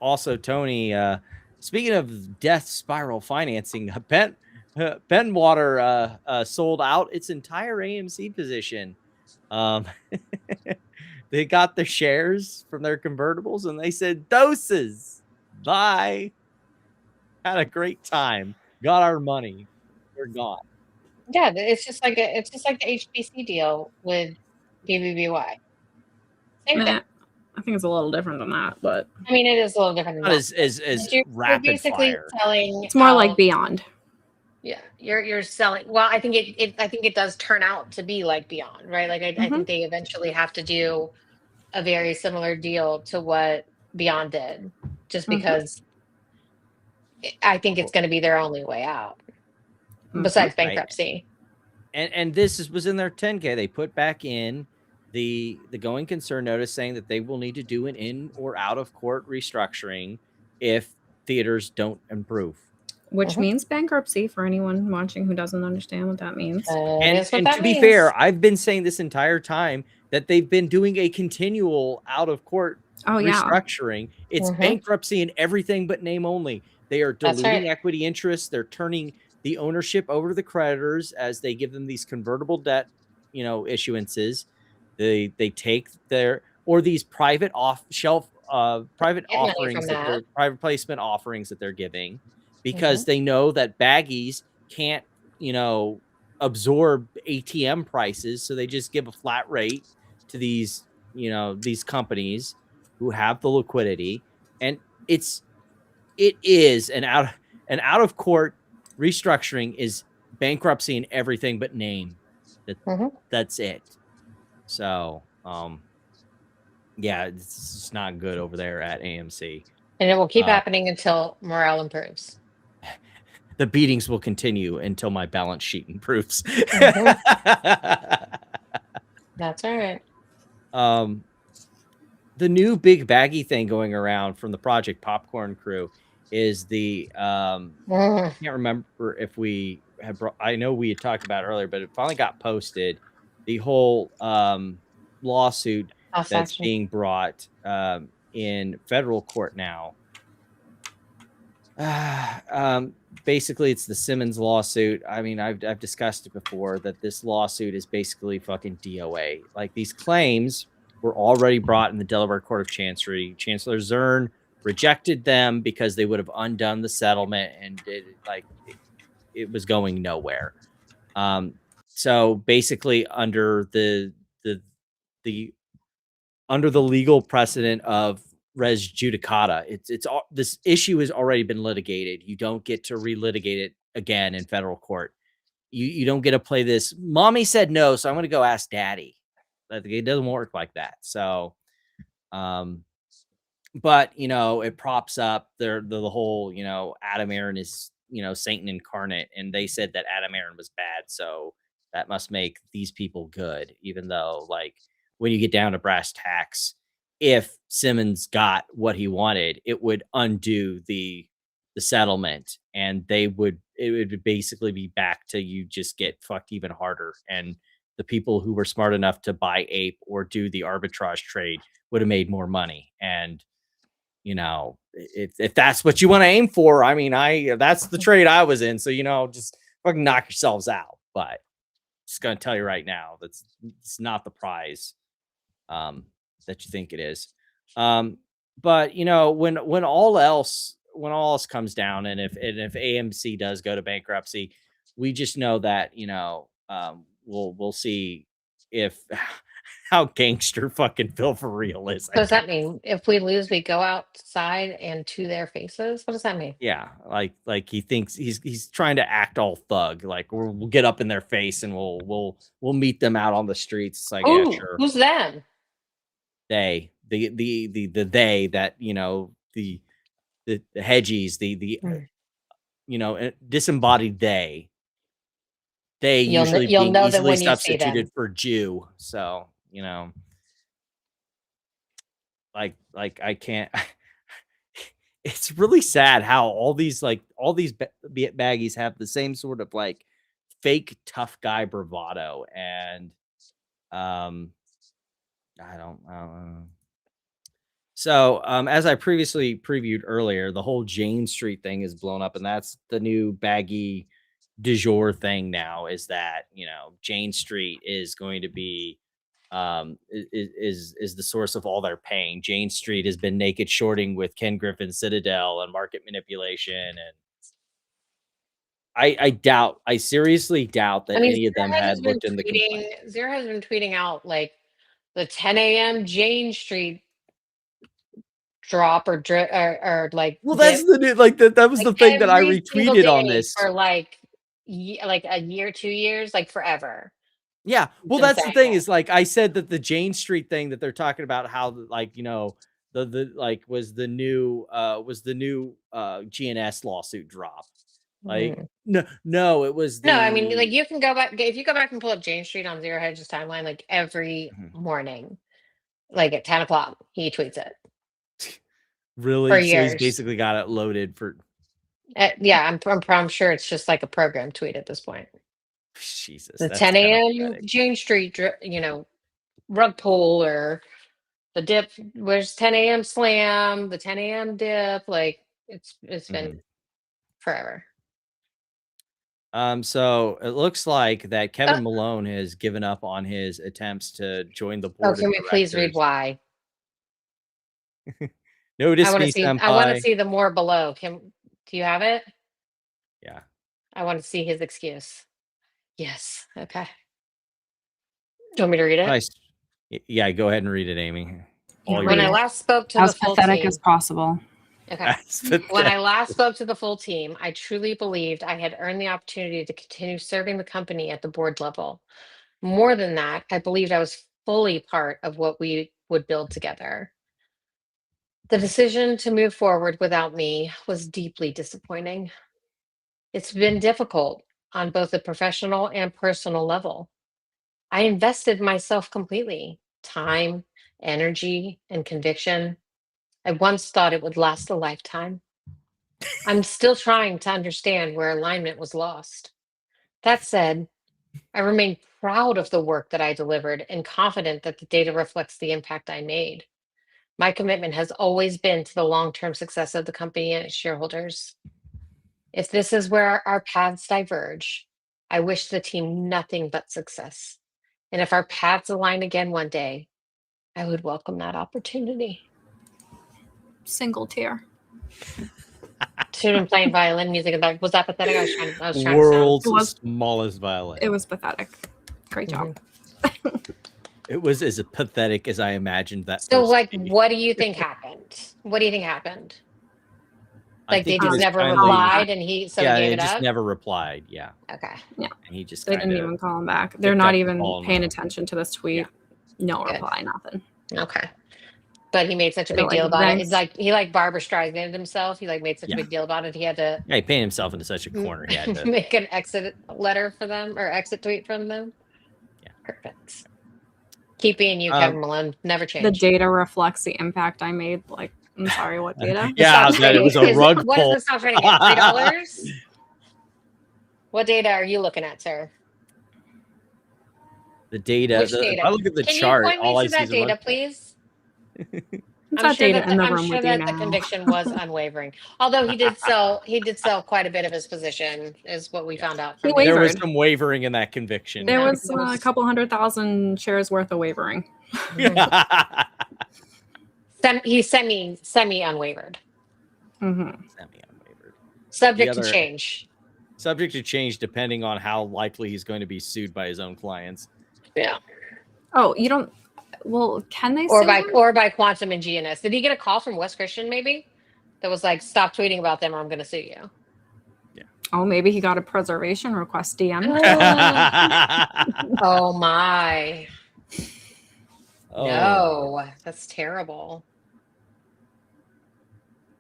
Also, Tony, speaking of death spiral financing, Bentwater sold out its entire AMC position They got the shares from their convertibles and they said, doses, bye. Had a great time. Got our money. We're gone. Yeah, it's just like the HBC deal with BBBY. Same thing. I think it's a little different than that, but I mean, it is a little different than not that. as You're rapid basically fire. selling. it's more like out- Beyond. Yeah, you're selling. Well, I think it does turn out to be like Beyond, right? Like I think they eventually have to do a very similar deal to what Beyond did, just because I think it's going to be their only way out, besides bankruptcy. And this was in their 10K. They put back in the going concern notice saying that they will need to do an in or out of court restructuring if theaters don't improve. Which means bankruptcy for anyone watching who doesn't understand what that means. And to be fair, I've been saying this entire time that they've been doing a continual out of court restructuring. It's bankruptcy and everything but name only. They are diluting equity interests. They're turning the ownership over to the creditors as they give them these convertible debt, issuances. They take these private off-shelf private offerings private placement offerings that they're giving, because they know that baggies can't, absorb ATM prices. So they just give a flat rate to these, these companies who have the liquidity. And it is an out of court restructuring is bankruptcy and everything but name. That's it. So, yeah, it's just not good over there at AMC. And it will keep happening until morale improves. The beatings will continue until my balance sheet improves. That's all right. The new big baggy thing going around from the Project Popcorn crew is the I can't remember if we had I know we had talked about it earlier, but it finally got posted. The whole lawsuit that's being brought in federal court now. Basically, it's the Simmons lawsuit. I mean, I've discussed it before that this lawsuit is basically fucking DOA. Like, these claims were already brought in the Delaware Court of Chancery. Chancellor Zern rejected them because they would have undone the settlement, and it was going nowhere. So basically, under the legal precedent of res judicata, it's all, this issue has already been litigated. You don't get to relitigate it again in federal court. You don't get to play this. Mommy said no, so I'm going to go ask daddy. It doesn't work like that. So, but it props up the whole, Adam Aaron is, Satan incarnate, and they said that Adam Aaron was bad, so that must make these people good, even though, like, when you get down to brass tacks, if Simmons got what he wanted, it would undo the settlement, and it would basically be back to you just get fucked even harder. And the people who were smart enough to buy Ape or do the arbitrage trade would have made more money. And, if that's what you want to aim for, I mean, that's the trade I was in. So, just fucking knock yourselves out. But just going to tell you right now, it's not the prize that you think it is. But when all else comes down, and if AMC does go to bankruptcy, we just know that we'll see if how gangster fucking Phil for real is. What does that mean? If we lose, we go outside and to their faces? What does that mean? Yeah, like he thinks he's trying to act all thug. Like, we'll get up in their face and we'll meet them out on the streets. It's like, yeah, sure. Who's them? They, they that, the hedgies, the disembodied they usually being easily substituted for Jew. So, like I can't. It's really sad how all these baggies have the same sort of like fake tough guy bravado, and I don't know. So, as I previously previewed earlier, the whole Jane Street thing is blown up, and that's the new baggy du jour thing now, is that, Jane Street is going to be is the source of all their pain. Jane Street has been naked shorting with Ken Griffin Citadel and market manipulation, and I seriously doubt that any of them had looked in the complaint. Zero has been tweeting out like the 10 a.m. Jane Street drop or like. Well, that's that was the thing that I retweeted on this for like a year, 2 years, like forever. Yeah, well, that's the thing is like I said that the Jane Street thing that they're talking about how like the like was the new GNS lawsuit drop. Like no, it was no. I mean, like you can go back if you go back and pull up Jane Street on Zero Hedge's timeline, like every morning, like at 10 o'clock, he tweets it. Really, for so years. he's basically got it loaded for. Yeah, I'm sure it's just like a program tweet at this point. Jesus, the 10 a.m. Jane Street, rug pull or the dip. Where's 10 a.m. slam? The 10 a.m. dip. Like it's been forever. So it looks like that Kevin Malone has given up on his attempts to join the board. Oh, can we please read why? Notice I want me, to see. I want senpai. to see the more below. Do you have it? Yeah. I want to see his excuse. Yes. Okay. Do you want me to read it? Nice. Yeah, go ahead and read it, Amy. When I last spoke to as the full pathetic team, as possible. okay. When I last spoke to the full team, I truly believed I had earned the opportunity to continue serving the company at the board level. More than that, I believed I was fully part of what we would build together. The decision to move forward without me was deeply disappointing. It's been difficult on both the professional and personal level. I invested myself completely, time, energy, and conviction. I once thought it would last a lifetime. I'm still trying to understand where alignment was lost. That said, I remain proud of the work that I delivered and confident that the data reflects the impact I made. My commitment has always been to the long-term success of the company and its shareholders. If this is where our paths diverge, I wish the team nothing but success. And if our paths align again one day, I would welcome that opportunity. Single tear. Should have been playing violin music. Was that pathetic? I was trying World's smallest violin. It was pathetic. Great job. It was as pathetic as I imagined that. So, like, what do you think happened? What do you think happened? Like they just never replied, and he gave it just up. Never replied. Yeah. Okay. Yeah. And he just they didn't even call him back. They're not even paying attention to this tweet. No reply, nothing. Okay. But he made such a big deal about it. It's like he Barbara Streisand himself. He made such a big deal about it. He had to. Yeah, he painted himself into such a corner. He had to make an exit letter for them or exit tweet from them. Yeah. Perfect. Keep being you, Kevin Malone. Never change. The data reflects the impact I made. Like, I'm sorry, what data? Yeah, that it was a rug pull. What is the stock trading at? $3? What data are you looking at, sir? The data. Which data? If I look at the chart, Can you all point me I to see that is data, please? I'm sure that the conviction was unwavering. Although he did sell quite a bit of his position, is what we found out. From there was some wavering in that conviction. There was a couple 100,000 shares worth of wavering. He's semi unwavered. Mm-hmm. Semi unwavered. Subject to change. Subject to change depending on how likely he's going to be sued by his own clients. Yeah. Oh, you don't. Well, can they? Or by Quantum and GNS. Did he get a call from Wes Christian? Maybe that was like, stop tweeting about them, or I'm going to sue you. Yeah. Oh, maybe he got a preservation request DM. Oh my. Oh. No, that's terrible.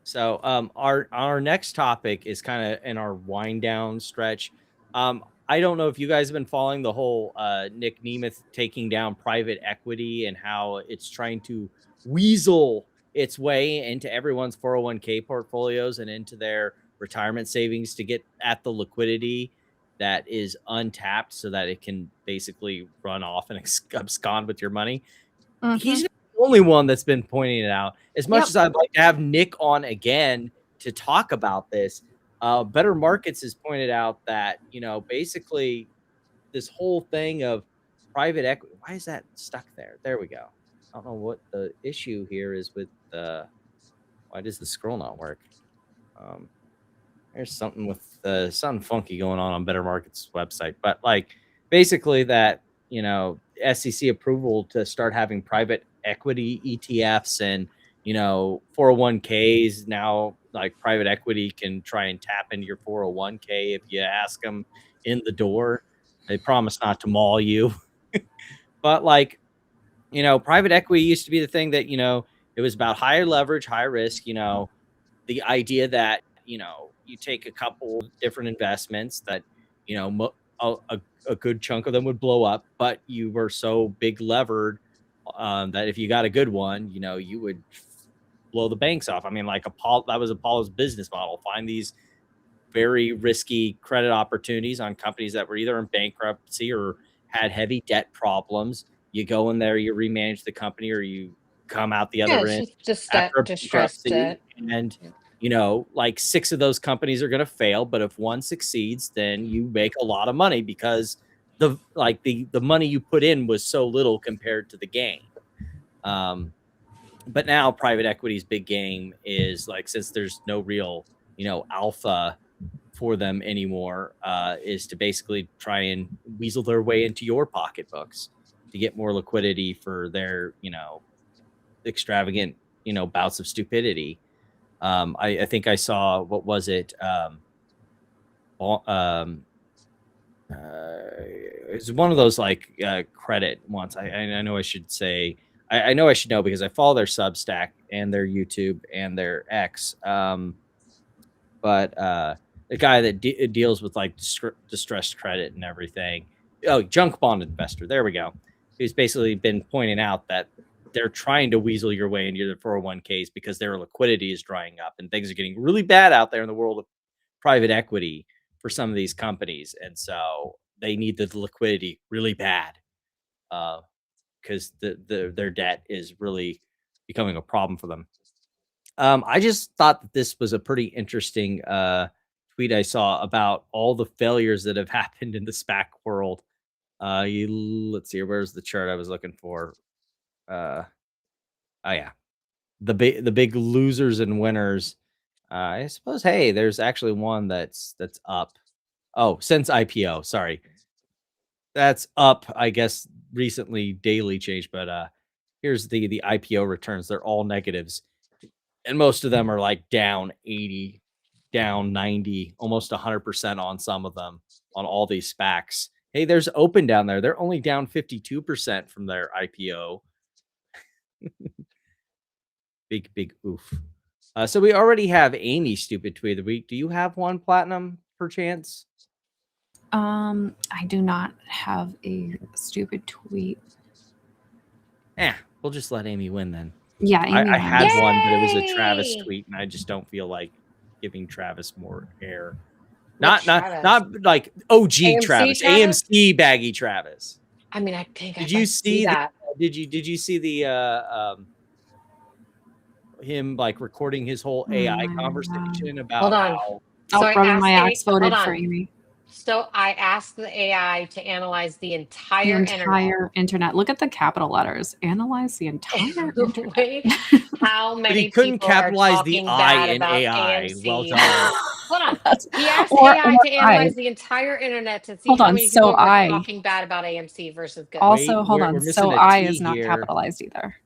So our next topic is kind of in our wind down stretch. I don't know if you guys have been following the whole Nick Nemeth taking down private equity and how it's trying to weasel its way into everyone's 401k portfolios and into their retirement savings to get at the liquidity that is untapped so that it can basically run off and abscond with your money. Mm-hmm. He's not the only one that's been pointing it out. As much as I'd like to have Nick on again to talk about this, Better Markets has pointed out that, basically this whole thing of private equity. Why is that stuck there? There we go. I don't know what the issue here is with the. Why does the scroll not work? There's something with something funky going on Better Markets website, but like basically that, you know, SEC approval to start having private equity ETFs and, you know, 401ks now, like private equity can try and tap into your 401k if you ask them in the door. They promise not to maul you. But like, you know, private equity used to be the thing that, you know, it was about higher leverage, high risk, you know, the idea that, you know, you take a couple different investments that, you know, a good chunk of them would blow up, but you were so big levered that if you got a good one, you know, you would blow the banks off. I mean, like that was Apollo's business model. Find these very risky credit opportunities on companies that were either in bankruptcy or had heavy debt problems. You go in there, you remanage the company, or you come out the other end after distressed bankruptcy, and you know, like 6 of those companies are going to fail, but if one succeeds, then you make a lot of money because the money you put in was so little compared to the gain. But now private equity's big game is like, since there's no real, you know, alpha for them anymore, is to basically try and weasel their way into your pocketbooks to get more liquidity for their, you know, extravagant, you know, bouts of stupidity. I think I saw, what was it? It's one of those like credit ones. I know I should say, I know I should know because I follow their Substack and their YouTube and their X. But the guy that deals with like distressed credit and everything. Oh, junk bond investor. There we go. He's basically been pointing out that they're trying to weasel your way into the 401ks because their liquidity is drying up and things are getting really bad out there in the world of private equity for some of these companies. And so they need the liquidity really bad because their debt is really becoming a problem for them. I just thought that this was a pretty interesting tweet I saw about all the failures that have happened in the SPAC world. Let's see, where's the chart I was looking for? Oh yeah, the big losers and winners. I suppose, hey, there's actually one that's up. Oh, since IPO, sorry, that's up. I guess recently daily changed, but here's the IPO returns. They're all negatives, and most of them are like down 80, down 90, almost 100% on some of them on all these SPACs. Hey, there's Open down there. They're only down 52% from their IPO. Big oof. So we already have Amy's stupid tweet of the week. Do you have one, Platinum, perchance? I do not have a stupid tweet. We'll just let Amy win then. Yeah, Amy I had Yay! one, but it was a Travis tweet, and I just don't feel like giving Travis more air. Not like OG Travis, AMC baggy Travis. I mean, I think Did you see that? Did you see the him like recording his whole AI conversation about Hold on. how So I Robin asked Mayax voted hold for on. Amy. So I asked the AI to analyze the entire internet. Look at the capital letters. Analyze the entire internet. Wait, how But many he couldn't people capitalize are the talking I bad in about AI. AMC? Well done. Hold on. He asked Or AI to analyze I. the entire internet to see Hold how on, many so people are I- talking bad about AMC versus good. Also, Wait, hold we're on. missing So a I T is not here. capitalized either.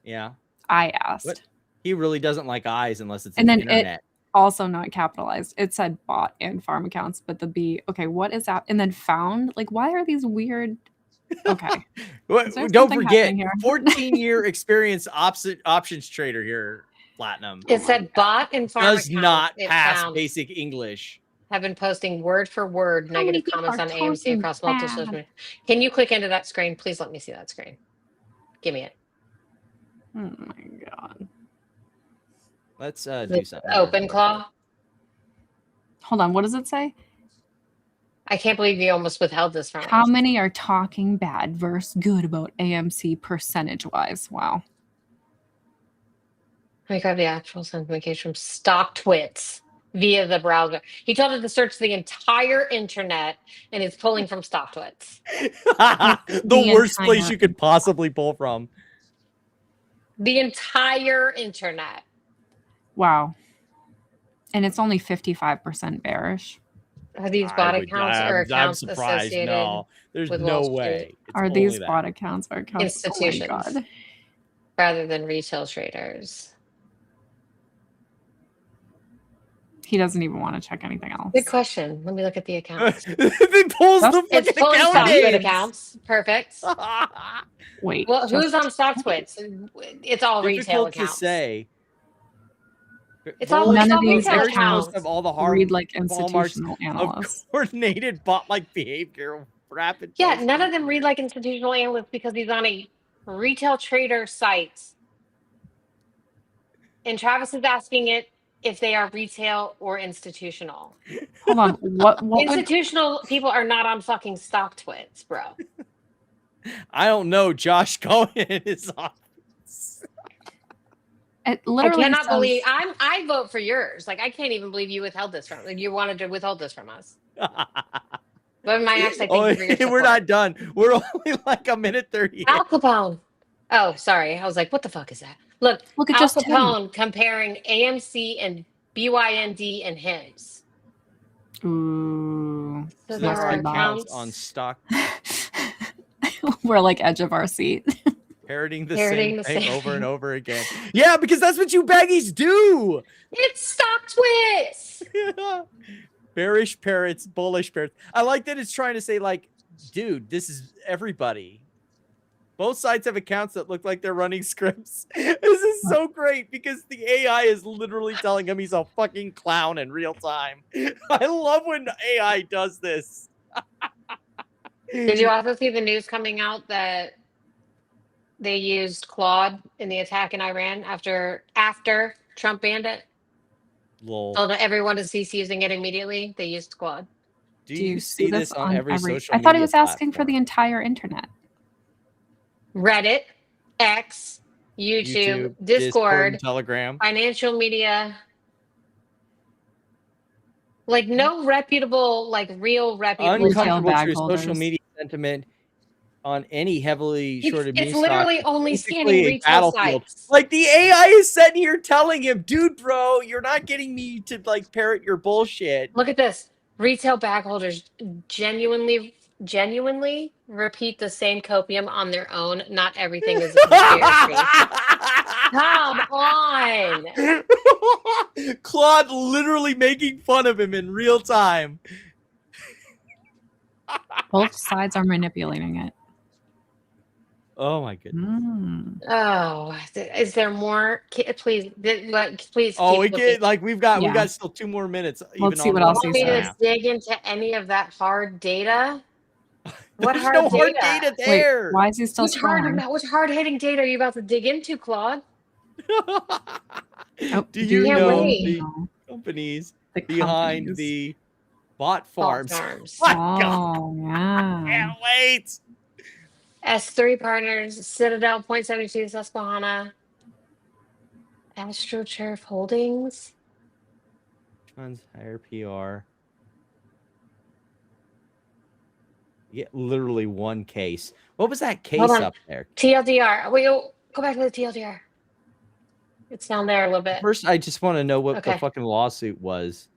Yeah. I asked. What? He really doesn't like eyes unless it's And in then the internet. it also not capitalized. It said bot and farm accounts, but the B. Okay, what is that? And then found. Like, why are these weird? Okay. Is there Don't something forget, happening here? 14-year experience options trader here, Platinum. It said bot and farm Does accounts. not It pass found basic English. have been posting word for word How many negative people comments are on AMC talking across multiple bad? social media. Can you click into that screen? Please let me see that screen. Give me it. Oh my god. Let's do something. Open claw. Hold on. What does it say? I can't believe you almost withheld this from How us. many are talking bad versus good about AMC percentage wise? Wow. Let me grab the actual sentiment from stock twits. via the browser. He told it to search the entire internet, and it's pulling from StockTwits. The worst place you could possibly pull from. The entire internet. Wow. And it's only 55% bearish. Are these bot accounts or accounts I'm surprised. associated No, there's with no Wall Street? way. It's Are only these that. bot accounts or accounts? Institutions Oh my God. rather than retail traders? He doesn't even want to check anything else. Good question. Let me look at the accounts. It pulls the It's fucking pulling account StockTwit names. accounts. Perfect. Wait. Well, who's on StockTwits? It's all retail Difficult to accounts. say. It's all, None it's of all these retail accounts accounts. Of all the hard read like hallmarks institutional of analysts. coordinated bot-like behavior, rapid. Yeah, none of them read like institutional analysts because he's on a retail trader site. And Travis is asking it if they are retail or institutional. Hold on. What would Institutional people are not on fucking StockTwits, bro. I don't know. Josh Cohen is on. it I literally cannot says, believe I vote for yours. Like I can't even believe you withheld this from. Like you wanted to withhold this from us. But my ex, I thank you for your support. We're not done. We're only like a minute 30. Al Capone. Oh, sorry. I was like, what the fuck is that? Look at Al just Capone comparing AMC and BYND and HIMS. Ooh. So There there are are accounts accounts on stock We're like edge of our seat. parroting the Parroting same the thing same over and over again. Yeah, because that's what you baggies do. It's StockTwits. Bearish parrots, bullish parrots. I like that it's trying to say, like, dude, this is everybody. Both sides have accounts that look like they're running scripts. This is so great because the AI is literally telling him he's a fucking clown in real time. I love when AI does this. Did you also see the news coming out that they used Claude in the attack in Iran after Trump banned it? Lol. Told everyone to cease using it immediately. They used Claude. Do you see this on every social I media thought he was asking for platform? the entire internet. Reddit, X, YouTube, Discord, and Telegram. financial media. Like no reputable, like real reputable. Uncomfortable truth, social media sentiment on any heavily shorted It's meme literally stock, only basically scanning a retail battlefield. sites. Like the AI is sitting here telling him, dude, bro, you're not getting me to like parrot your bullshit. Look at this. Retail bag holders genuinely repeat the same copium on their own. Not everything is a conspiracy. Come on. Claude literally making fun of him in real time. Both sides are manipulating it. Oh my goodness. Oh, is there more? Please, please. Oh, keep we looking. get like we've got still 2 more minutes. Let's see on what the else Want he me to said. dig into any of that hard data? What There's hard no hard data? data there. Wait, why is he still Which scrolling? hard-hitting data are you about to dig into, Claude? Do you Can't know wait. the companies The behind companies. the bot farms? Farms. My God. Oh, yeah. Can't wait. S3 Partners, Citadel, .72, Susquehanna, AstroTurf Holdings. Funds higher PR. You get literally one case. What was that case Hold on. up there? TLDR. Wait, go back to the TLDR. It's down there a little bit. First, I just want to know what the Okay. fucking lawsuit was.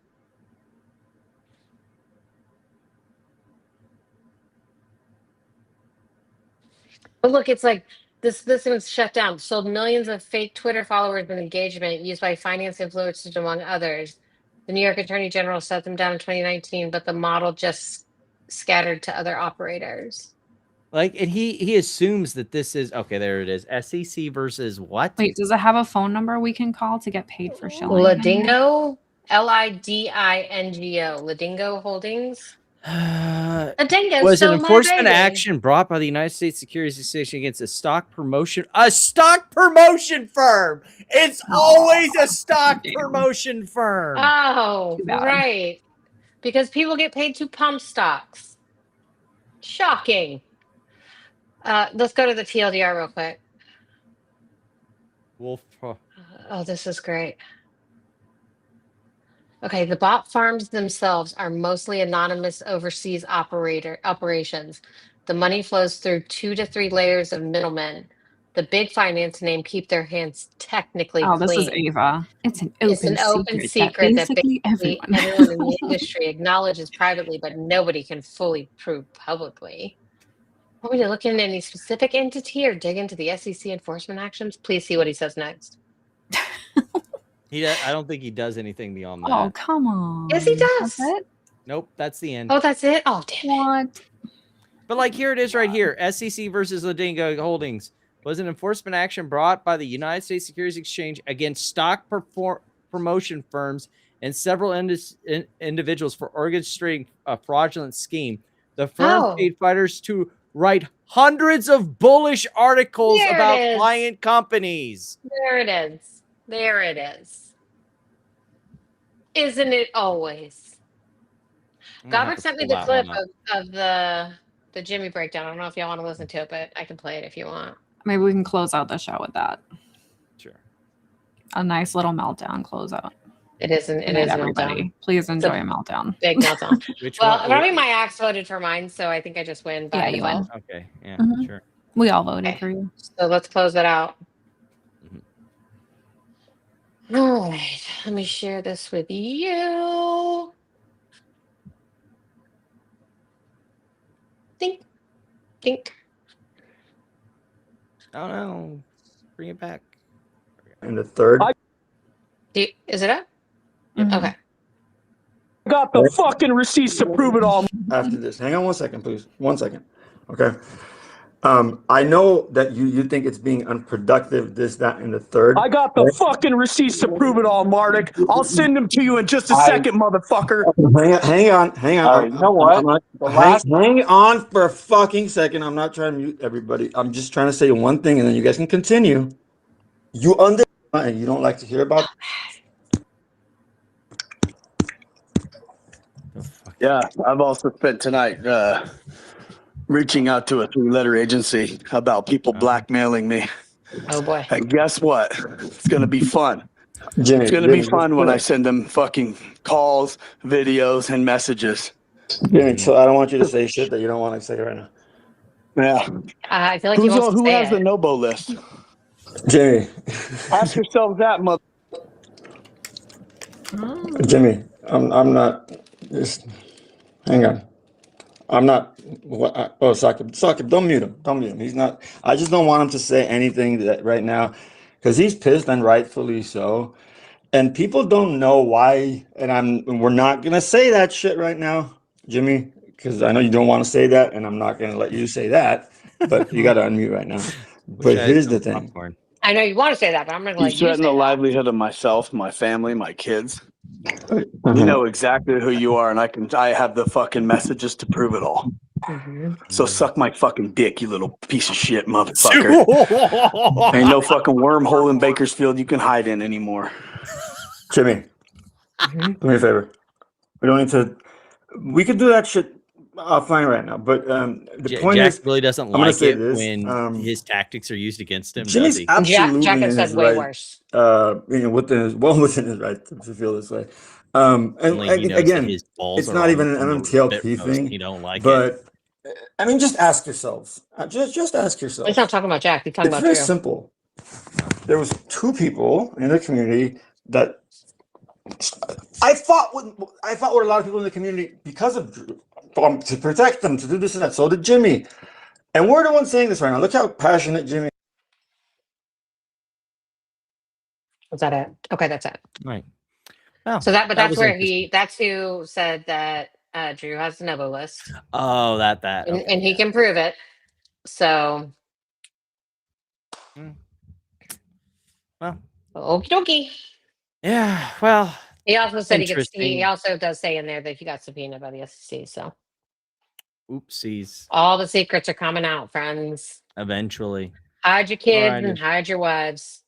But look, it's like this was shut down. Sold millions of fake Twitter followers and engagement used by finance influencers, among others. The New York Attorney General shut them down in 2019, but the model just scattered to other operators. Like, and he assumes that this is okay. There it is. SEC versus what? Wait, does it have a phone number we can call to get paid for shilling? Ladingo, LIDINGO, Ladingo Holdings. Ladingo Was an stole my enforcement baby. action brought by the United States Securities Exchange against a stock promotion firm. It's always a stock promotion firm. Oh, Too bad. right. Because people get paid to pump stocks. Shocking. Let's go to the TLDR real quick. Wolf. Oh, this is great. Okay, the bot farms themselves are mostly anonymous overseas operations. The money flows through 2 to 3 layers of middlemen. The big finance name keep their hands technically Oh, clean. this is Ava. It's an open secret that basically basically everyone. everyone in the industry acknowledges privately, but nobody can fully prove publicly. Want me to look into any specific entity or dig into the SEC enforcement actions? Please see what he says next. I don't think he does anything beyond that. Oh, come on. Yes, he does. That's it? Nope, that's the end. Oh, that's it? Oh, damn What? But like here it is right here. SEC versus Ladingo Holdings was an enforcement action brought by the United States Securities Exchange against stock promotion firms and several individuals for orchestrating a fraudulent scheme. The firm paid fighters to write hundreds of bullish articles about client companies. There it is. There it is. Isn't it always? Gobbert sent me the clip of the Jimmy breakdown. I don't know if y'all want to listen to it, but I can play it if you want. Maybe we can close out the show with that. Sure. A nice little meltdown closeout. It isn't. It is a meltdown. Please enjoy a meltdown. Big meltdown. Probably my axe voted for mine, so I think I just win. Yeah, you win. Okay. Yeah. Sure. We all voted for you. So let's close that out. All right. Let me share this with you. Think. Oh no. Bring it back. And the third. Is it up? Okay. Got the fucking receipts to prove it all. After this, hang on 1 second, please. 1 second. Okay. I know that you think it's being unproductive, this, that, and the third. I got the fucking receipts to prove it all, Mardik. I'll send them to you in just a second, motherfucker. Hang on. You know what? Hang on for a fucking second. I'm not trying to mute everybody. I'm just trying to say one thing, and then you guys can continue. You understand, and you don't like to hear about. Yeah, I've also spent tonight reaching out to a 3-letter agency about people blackmailing me. Oh boy. And guess what? It's going to be fun. Jimmy, it's going to be fun when I send them fucking calls, videos, and messages. Jimmy, so I don't want you to say shit that you don't want to say right now. Yeah. I feel like he wants to who say has it. the no-bo list? Jimmy. Ask yourself that, mother. Jimmy, I'm not. Just hang on. I'm not. Sakib, don't mute him. Don't mute him. He's not. I just don't want him to say anything that right now, because he's pissed and rightfully so. And people don't know why. And we're not gonna say that shit right now, Jimmy, because I know you don't want to say that, and I'm not gonna let you say that. But you got to unmute right now. But here's the thing. I know you want to say that, but I'm going to let you threaten say the that. livelihood of myself, my family, my kids. You know exactly who you are, and I have the fucking messages to prove it all. So suck my fucking dick, you little piece of shit motherfucker. Ain't no fucking wormhole in Bakersfield you can hide in anymore. Jimmy, do me a favor. We don't need to. We could do that shit offline right now. But the point Jack is, really doesn't I'm gonna like say it this, when his tactics are used against him. Jimmy's Does he? absolutely Jack in has his said way right. worse. Within his right to feel this way. And Only he knows that again, his balls it's are not on- even an on the MMTLP spit roast. thing. You don't like but I mean, just ask yourselves. Just ask yourself. He's not talking about Jack. He's talking It's about very you. simple. There was 2 people in the community that I fought with a lot of people in the community because of Drew, to protect them, to do this and that. So did Jimmy. And we're the ones saying this right now. Look how passionate Jimmy. Is that it? Okay, that's it. Right. So that's was where interesting. that's who said that Drew has the no-go list. Oh, that. And he can prove it. So. Well. Okie dokie. Yeah. Well. He also said he interesting. also does say in there that he got subpoenaed by the SEC. So. Oopsies. All the secrets are coming out, friends. Eventually. Hide your kids Alrighty. and hide your wives.